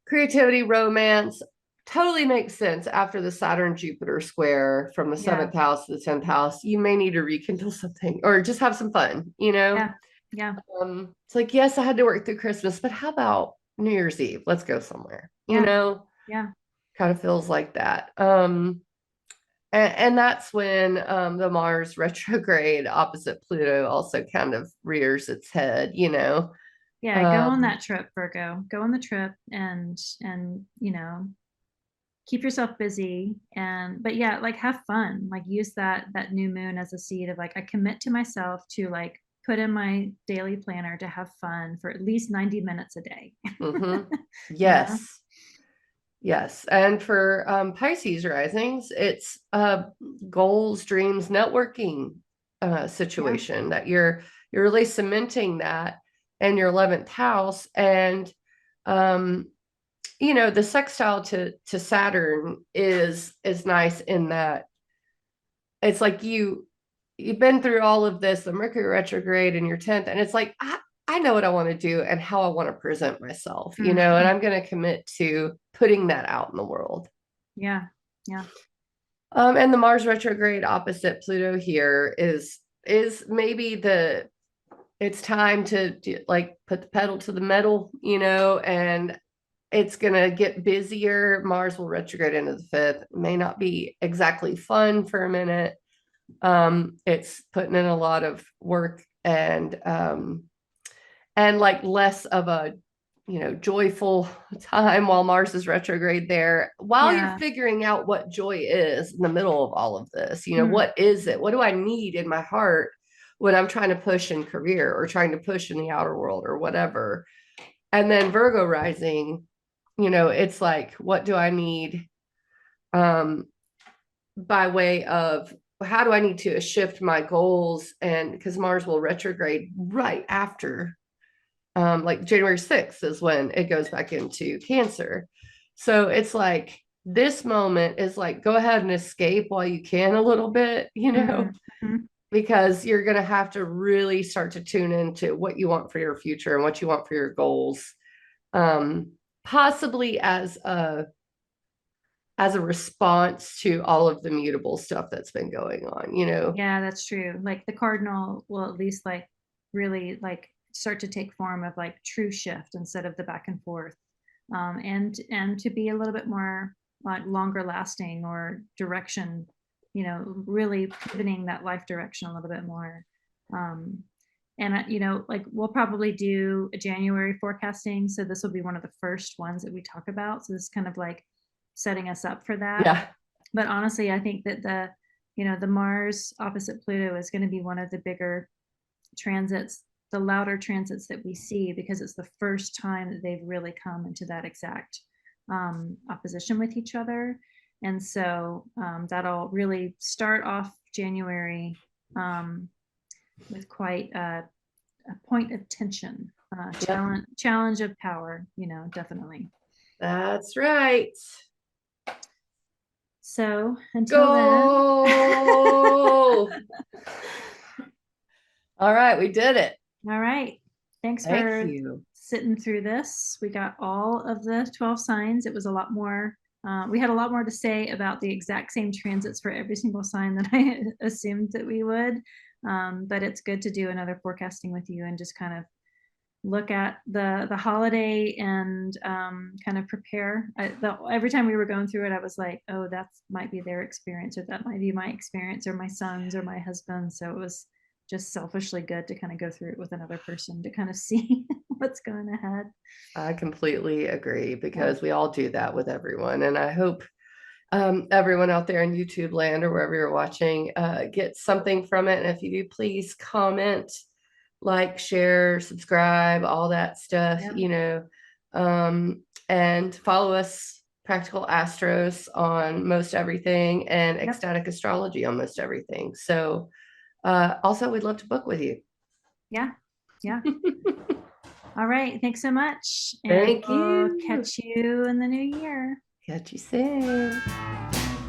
creativity, romance. Totally makes sense after the Saturn Jupiter square from the 7th house to the 10th house. You may need to rekindle something or just have some fun, you know? Yeah. Yeah. It's like, yes, I had to work through Christmas, but how about New Year's Eve? Let's go somewhere, you know? Yeah. Kind of feels like that. And that's when the Mars retrograde opposite Pluto also kind of rears its head, you know? Yeah, go on that trip, Virgo. Go on the trip and you know, keep yourself busy, but yeah, like have fun. Like use that new moon as a seed of like, I commit to myself to like put in my daily planner to have fun for at least 90 minutes a day. Mm-hmm. Yes. Yes. And for Pisces risings, it's goals, dreams, networking situation that you're really cementing that in your 11th house. And you know, the sextile to Saturn is nice in that it's like you've been through all of this, the Mercury retrograde in your 10th, and it's like I know what I want to do and how I want to present myself, you know, and I'm going to commit to putting that out in the world. Yeah. Yeah. And the Mars retrograde opposite Pluto here is maybe it's time to like put the pedal to the metal, you know, and it's going to get busier. Mars will retrograde into the 5th. It may not be exactly fun for a minute. It's putting in a lot of work and like less of a, you know, joyful time while Mars is retrograde there, while you're figuring out what joy is in the middle of all of this. You know, what is it? What do I need in my heart when I'm trying to push in career or trying to push in the outer world or whatever? And then Virgo rising, you know, it's like, what do I need by way of how do I need to shift my goals? And because Mars will retrograde right after, like January 6th is when it goes back into Cancer. So it's like this moment is like, go ahead and escape while you can a little bit, you know, because you're going to have to really start to tune into what you want for your future and what you want for your goals. Possibly as a response to all of the mutable stuff that's been going on, you know? Yeah, that's true. Like the cardinal will at least like really like start to take form of like true shift instead of the back and forth. And to be a little bit more like longer lasting or direction, you know, really pivoting that life direction a little bit more. And you know, like we'll probably do a January forecasting. So this will be one of the first ones that we talk about. So this is kind of like setting us up for that. Yeah. But honestly, I think that the Mars opposite Pluto is going to be one of the bigger transits, the louder transits that we see, because it's the first time that they've really come into that exact opposition with each other. And so that'll really start off January with quite a point of tension, challenge of power, you know, definitely. That's right. So until then. All right, we did it. All right. Thanks for sitting through this. We got all of the 12 signs. It was a lot more. We had a lot more to say about the exact same transits for every single sign than I assumed that we would. But it's good to do another forecasting with you and just kind of look at the holiday and kind of prepare. Every time we were going through it, I was like, oh, that might be their experience, or that might be my experience, or my son's, or my husband's. So it was just selfishly good to kind of go through it with another person to kind of see what's going ahead. I completely agree, because we all do that with everyone. And I hope everyone out there in YouTube land or wherever you're watching gets something from it. And if you do, please comment, like, share, subscribe, all that stuff, Yep. And follow us, Practical Astros, on most everything, and Yep. Ecstatic Astrology on most everything. So also, we'd love to book with you. Yeah. All right, thanks so much. Thank we'll you. catch you in the new year. Catch you soon.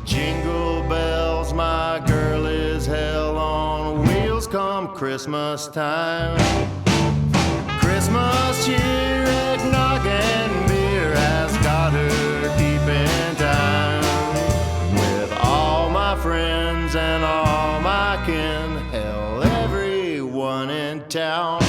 Jingle bells, my girl is hell on wheels come Christmas time. Christmas cheer, eggnog and beer has got her deep in time. With all my friends and all my kin, hell, everyone in town.